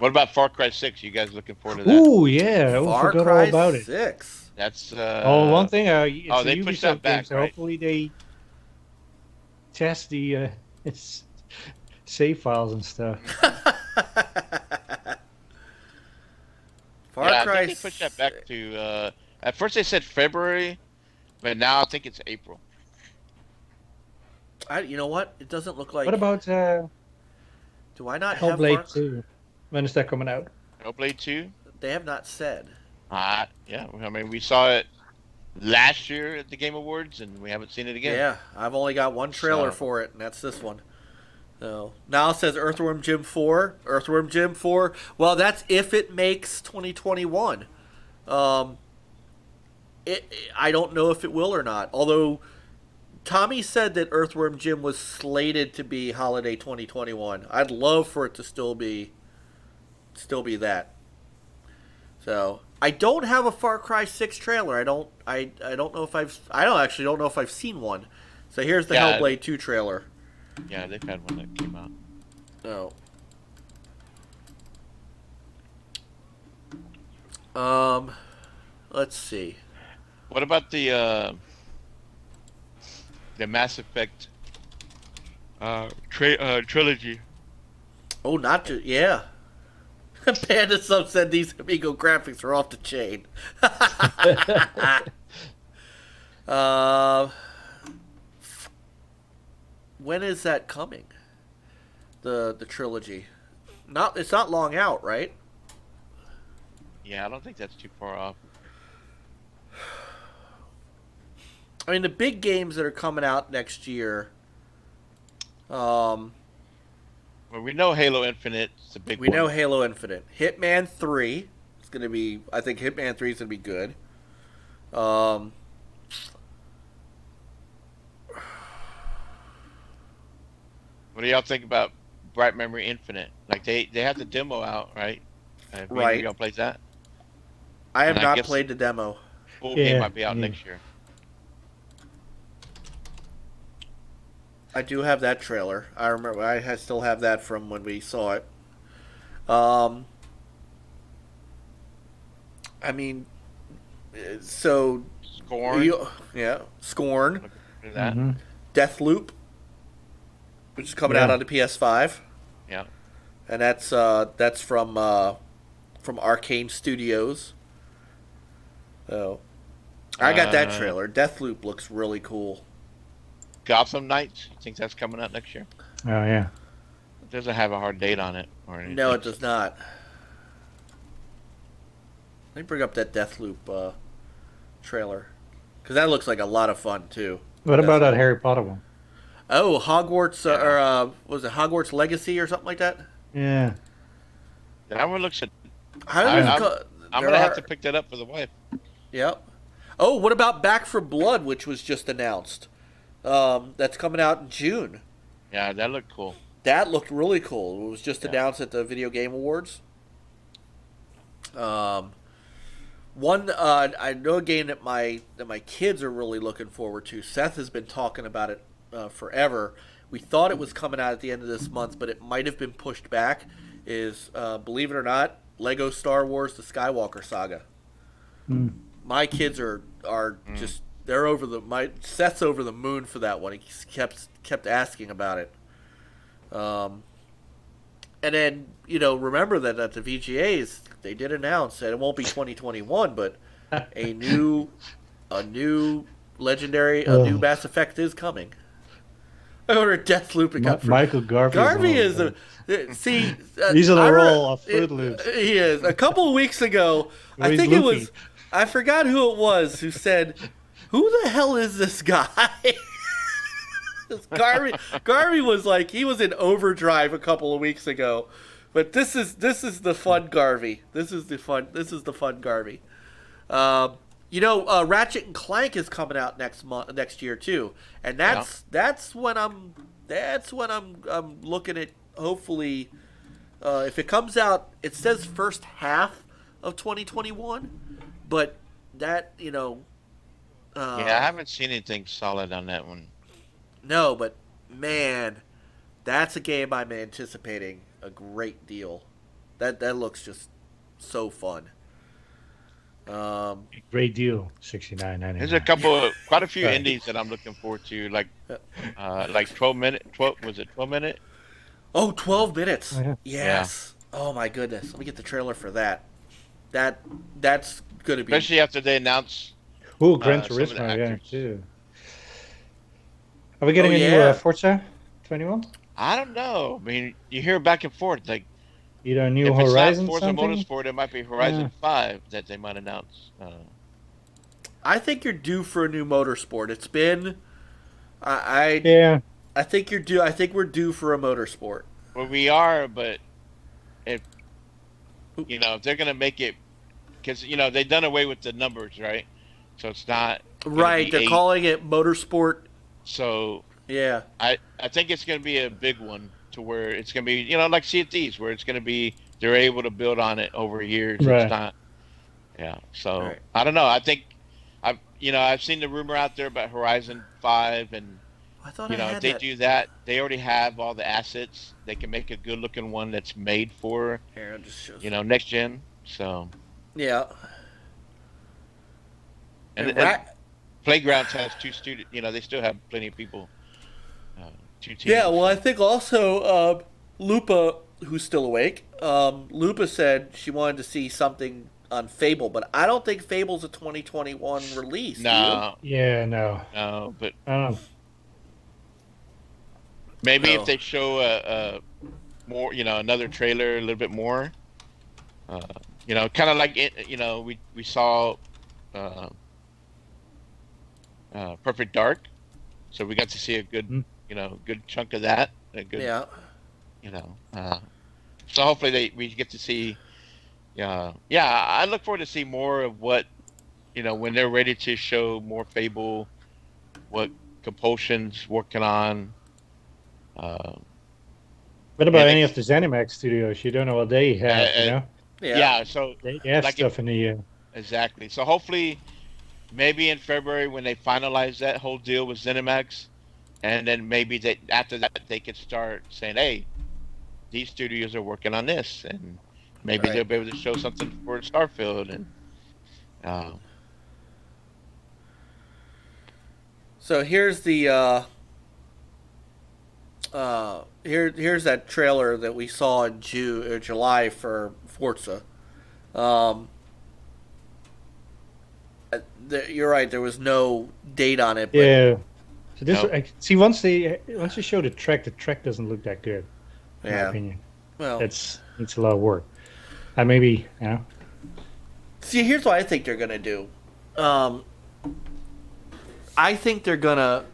about Far Cry 6? You guys looking forward to that? Ooh, yeah. I Far forgot Cry all about it. 6. That's One thing. It's they a pushed Ubisoft that back, game, so right? hopefully they test the save files and stuff. Far I Cry. think they pushed that back to. At first they said February, but now I think it's April. You know what? It doesn't look like. What about Do I not have Hellblade 2? When is that coming out? Hellblade 2. They have not said. Yeah. I mean, we saw it last year at the Game Awards, and we haven't seen it again. Yeah, I've only got one trailer So- for it, and that's this one. So now it says Earthworm Jim 4. Earthworm Jim 4. Well, that's if it makes 2021. I don't know if it will or not. Although Tommy said that Earthworm Jim was slated to be holiday 2021. I'd love for it to still be that. So I don't have a Far Cry 6 trailer. I don't know if I don't know if I've seen one. So here's the Yeah. Hellblade 2 trailer. Yeah, they've had one that came out. Oh. Let's see. What about the Mass Effect trilogy? Oh, not to, yeah. Panda Sub said these Amigo graphics are off the chain. When is that coming? The trilogy. It's not long out, right? Yeah, I don't think that's too far off. I mean, the big games that are coming out next year. Well, we know Halo Infinite is a big We one. know Halo Infinite. Hitman 3 is going to be... I think Hitman 3 is going to be good. What do y'all think about Bright Memory Infinite? Like, they have the demo out, right? Right. Y'all played that? I have And I not guess- played the demo. Full Yeah, game might be out yeah. next year. I do have that trailer. I remember. Still have that from when we saw it. I mean, so Scorn. Scorn, Look at that. Mhm. Deathloop, which is coming Yeah. out on the PS5, Yeah. and that's from Arcane Studios. So, I got that trailer. Deathloop looks really cool. Gotham Knights. You think that's coming out next year? Oh yeah. It doesn't have a hard date on it or anything. No, it does not. Let me bring up that Deathloop trailer, because that looks like a lot of fun too. What about that Harry Potter one? Oh, Hogwarts, was it Hogwarts Legacy or something like that? Yeah. That one looks. How I'm- does it I'm- co- I'm there gonna have are- to pick that up for the wife. Yep. Oh, what about Back for Blood, which was just announced? That's coming out in June. Yeah, that looked cool. That looked really cool. It was just announced at the Video Game Awards. I know a game that my kids are really looking forward to. Seth has been talking about it forever. We thought it was coming out at the end of this month, but it might have been pushed back. Is believe it or not, Lego Star Wars: The Skywalker Saga. Mm. My kids are just they're over Seth's over the moon for that one. He kept asking about it. And then, remember that at the VGAs, they did announce that it won't be 2021, but a new legendary, a new Mass Effect is coming. I ordered Deathloop. It got Michael Garvey. Garvey is see. He's on I a re- roll of Fruit Loops. He is. A couple of weeks ago, I He's think loopy. it was. I forgot who it was who said, "Who the hell is this guy?" Garvey was like, he was in overdrive a couple of weeks ago, but this is the fun Garvey. This is the fun Garvey. Ratchet and Clank is coming out next year too, and that's when I'm looking at, hopefully, if it comes out. It says first half of 2021, but that Yeah, I haven't seen anything solid on that one. No, but man, that's a game I'm anticipating a great deal. That looks just so fun. Great deal. $69.99. There's quite a few indies that I'm looking forward to, like 12 minute. Was it 12 minute? Oh, 12 minutes. Oh, yeah. Yes. Oh my goodness. Let me get the trailer for that. That's gonna be. Especially after they announce. Oh, Gran some of the Turismo, yeah, actors. too. Are we getting Oh, a yeah. new Forza 21? I don't know. I mean, you hear back and forth. Like, Either a new if it's Horizon not Forza something. Motorsport, it might be Horizon 5 that they might announce. I think you're due for a new motorsport. It's been, I Yeah. I think you're due. I think we're due for a motorsport. Well, we are, but if if they're gonna make it, because they've done away with the numbers, right? So it's not gonna Right, be they're 8. calling it motorsport. So Yeah, I think it's gonna be a big one to where it's gonna be like Sea of Thieves, where it's gonna be they're able to build on it over years. Right. It's not. Yeah. So Right. I don't know. I think I've seen the rumor out there about Horizon 5 and. I thought I If had they that. do that, they already have all the assets. They can make a good-looking one that's made for, Here, I'll just show. next gen. So, Yeah. and Ra- Playgrounds has 2 studios. They still have plenty of people. 2 teams. Yeah, well, I think also Lupa, who's still awake, Lupa said she wanted to see something on Fable, but I don't think Fable's a 2021 release. do you? No, Yeah, but I don't know. maybe No. if they show a more, another trailer, a little bit more. Kind of like we saw Perfect Dark, so we got to see a good good chunk of that. A good, Yeah. So hopefully we get to see. Yeah, I look forward to see more of what when they're ready to show more Fable, what Compulsion's working on. What about any of the ZeniMax studios? You don't know what they have, Yeah. So They have like stuff in the exactly. So hopefully, maybe in February when they finalize that whole deal with ZeniMax, and then maybe after that they could start saying, "Hey, these studios are working on this," and maybe Right. they'll be able to show something for Starfield. And So here's the here's that trailer that we saw in July for Forza. You're right. There was no date on it. But yeah. So this, No. see, once they show the track doesn't look that good. In my Yeah. opinion, Well, it's a lot of work. And maybe see, here's what I think they're gonna do. I think they're gonna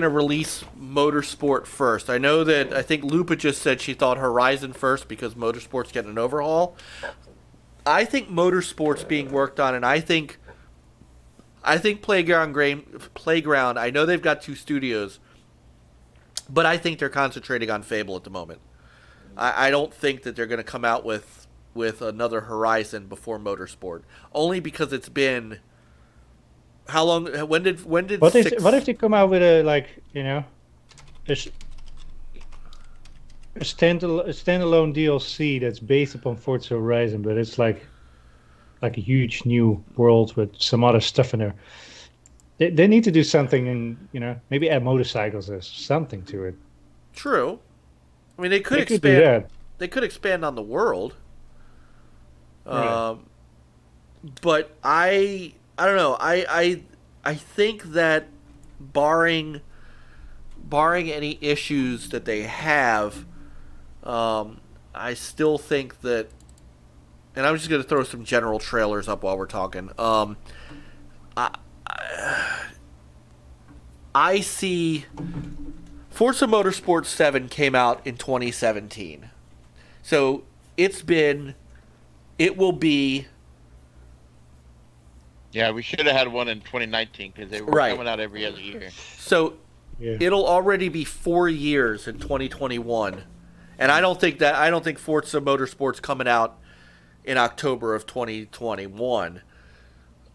release Motorsport first. I know that I think Lupa just said she thought Horizon first because Motorsport's getting an overhaul. I think Motorsport's being worked on, and I think Playground. I know they've got 2 studios, but I think they're concentrating on Fable at the moment. I don't think that they're going to come out with another Horizon before Motorsport, only because it's been how long? When did what if they come out with a standalone DLC that's based upon Forza Horizon, but it's like a huge new world with some other stuff in there. They need to do something and maybe add motorcycles or something to it. True. I mean, they could They could expand. do that. They could expand on the world. Right. But I don't know. I think that barring any issues that they have, I still think that, and I'm just going to throw some general trailers up while we're talking. I see Forza Motorsport 7 came out in 2017. So it will be. yeah, we should have had one in 2019 because they were Right. coming out every other year. So Yeah. it'll already be 4 years in 2021, and I don't think Forza Motorsport's coming out in October of 2021,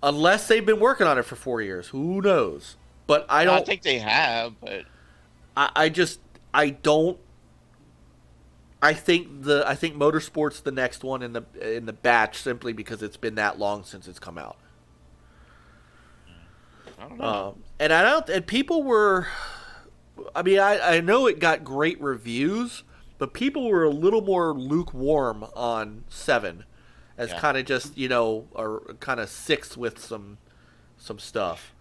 unless they've been working on it for 4 years. Who knows? But I don't. I think they have, but I don't. I think Motorsport's the next one in the batch simply because it's been that long since it's come out. I don't know. And people were. I mean, I know it got great reviews, but people were a little more lukewarm on 7, as Yeah. kind of just or kind of 6 with some stuff.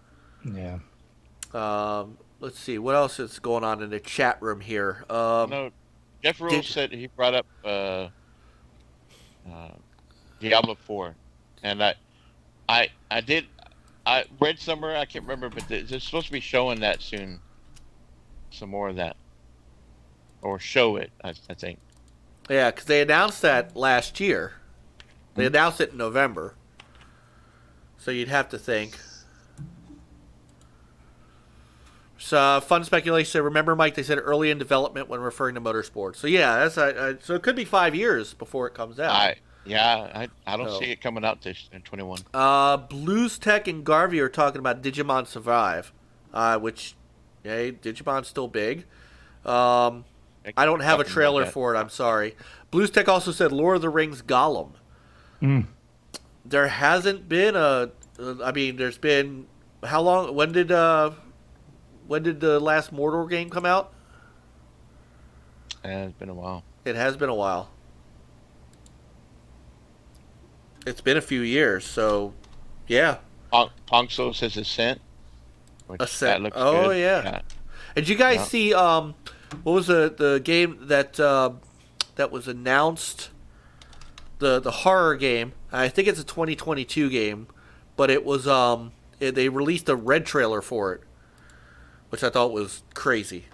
Yeah. Let's see what else is going on in the chat room here. No, Jeff Rule said he brought up Diablo 4, and I read somewhere, I can't remember, but they're supposed to be showing that soon. Some more of that, or show it. I think. Yeah, because they announced that last year. They announced it in November. So you'd have to think. So fun speculation. So remember, Mike, they said early in development when referring to motorsports. So yeah, that's so it could be 5 years before it comes out. I don't see it coming out this in 21. Blues Tech and Garvey are talking about Digimon Survive, which, hey, Digimon's still big. I don't have a trailer for it. I'm sorry. Blues Tech also said Lord of the Rings Gollum. There hasn't been there's been how long? When did the last Mordor game come out? It's been a while. It has been a while. It's been a few years, so yeah. Ponxo says Ascent. Ascent. That looks oh good. Yeah. Did you guys see what was the game that was announced? The horror game. I think it's a 2022 game, but it was they released a red trailer for it, which I thought was crazy.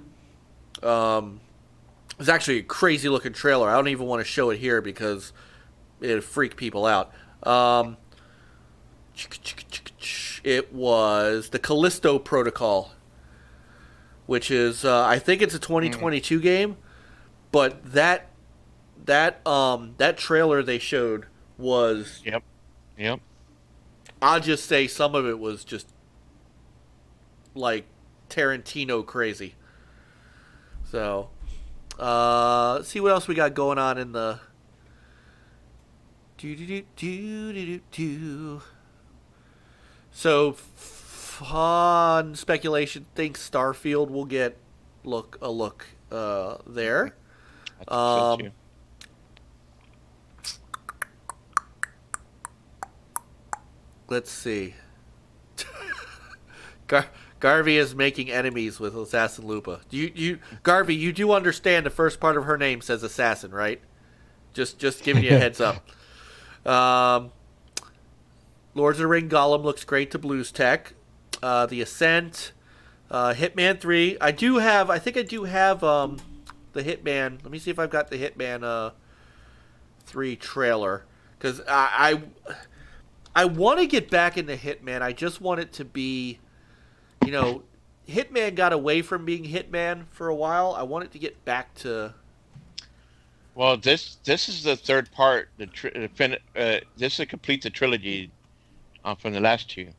It was actually a crazy looking trailer. I don't even want to show it here because it'd freak people out. It was the Callisto Protocol, which is I think it's a 2022 game, but that trailer they showed was Yep. I'll just say some of it was just like Tarantino crazy. So let's see what else we got going on in the So fun speculation thinks Starfield will get a look there. I think so too. Let's see. Garvey is making enemies with Assassin Lupa. Garvey, you do understand the first part of her name says assassin, right? Just giving you a heads up. Lords of the Ring Gollum looks great to Blues Tech. The Ascent, Hitman 3. I think I do have the Hitman. Let me see if I've got the Hitman 3 trailer, because I want to get back into Hitman. I just want it to be, Hitman got away from being Hitman for a while. I want it to get back to. Well, this is the third part. This is complete the trilogy from the last two.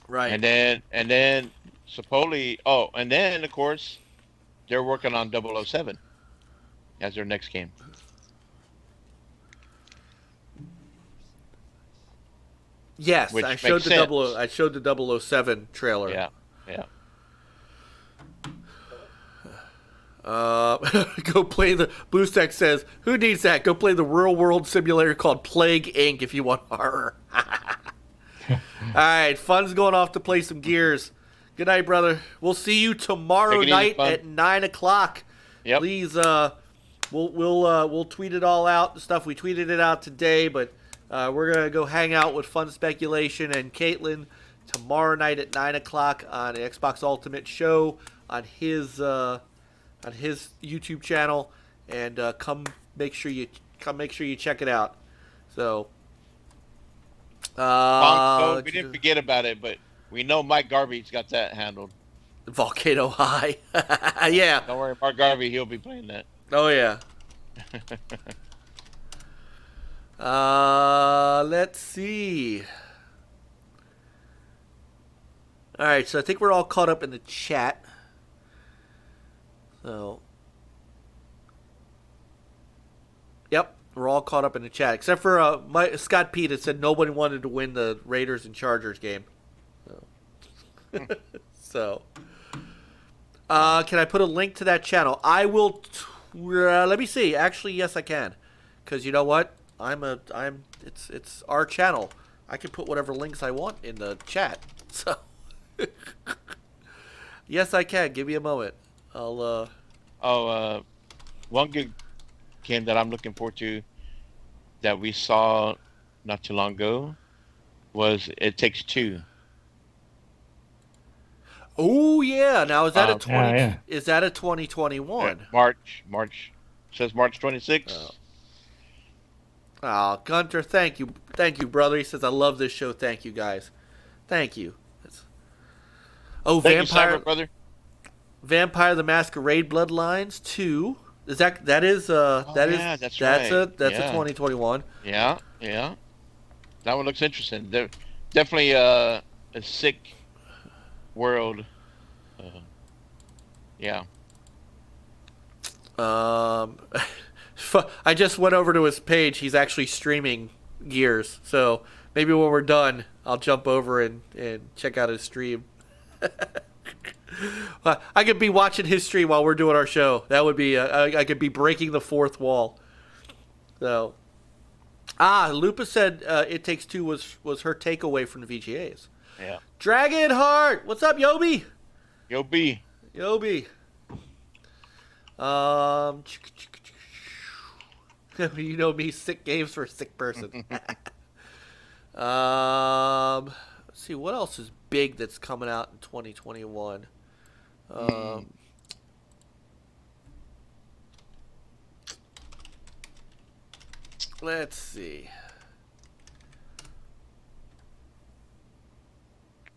Right. And then supposedly, and then of course, they're working on 007 as their next game. Yes, Which I showed makes I showed the 007 trailer. Yeah. Go play the BlueStack says, who needs that? Go play the real world simulator called Plague Inc. if you want horror. Alright, fun's going off to play some Gears. Good night, brother. We'll see you tomorrow night at 9 o'clock. Yep. Please we'll tweet it all out, the stuff we tweeted it out today, but we're gonna go hang out with Fun Speculation and Caitlin tomorrow night at 9 o'clock on the Xbox Ultimate Show on his YouTube channel, and come make sure you check it out. So we didn't forget about it, but we know Mike Garvey's got that handled. Volcano High. Yeah. Don't worry, Mark Garvey, he'll be playing that. Oh yeah. Let's see. All right, so I think we're all caught up in the chat. So, yep, we're all caught up in the chat, except for Scott Pete that said nobody wanted to win the Raiders and Chargers game. So, can I put a link to that channel? I will. Let me see. Actually, yes, I can, because you know what? It's our channel. I can put whatever links I want in the chat. So, yes, I can. Give me a moment. I'll one good game that I'm looking forward to that we saw not too long ago was It Takes Two. Oh yeah. Now is that a 20? yeah. Is that a 2021? March says March 26th. Oh, Gunter, thank you, brother. He says I love this show. Thank you, guys. Thank you. Oh, Thank Vampire, you, Cyber brother. Vampire the Masquerade Bloodlines 2. Is that is that's yeah, that's right. a Yeah. 2021. Yeah, that one looks interesting. Definitely a sick world. Yeah. I just went over to his page. He's actually streaming Gears. So maybe when we're done, I'll jump over and check out his stream. I could be watching his stream while we're doing our show. That would be I could be breaking the fourth wall. So, Lupa said It Takes Two was her takeaway from the VGAs. Yeah. Dragonheart, what's up, Yobi? Yobi. You know me, sick games for a sick person. Let's see what else is big that's coming out in 2021. Let's see.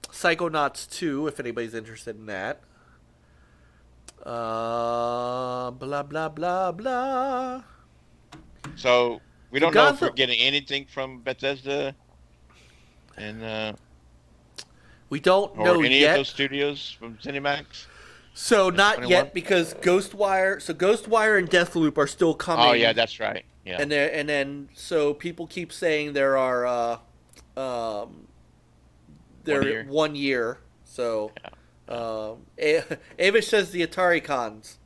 Psychonauts 2, if anybody's interested in that. Blah, blah, blah, blah. So we don't know if we're getting anything from Bethesda and we don't or know any yet. of those studios from ZeniMax. So not 21? yet, because Ghostwire and Deathloop are still coming. Oh yeah, that's right. Yeah. And then so people keep saying there are they're 1 year. So Avish says the Atari cons.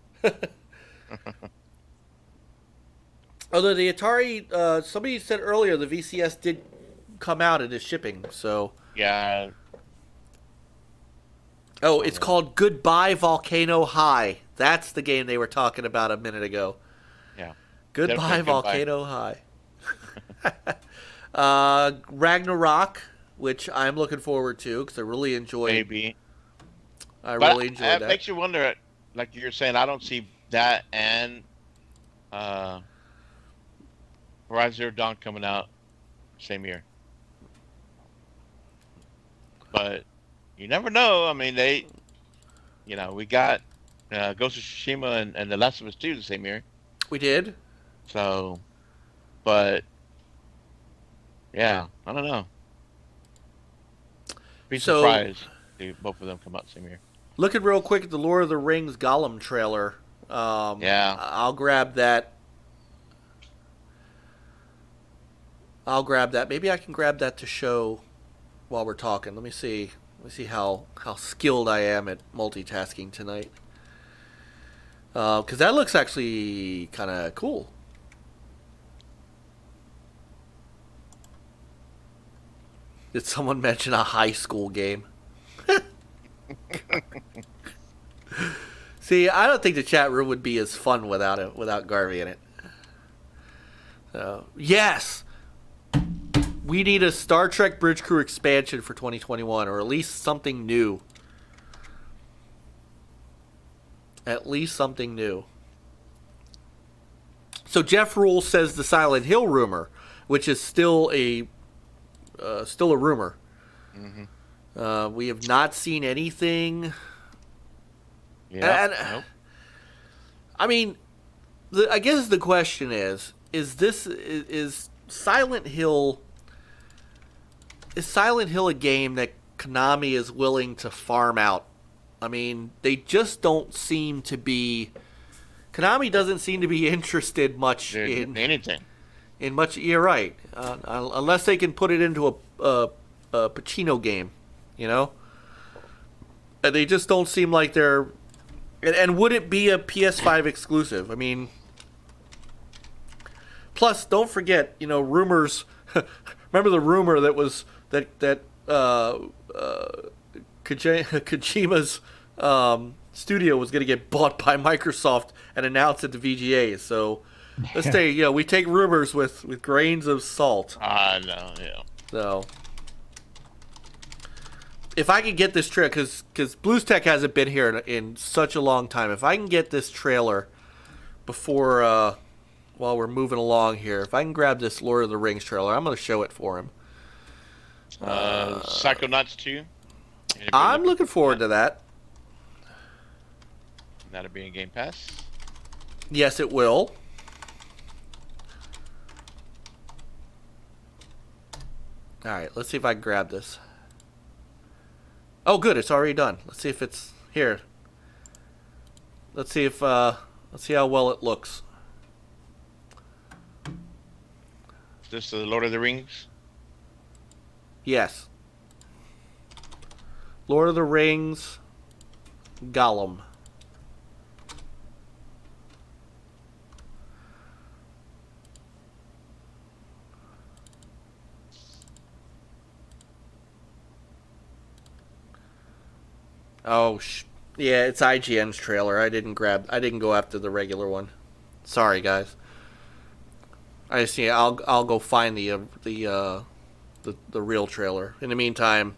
Although the Atari, somebody said earlier the VCS did come out and is shipping. So yeah. Oh, it's called Goodbye Volcano High. That's the game they were talking about a minute ago. Yeah. Goodbye Volcano High. Ragnarok, which I'm looking forward to because I really enjoyed. Maybe. I really enjoyed that. It makes you wonder, like you're saying, I don't see that and Horizon Zero Dawn coming out same year. But you never know. I mean, we got Ghost of Tsushima and The Last of Us 2 the same year. We did. So, but yeah, I don't know. Be surprised if both of them come out same year. Looking real quick at the Lord of the Rings Gollum trailer. Yeah. I'll grab that. Maybe I can grab that to show while we're talking. Let me see how skilled I am at multitasking tonight. Because that looks actually kind of cool. Did someone mention a high school game? See, I don't think the chat room would be as fun without Garvey in it. So, yes! We need a Star Trek Bridge Crew expansion for 2021, or at least something new. So Jeff Rule says the Silent Hill rumor, which is still a rumor. Mm-hmm. We have not seen anything. Yeah. Nope. I mean, I guess the question is Silent Hill? Is Silent Hill a game that Konami is willing to farm out? I mean, they just don't seem to be. Konami doesn't seem to be interested much in anything. You're right, unless they can put it into a Pacino game, And they just don't seem like they're. And would it be a PS5 exclusive? I mean, plus don't forget, rumors. Remember the rumor that was that Kojima's studio was going to get bought by Microsoft and announced at the VGA. So let's say, we take rumors with grains of salt. I know, yeah. So, if I can get this trailer, because BluesTech hasn't been here in such a long time, if I can get this trailer before, while we're moving along here, if I can grab this Lord of the Rings trailer, I'm going to show it for him. Psychonauts 2. I'm looking forward to that. That'll be in Game Pass. Yes, it will. Alright, let's see if I can grab this. Oh, good, it's already done. Let's see if it's here. Let's see if, let's see how well it looks. Is this the Lord of the Rings? Yes. Lord of the Rings, Gollum. Oh, yeah, it's IGN's trailer. I didn't go after the regular one. Sorry, guys. I see. I'll go find the real trailer. In the meantime,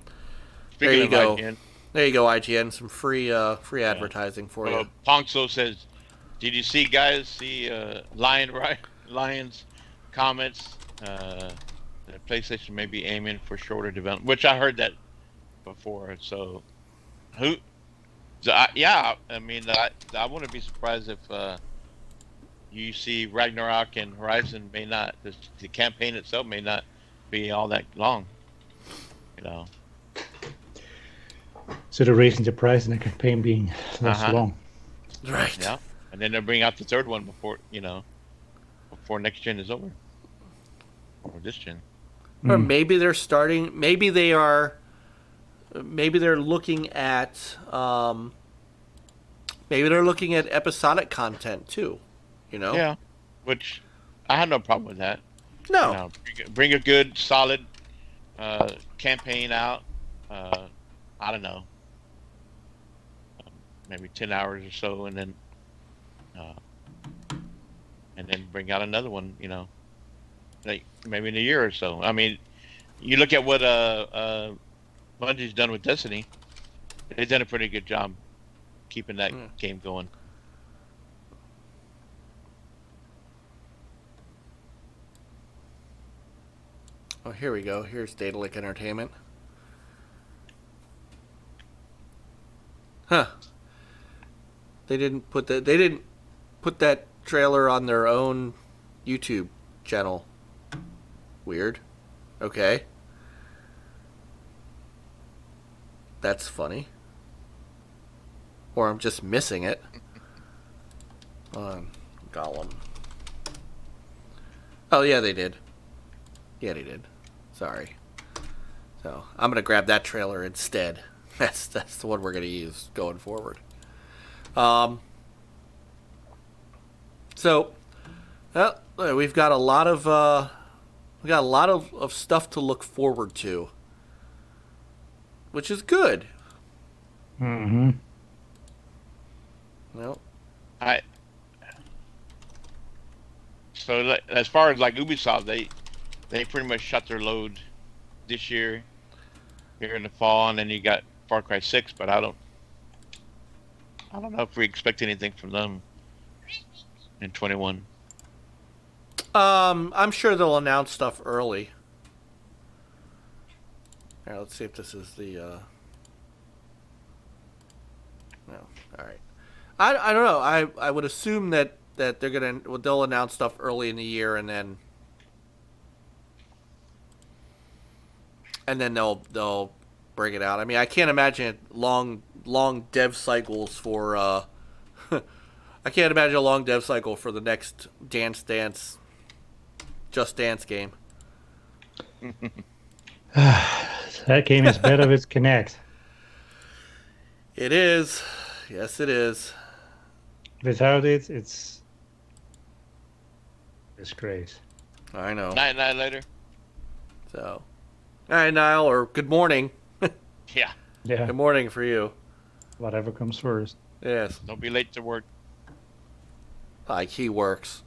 there you go. IGN, there you go, IGN. Some free advertising for you. Ponxo says, "Did you see, guys? Lions comments? The PlayStation may be aiming for shorter development," which I heard that before. So, yeah. I mean, I wouldn't be surprised if you see Ragnarok and Horizon may not. The campaign itself may not be all that long. So they're raising the price and the campaign being less long. Right. Yeah. And then they'll bring out the third one before next gen is over. Or this gen. Or maybe they're starting. Maybe they're looking at. Maybe they're looking at episodic content too. Yeah. Which I have no problem with that. No. Bring a good, solid campaign out. I don't know. Maybe 10 hours or so, and then bring out another one. Like maybe in a year or so. I mean, you look at what Bungie's done with Destiny. They've done a pretty good job keeping that game going. Oh, here we go. Here's Data Link Entertainment. Huh. They didn't put that trailer on their own YouTube channel. Weird. Okay. That's funny. Or I'm just missing it. Gollum. Oh, yeah, they did. Yeah, they did. Sorry. So, I'm going to grab that trailer instead. That's the one we're going to use going forward. So, we've got a lot of stuff to look forward to, which is good. Mm-hmm. Well, So as far as like Ubisoft, they pretty much shut their load this year, here in the fall, and then you got Far Cry 6, but I don't know if we expect anything from them in 21. I'm sure they'll announce stuff early. All right, let's see if this is the. No, all right. I don't know. I would assume that they'll announce stuff early in the year and then they'll bring it out. I mean, I can't imagine long dev cycles for. I can't imagine a long dev cycle for the next Just Dance game. That game is better with Kinect. It is. Yes, it is. Without it, it's disgrace. I know. Night later. So, all right, Niall, or good morning. Yeah. Yeah. Good morning for you. Whatever comes first. Yes. Don't be late to work. Like he works.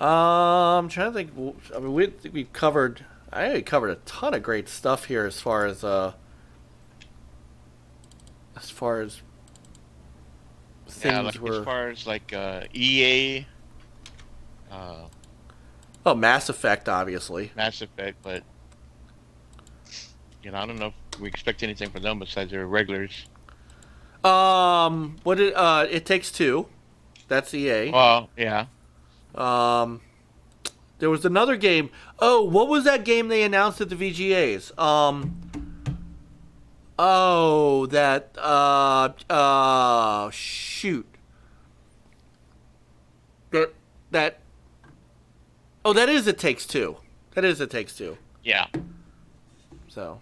I'm trying to think. I mean, we covered. I think we covered a ton of great stuff here as far as things like were. as far as like EA, Oh, Mass Effect, obviously. Mass Effect, but I don't know if we expect anything from them besides their regulars. What did It Takes Two? That's EA. Well, yeah. There was another game. Oh, what was that game they announced at the VGAs? Oh, that shoot. That. Oh, that is It Takes Two. That is It Takes Two. Yeah. So.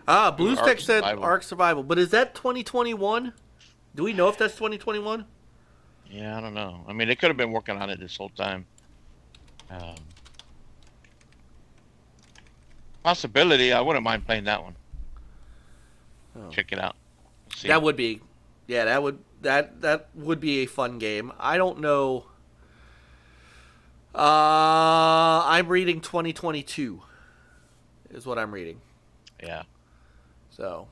BlueStack said Survival. Ark Survival, but is that 2021? Do we know if that's 2021? Yeah, I don't know. I mean, they could have been working on it this whole time. Possibility. I wouldn't mind playing that one. Oh. Check it out. See. That would be, yeah, that would be a fun game. I don't know. I'm reading 2022 is what I'm reading. Yeah. So.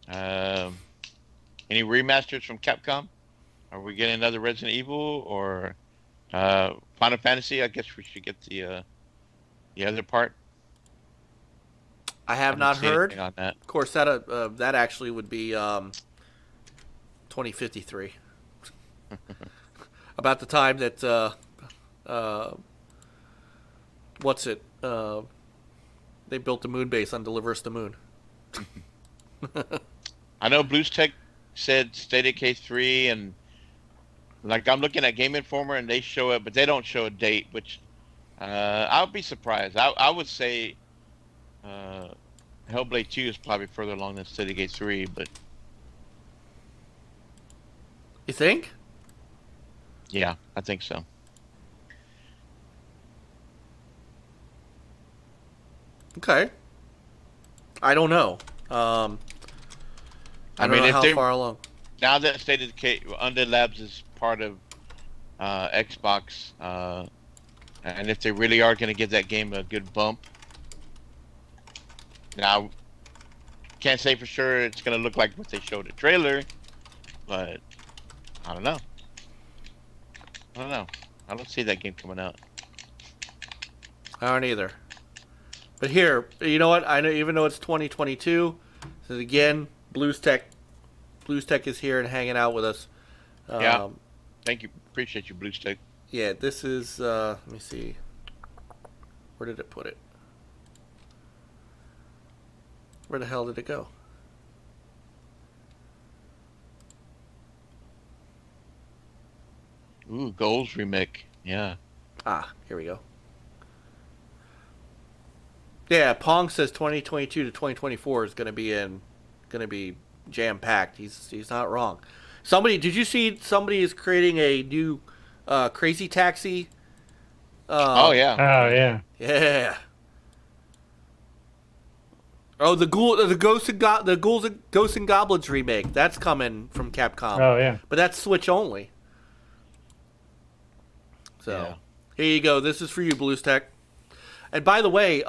Any remasters from Capcom? Are we getting another Resident Evil or Final Fantasy? I guess we should get the other part. I have not seen heard. anything on that. Of course, that actually would be 2053. About the time that they built the moon base on Deliver Us the Moon. I know BlueStack said State of K3, and like I'm looking at Game Informer and they show it, but they don't show a date, which I would be surprised. I would say Hellblade 2 is probably further along than State of K3, but You think? yeah, I think so. Okay. I don't know. I don't mean, know if how they're- far along. Now that State of K Undead Labs is part of Xbox, and if they really are going to give that game a good bump, now can't say for sure it's going to look like what they showed the trailer, but I don't know. I don't see that game coming out. I don't either. But here, you know what? I know, even though it's 2022, so again, BlueStack is here and hanging out with us. Yeah. Thank you. Appreciate you, BlueStack. Yeah, this is, let me see. Where did it put it? Where the hell did it go? Ooh, Goals remake. Yeah. Ah, here we go. Yeah, Pong says 2022 to 2024 is going to be jam packed. He's not wrong. Did you see somebody is creating a new Crazy Taxi? Oh yeah. Oh yeah. Yeah. Oh, the Ghosts and Goblins remake. That's coming from Capcom. Oh yeah. But that's Switch only. So, Yeah. Here you go. This is for you, BlueStack. And by the way,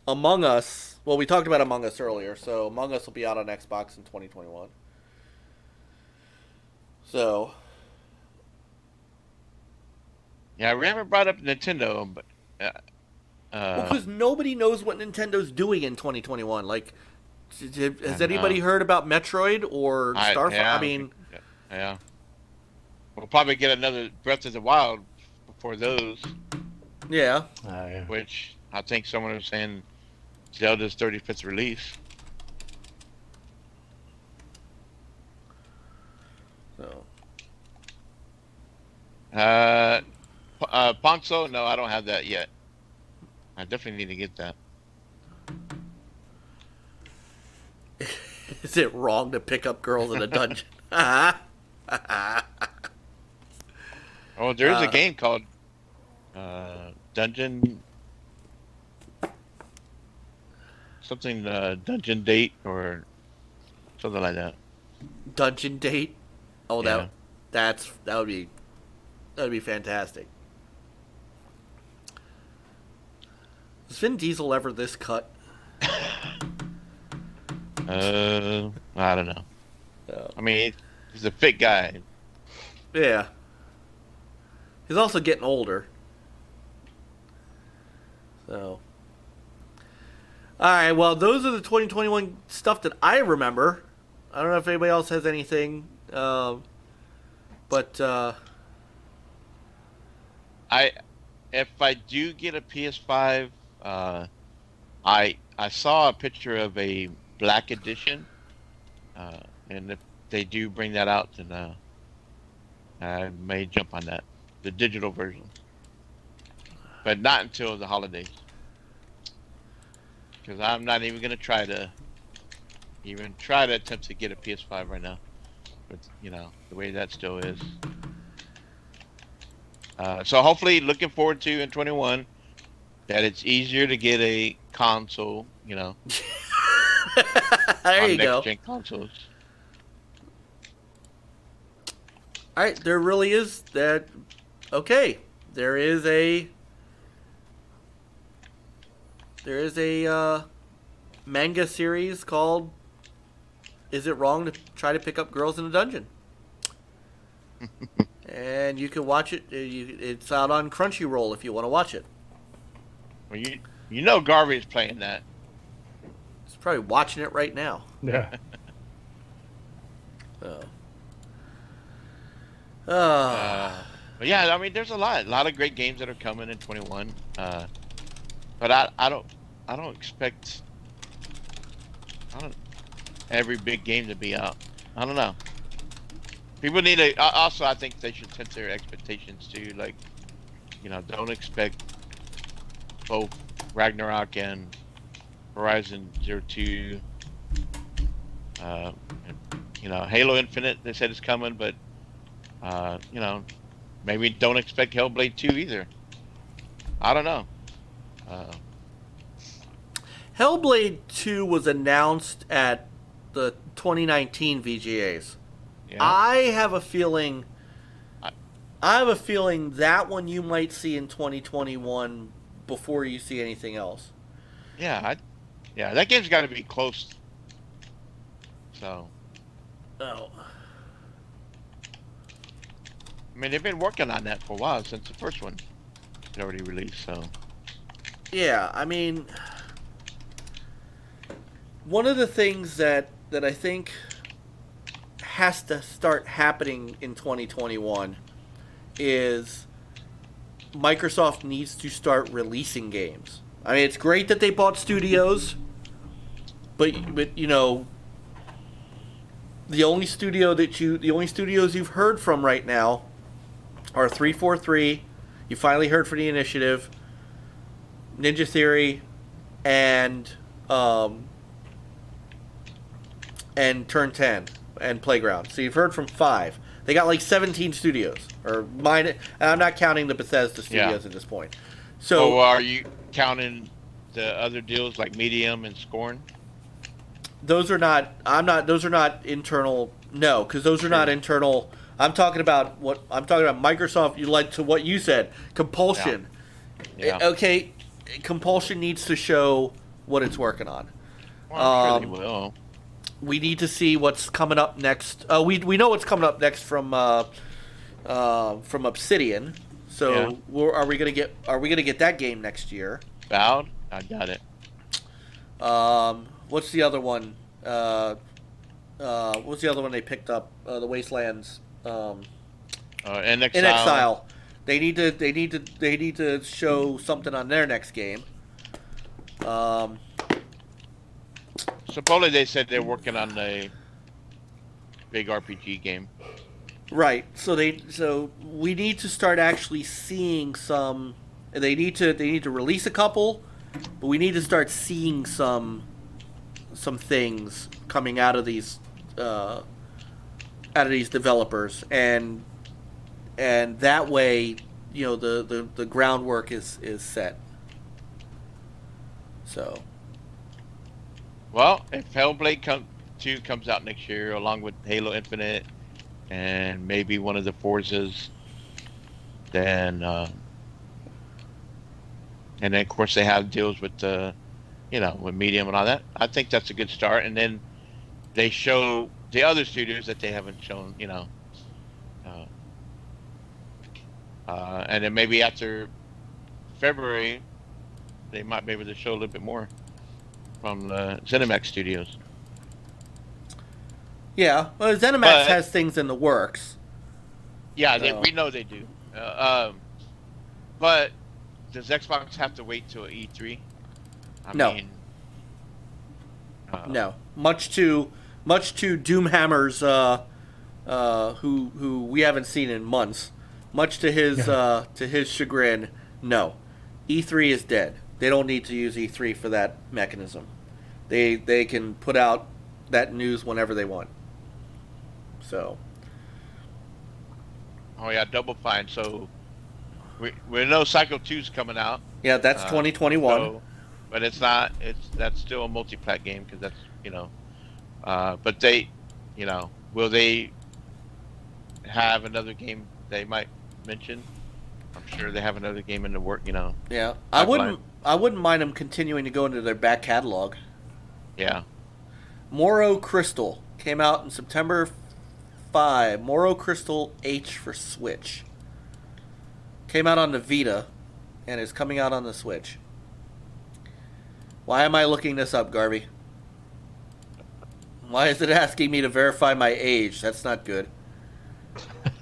Among Us, well, we talked about Among Us earlier, so Among Us will be out on Xbox in 2021. So. Yeah, we haven't brought up Nintendo, but Because nobody knows what Nintendo's doing in 2021. Like, has I anybody know. heard about Metroid or Star Fox? I mean, yeah. We'll probably get another Breath of the Wild before those, yeah. Oh yeah. which I think someone was saying Zelda's 35th release. So. Ponzo? No, I don't have that yet. I definitely need to get that. Is it wrong to pick up girls in a dungeon? Oh, there is a game called Dungeon something Dungeon Date or something like that. Dungeon Date? Oh, Yeah. that would be fantastic. Was Vin Diesel ever this cut? I don't know. No. I mean, he's a fit guy. Yeah. He's also getting older. So. Alright, well, those are the 2021 stuff that I remember. I don't know if anybody else has anything. But, If I do get a PS5, I saw a picture of a black edition, and if they do bring that out, then I may jump on that, the digital version, but not until the holidays, because I'm not even gonna try to attempt to get a PS5 right now, but the way that still is. So hopefully, looking forward to in 21 that it's easier to get a console, there on you go. next gen consoles. Alright, there really is that. Okay. There is a manga series called Is It Wrong to Try to Pick Up Girls in a Dungeon? And you can watch it. It's out on Crunchyroll if you want to watch it. Well, Garvey's playing that. He's probably watching it right now. Yeah. So. But yeah, I mean, there's a lot of great games that are coming in 21. But I don't expect every big game to be out. I don't know. People need to also. I think they should set their expectations too. Like, don't expect both Ragnarok and Horizon Zero Two. Halo Infinite. They said it's coming, but maybe don't expect Hellblade 2 either. I don't know. Hellblade 2 was announced at the 2019 VGAs. Yeah. I have a feeling that one you might see in 2021 before you see anything else. Yeah, that game's got to be close. So, Oh. I mean, they've been working on that for a while since the first one had already released. So, Yeah, I mean, one of the things that I think has to start happening in 2021 is Microsoft needs to start releasing games. I mean, it's great that they bought studios, but the only studios you've heard from right now are 343. You finally heard from the Initiative, Ninja Theory, and Turn 10 and Playground. So you've heard from 5. They got like 17 studios, or mine. And I'm not counting the Bethesda studios at this point. So are you counting the other deals like Medium and Scorn? those are not. Those are not internal. No, because those are not internal. I'm talking about Microsoft. You like to what you said. Compulsion. Yeah. Okay, Compulsion needs to show what it's working on. Well, I'm sure they will. We need to see what's coming up next. We know what's coming up next from Obsidian. So are we gonna get that game next year? Bound? I got it. What's the other one? What's the other one they picked up? The Wastelands. In Exile. In Exile. They need to show something on their next game. Supposedly they said they're working on a big RPG game. Right. So we need to start actually seeing some. They need to release a couple, but we need to start seeing some things coming out of these developers, and that way, the groundwork is set. So. Well, if Hellblade 2 comes out next year, along with Halo Infinite and maybe one of the Forzas. Then, and then of course they have deals with with Medium and all that. I think that's a good start. And then they show the other studios that they haven't shown, and then maybe after February, they might be able to show a little bit more from the ZeniMax studios. Yeah, well, ZeniMax But- has things in the works. Yeah, So- we know they do. But does Xbox have to wait till E3? No. No, much to Doomhammer's, who we haven't seen in months. Much to his chagrin, no. E3 is dead. They don't need to use E3 for that mechanism. They can put out that news whenever they want. So. Oh yeah, Double Fine. So we know Psycho 2's coming out. Yeah, that's 2021. So, but it's not. That's still a multi-plat game because that's But they, will they have another game they might mention? I'm sure they have another game in the work. Yeah, I pipeline. wouldn't mind them continuing to go into their back catalog. Yeah. Moro Crystal came out in September 5. Moro Crystal H for Switch. Came out on the Vita and is coming out on the Switch. Why am I looking this up, Garvey? Why is it asking me to verify my age? That's not good.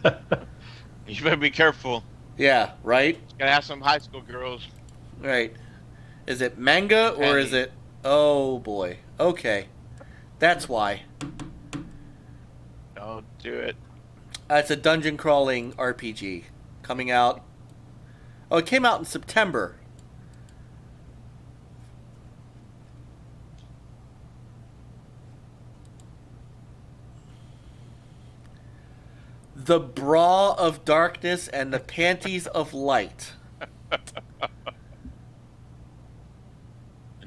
You better be careful. Yeah, right? Gonna have some high school girls. Right. Is it manga or is it... Oh, boy. Okay. That's why. Don't do it. It's a dungeon crawling RPG coming out. Oh, it came out in September. The bra of darkness and the panties of light. I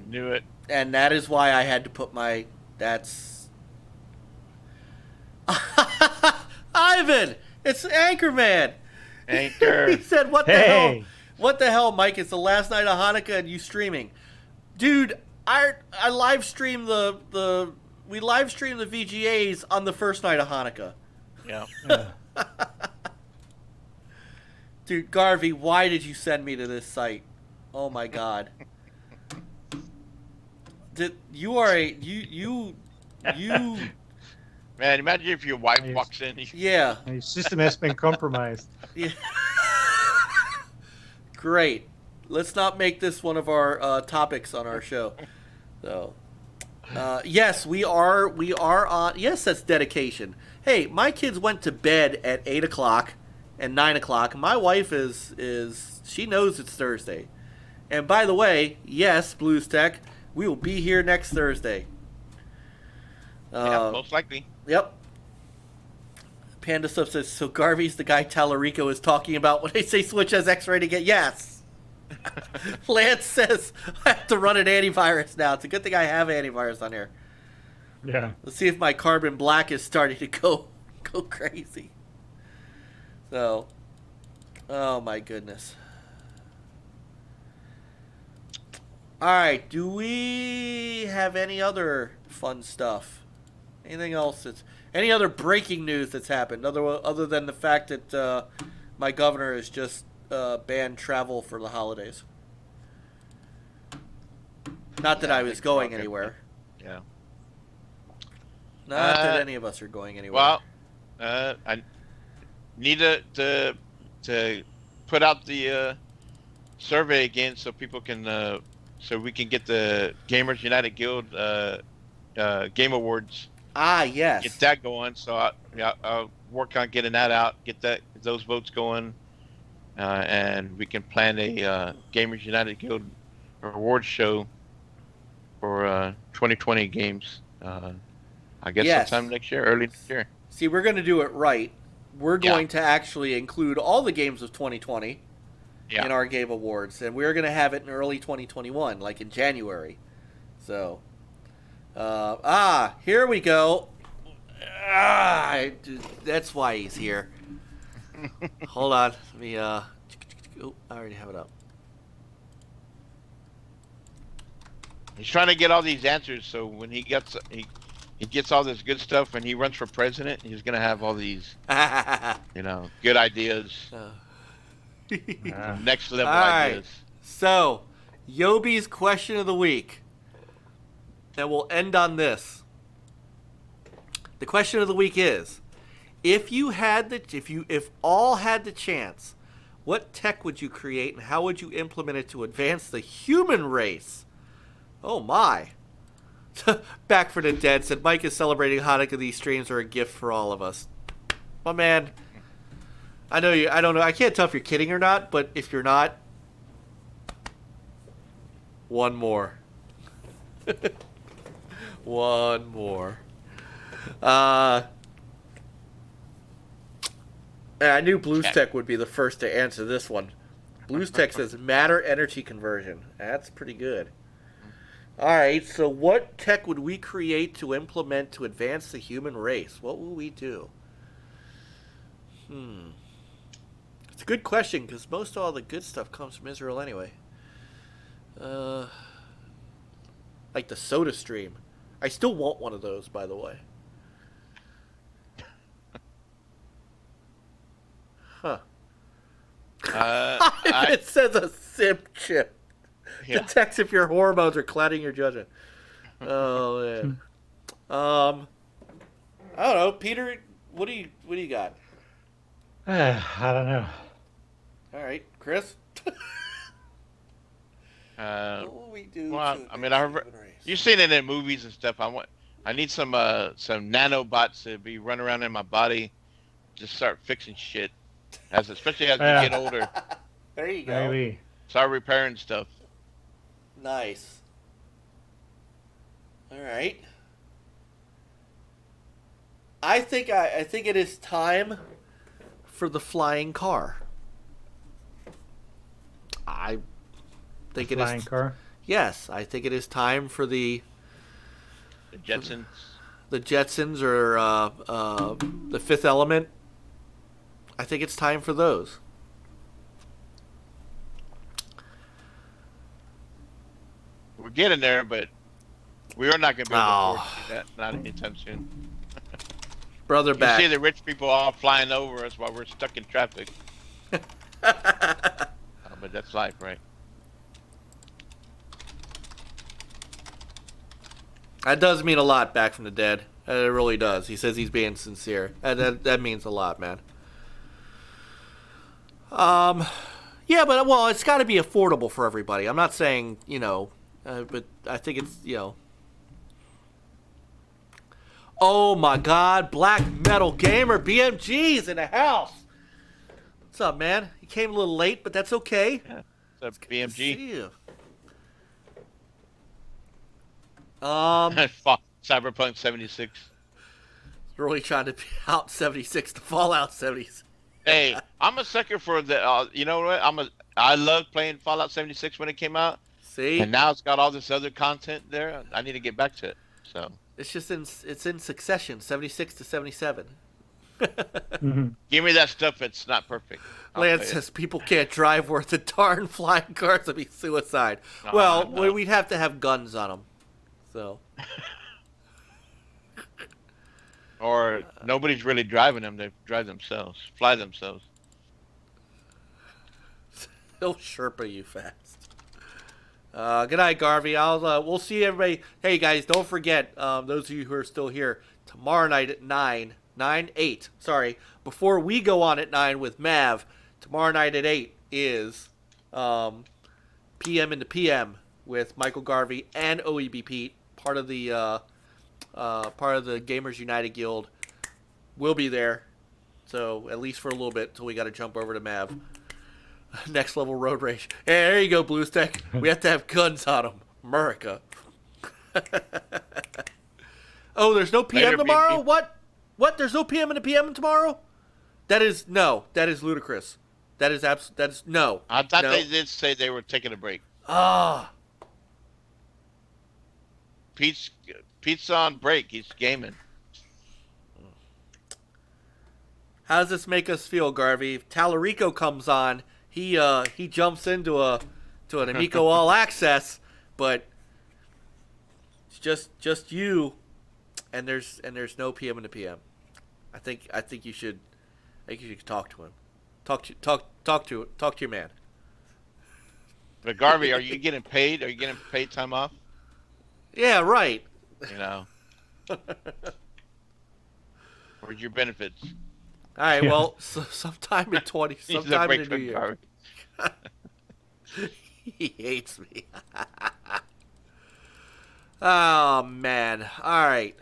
knew it. And that is why I had to put my... That's... Ivan! It's Anchorman! Anchor. He said, what the Hey. hell? What the hell, Mike? It's the last night of Hanukkah and you streaming. Dude, I live streamed we live streamed the VGAs on the first night of Hanukkah. Yeah. Dude, Garvey, why did you send me to this site? Oh my god. You are a you Man, imagine if your wife Yes. walks in. yeah. Your system has been compromised. Yeah. Great. Let's not make this one of our topics on our show. So, yes, we are on. Yes, that's dedication. Hey, my kids went to bed at 8 o'clock and 9 o'clock. My wife is she knows it's Thursday. And by the way, yes, Blues Tech, we will be here next Thursday. Yeah, most likely. Yep. Panda Stuff says, so Garvey's the guy Tallarico is talking about when they say Switch has X-rated again. Yes. Lance says, I have to run an antivirus now. It's a good thing I have antivirus on here. Yeah. Let's see if my Carbon Black is starting to go crazy. So, oh my goodness. All right, do we have any other fun stuff? Anything else any other breaking news that's happened other than the fact that my governor has just banned travel for the holidays? Not that I was going anywhere. Yeah. Not that any of us are going anywhere. Well, I need to put out the survey again so people can so we can get the Gamers United Guild Game Awards. Ah, yes. Get that going. So I'll work on getting that out. Get those votes going, and we can plan a Gamers United Guild awards show for 2020 games. I guess Yes. sometime next year, early next year. See, we're going to do it right. We're Yeah. going to actually include all the games of 2020 in our Game Awards, and we're going to have it in early 2021, like in January. So, here we go. That's why he's here. Hold on. Let me, oh, I already have it up. He's trying to get all these answers, so when he gets all this good stuff and he runs for president, he's gonna have all these, good ideas, next level ideas. So, Yobi's question of the week, and we'll end on this. The question of the week is: if all had the chance, what tech would you create, and how would you implement it to advance the human race? Oh my. Back for the Dead said Mike is celebrating Hanukkah. These streams are a gift for all of us. My man, I know you. I don't know. I can't tell if you're kidding or not, but if you're not, one more. One more. I knew Blues Tech would be the first to answer this one. Blues Tech says matter energy conversion. That's pretty good. All right, so what tech would we create to implement to advance the human race? What will we do? It's a good question because most of all the good stuff comes from Israel anyway. Like the Soda Stream. I still want one of those, by the way. Huh. It says a SIM chip. Yeah. Detects if your hormones are clouding your judgment. Oh man. I don't know, Peter. What do you got? I don't know. All right, Chris. What will we do? Well, I mean, you've seen it in movies and stuff. I need some nanobots to be running around in my body, just start fixing shit, especially as we get older. There you go. Maybe. Start repairing stuff. Nice. All right. I think it is time for the flying car. I think it is Flying car. Yes, I think it is time for the Jetsons. The Jetsons or the Fifth Element. I think it's time for those. We're getting there, but we are not going to be able to afford that. Not anytime soon. Brother You back. see the rich people all flying over us while we're stuck in traffic. But that's life, right? That does mean a lot, Back from the Dead. It really does. He says he's being sincere. That means a lot, man. Yeah, but well, it's got to be affordable for everybody. I'm not saying, but I think it's, Oh my God, Black Metal Gamer BMG's in the house. What's up, man? You came a little late, but that's okay. Yeah. What's up, Good to see BMG? you. Cyberpunk 76. Really trying to be out 76 to Fallout 76. Hey, I'm a sucker for the. You know what? I love playing Fallout 76 when it came out. See, And now it's got all this other content there. I need to get back to it. So it's just it's in succession, 76 to 77. give me that stuff that's not perfect. I'll Lance play it. says people can't drive worth a darn flying cars would be suicide. No, Well, no. we'd have to have guns on them. So Or nobody's really driving them. They drive themselves, fly themselves. he'll Sherpa you fast. Good night, Garvey. We'll see everybody. Hey guys, don't forget, those of you who are still here, tomorrow night at 8. Sorry, before we go on at 9 with Mav, tomorrow night at 8 is PM into PM with Michael Garvey and OEB Pete, part of the Gamers United Guild. We'll be there, so at least for a little bit till we got to jump over to Mav. Next level road rage. Hey, there you go, Blues Tech. We have to have guns on them. America. Oh, there's no PM Later, tomorrow? BB. What? There's no PM and a PM tomorrow? That is ludicrous. That is no. I thought No. they did say they were taking a break. Ah. Pete's on break. He's gaming. How does this make us feel, Garvey? If Talarico comes on, he jumps into an Amico All Access, but it's just you, and there's no PM in the PM. I think you should talk to him. Talk to your man. But Garvey, are you getting paid? Are you getting paid time off? Yeah, right. You know. Where's your benefits? All right. Well, sometime in sometime in the new year. He hates me. Oh man. All right.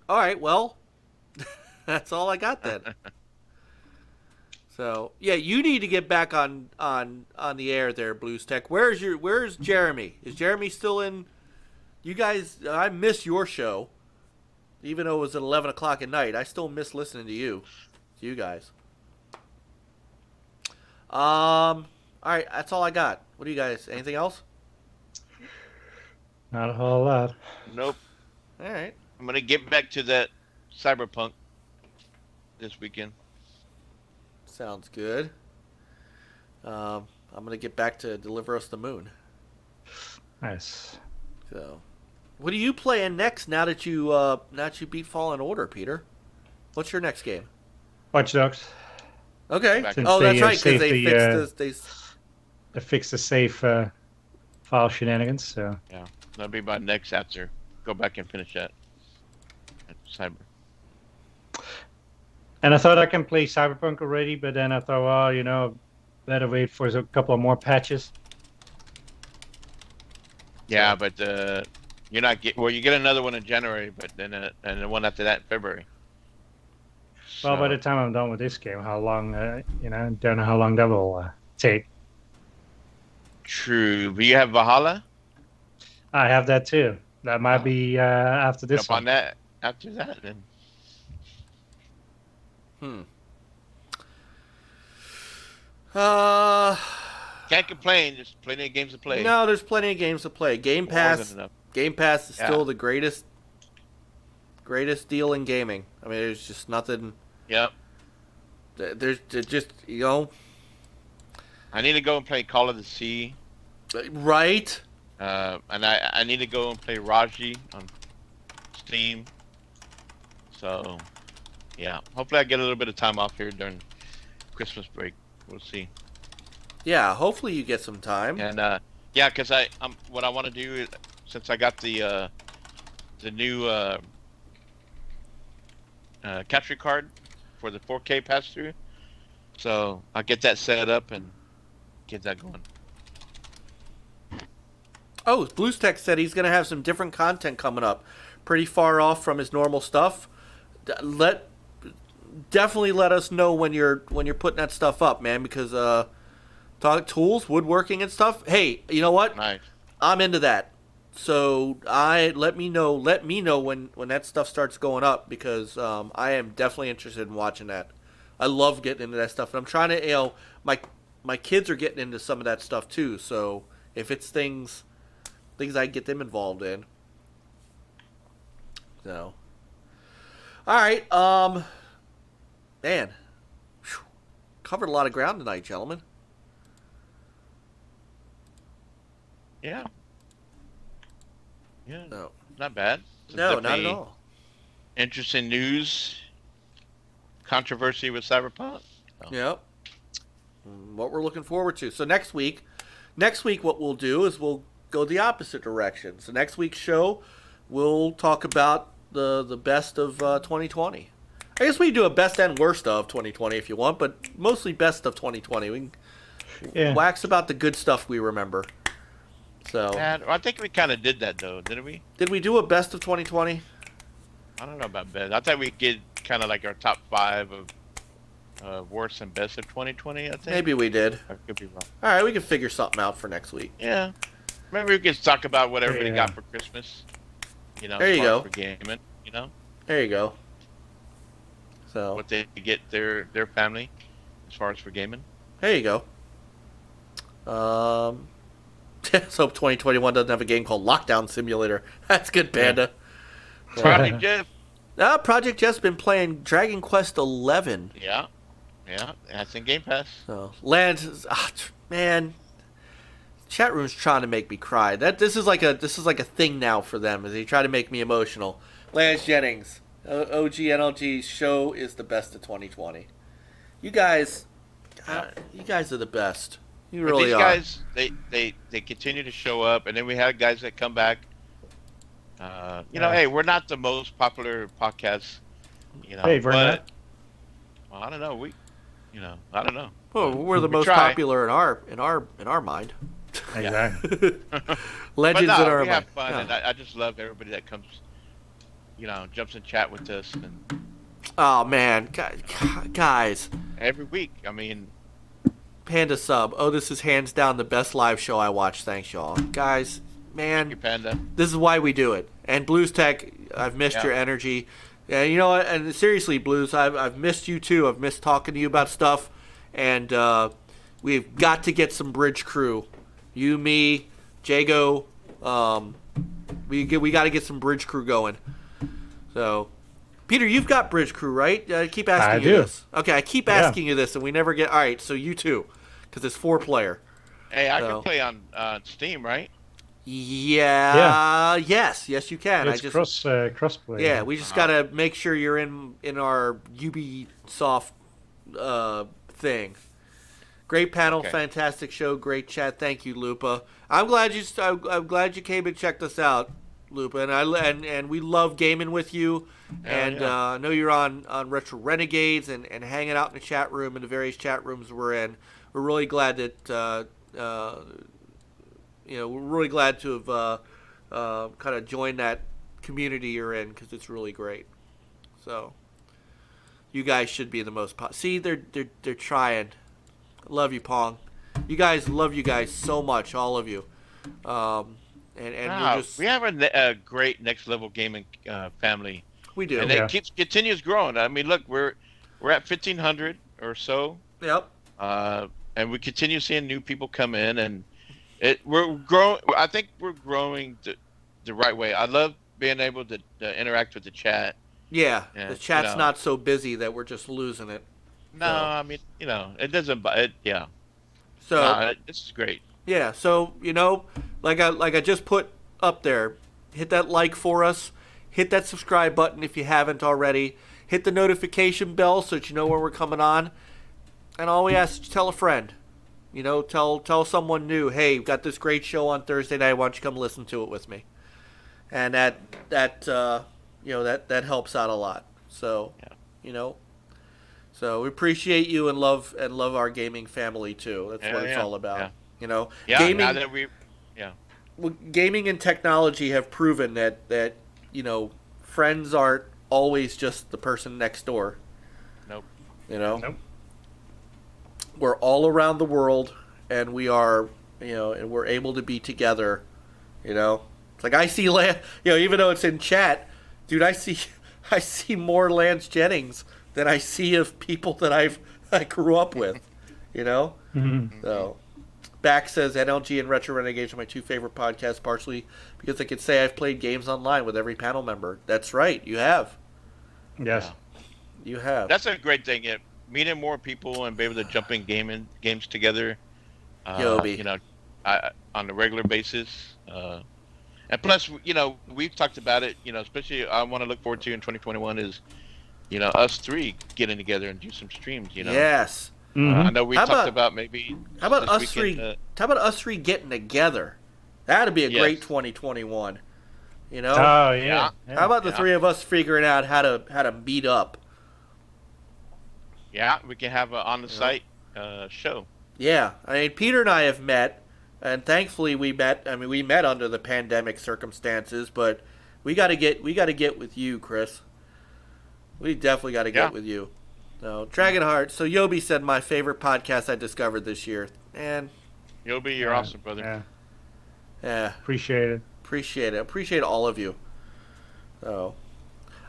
All right. Well, that's all I got then. So yeah, you need to get back on the air there, Blues Tech. Where's Jeremy? Is Jeremy still in? You guys, I miss your show, even though it was at 11 o'clock at night. I still miss listening to you guys. All right, that's all I got. What do you guys? Anything else? Not a whole lot. Nope. All right. I'm gonna get back to that Cyberpunk this weekend. Sounds good. I'm gonna get back to Deliver Us the Moon. Nice. So, what are you playing next? Now that you beat Fallen Order, Peter, what's your next game? Watch Dogs. Okay. Since Oh, that's they, right, because they saved fixed They fixed the save file shenanigans. So Yeah, that'll be my next answer. Go back and finish that. At Cyber. and I thought I can play Cyberpunk already, but then I thought, well, better wait for a couple of more patches. Yeah, but you're not you get another one in January, but then and the one after that in February. Well, by So- the time I'm done with this game, how long, don't know how long that will take. True. But you have Valhalla? I have that too. That might be after this Jump on one. that after that then. Can't complain, there's plenty of games to play. No, there's plenty of games to play. Game More Pass. than enough. Game Pass is Yeah. still the greatest deal in gaming. I mean, there's just nothing. Yep. There's just I need to go and play Call of the Sea. right. And I need to go and play Raji on Steam. So, yeah. Hopefully I get a little bit of time off here during Christmas break. We'll see. Yeah, hopefully you get some time. And yeah, because what I want to do is, since I got the new capture card for the 4K pass through, so I'll get that set up and get that going. Oh, Blues Tech said he's gonna have some different content coming up, pretty far off from his normal stuff. Definitely let us know when you're putting that stuff up, man, because talk tools, woodworking and stuff. Hey, you know what? Nice. I'm into that. So let me know when that stuff starts going up, because I am definitely interested in watching that. I love getting into that stuff, and I'm trying to, my kids are getting into some of that stuff too. So if it's things I can get them involved in. So, all right, man, whew, covered a lot of ground tonight, gentlemen. Yeah. Yeah. No, Not bad. It's no, not at definitely all. Interesting news. Controversy with Cyberpunk. Oh. Yep. What we're looking forward to. So next week, what we'll do is we'll go the opposite direction. So next week's show, we'll talk about the best of 2020. I guess we can do a best and worst of 2020 if you want, but mostly best of 2020. We can wax about the good stuff we remember. So And I think we kind of did that though, didn't we? did we do a best of 2020? I don't know about best. I thought we did kind of like our top 5 of worst and best of 2020. I think Maybe we did. I could be wrong. All right, we can figure something out for next week. Yeah. Maybe we could talk about what everybody Yeah. got for Christmas. You know, There as you far go. as for gaming. You know, There you go. So what they get their family as far as for gaming. there you go. Let's hope 2021 doesn't have a game called Lockdown Simulator. That's good, Panda. Project Jeff. Project Jeff's been playing Dragon Quest 11. Yeah. That's in Game Pass. So Lance, man, chat room's trying to make me cry. This is like a thing now for them. As they try to make me emotional. Lance Jennings, OG NLG Show is the best of 2020. You guys are the best. You really these are. Guys, they continue to show up, and then we have guys that come back. Hey, we're not the most popular podcast. Hey, we're not. Well, I don't know. I don't know. Well, we're the We most try. popular in our mind. Exactly. Legends in our we have mind. fun, Yeah. and I just love everybody that comes, jumps in chat with us, and Oh man, guys, every week. I mean, Panda sub. Oh, this is hands down the best live show I watched. Thanks, y'all, guys. Man, you Panda. this is why we do it. And Blues Tech, I've missed your energy. Yeah, you know what? And seriously, Blues, I've missed you too. I've missed talking to you about stuff. And we've got to get some Bridge Crew. You, me, Jago. We got to get some Bridge Crew going. So, Peter, you've got Bridge Crew, right? I keep asking you do. this. Okay, I keep asking you this, and we never get. All right, so you too, because it's 4-player. Hey, I So- can play on Steam, right? Yeah. Yes, you can. It's crossplay. Yeah, we just gotta make sure you're in our Ubisoft thing. Great panel, Okay. fantastic show, great chat. Thank you, Lupa. I'm glad you came and checked us out, Lupa, and we love gaming with you. And I know you're on Retro Renegades and hanging out in the chat room in the various chat rooms we're in. We're really glad that. We're really glad to have kind of joined that community you're in because it's really great. So, you guys should be the most. See, they're trying. Love you, Pong. Love you guys so much, all of you. We have a great next level gaming family. We do. And it continues growing. I mean, look, we're at 1,500 or so. Yep. And we continue seeing new people come in, and we're growing. I think we're growing the right way. I love being able to interact with the chat. Yeah, And, the chat's not so busy that we're just losing it. No, I mean, it doesn't. Yeah. So This is great. yeah, so like I just put up there, hit that like for us, hit that subscribe button if you haven't already, hit the notification bell so that you know when we're coming on, and all we ask is tell a friend. Tell someone new, hey, we've got this great show on Thursday night. Why don't you come listen to it with me? And that helps out a lot. So, so we appreciate you and love our gaming family too. That's what it's all about. Yeah. Gaming. Now that Gaming and technology have proven that friends aren't always just the person next door. Nope. Nope. We're all around the world, and we are, and we're able to be together. It's like I see, even though it's in chat, dude, I see more Lance Jennings than I see of people that I grew up with. Mm-hmm. So, Back says NLG and Retro Renegades are my two favorite podcasts, partially because I could say I've played games online with every panel member. That's right, you have. Yes. You have. That's a great thing. Meeting more people and be able to jump in games together. Yobi. On a regular basis. And plus, we've talked about it. Especially I want to look forward to in 2021 is, us three getting together and do some streams. Yes. Mm-hmm. I know we talked about maybe. How about this us three? weekend, How about us three getting together? That'd be a Yes. great 2021. Oh yeah. How about the three of us figuring out how to meet up? Yeah, we can have an on the site show. Yeah, I mean Peter and I have met, and thankfully we met. I mean we met under the pandemic circumstances, but we got to get with you, Chris. We definitely got to get with you. So Dragonheart. So Yobi said my favorite podcast I discovered this year, and You're awesome, brother. Yeah. yeah, Appreciate it. Appreciate all of you. So,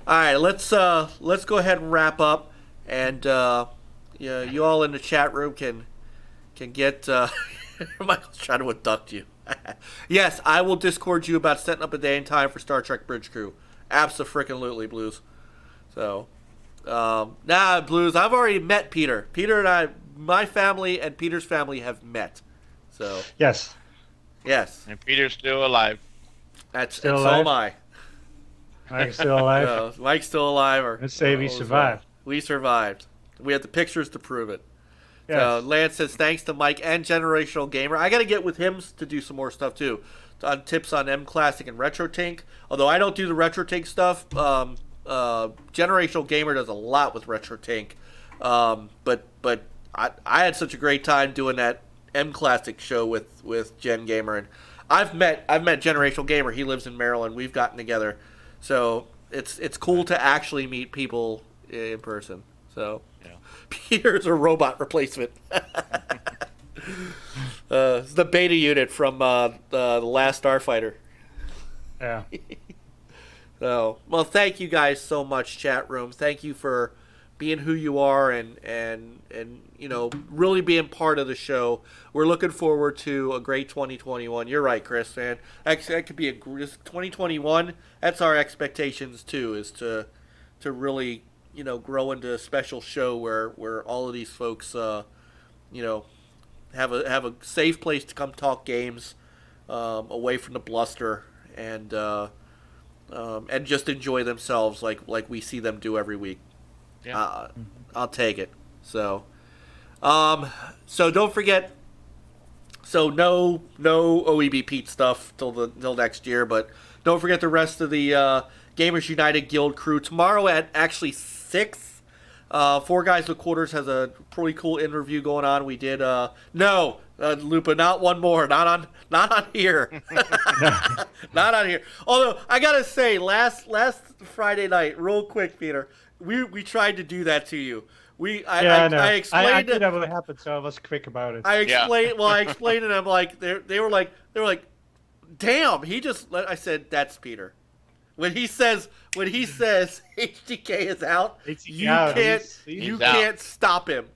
all right, let's go ahead and wrap up, and you all in the chat room can get. Michael's trying to abduct you. Yes, I will Discord you about setting up a day and time for Star Trek Bridge Crew. Abso-freaking-lutely, Blues. So, Blues, I've already met Peter. Peter and I, my family and Peter's family have met. So, Yes. yes. And Peter's still alive. Still and alive? so am I. Mike's still alive. Mike's still alive. Let's say we survived. We survived. We have the pictures to prove it. Yes. So Lance says, thanks to Mike and Generational Gamer. I got to get with him to do some more stuff, too. On tips on M Classic and Retrotink. Although I don't do the Retrotink stuff. Generational Gamer does a lot with Retrotink. But I had such a great time doing that M Classic show with Gen Gamer. And I've met Generational Gamer. He lives in Maryland. We've gotten together. So it's cool to actually meet people in person. So Yeah. Peter's a robot replacement. It's the beta unit from the last Starfighter. Yeah. So, well, thank you guys so much, chat room. Thank you for being who you are and you know, really being part of the show. We're looking forward to a great 2021. You're right, Chris, man. That could be 2021. That's our expectations too, is to really, you know, grow into a special show where all of these folks, you know, have a safe place to come talk games, away from the bluster, and just enjoy themselves like we see them do every week. Yeah. I'll take it. So don't forget. So no OEB Pete stuff till next year, but don't forget the rest of the Gamers United Guild crew tomorrow at actually 6. Four Guys with Quarters has a pretty cool interview going on. We did Lupa, not one more, not on here, not on here. Although I gotta say, last Friday night, real quick, Peter, we tried to do that to you. I explained. I knew that would happen, so I was quick about it. I explained it. I'm like, they were like, damn. I said, that's Peter. When he says HDK is out, you can't stop him.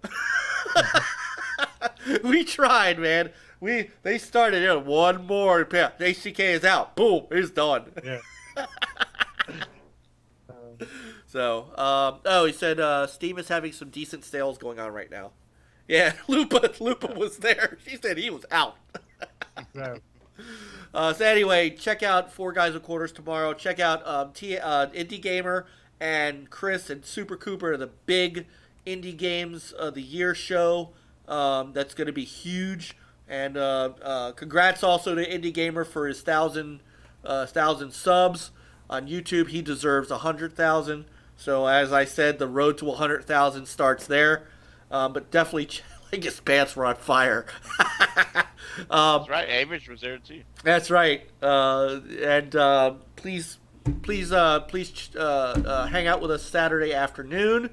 We tried, man. They started in one more. HDK is out. Boom, it's done. Yeah. So, he said Steam is having some decent sales going on right now. Yeah, Lupa was there. She said he was out. No. So anyway, check out Four Guys with Quarters tomorrow. Check out Indie Gamer and Chris and Super Cooper, the big Indie Games of the Year show. That's going to be huge. And congrats also to Indie Gamer for his 1,000 subs on YouTube. He deserves 100,000. So as I said, the road to 100,000 starts there. But definitely, like his pants were on fire. That's right. Average was there too. That's right. And please hang out with us Saturday afternoon.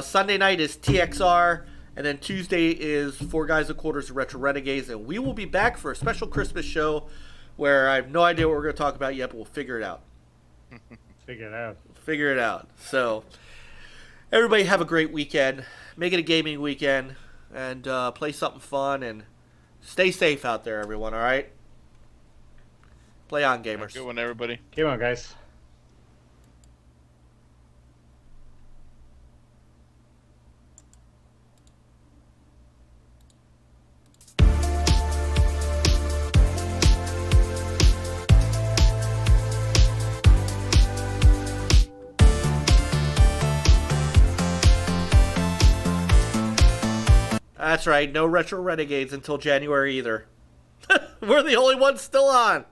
Sunday night is TXR, and then Tuesday is Four Guys with Quarters of Retro Renegades, and we will be back for a special Christmas show where I have no idea what we're going to talk about yet, but we'll figure it out. Figure it out. So, everybody have a great weekend. Make it a gaming weekend, and play something fun, and stay safe out there, everyone, all right? Play on, gamers. Good one, everybody. Come on, guys. That's right. No Retro Renegades until January either. We're the only ones still on.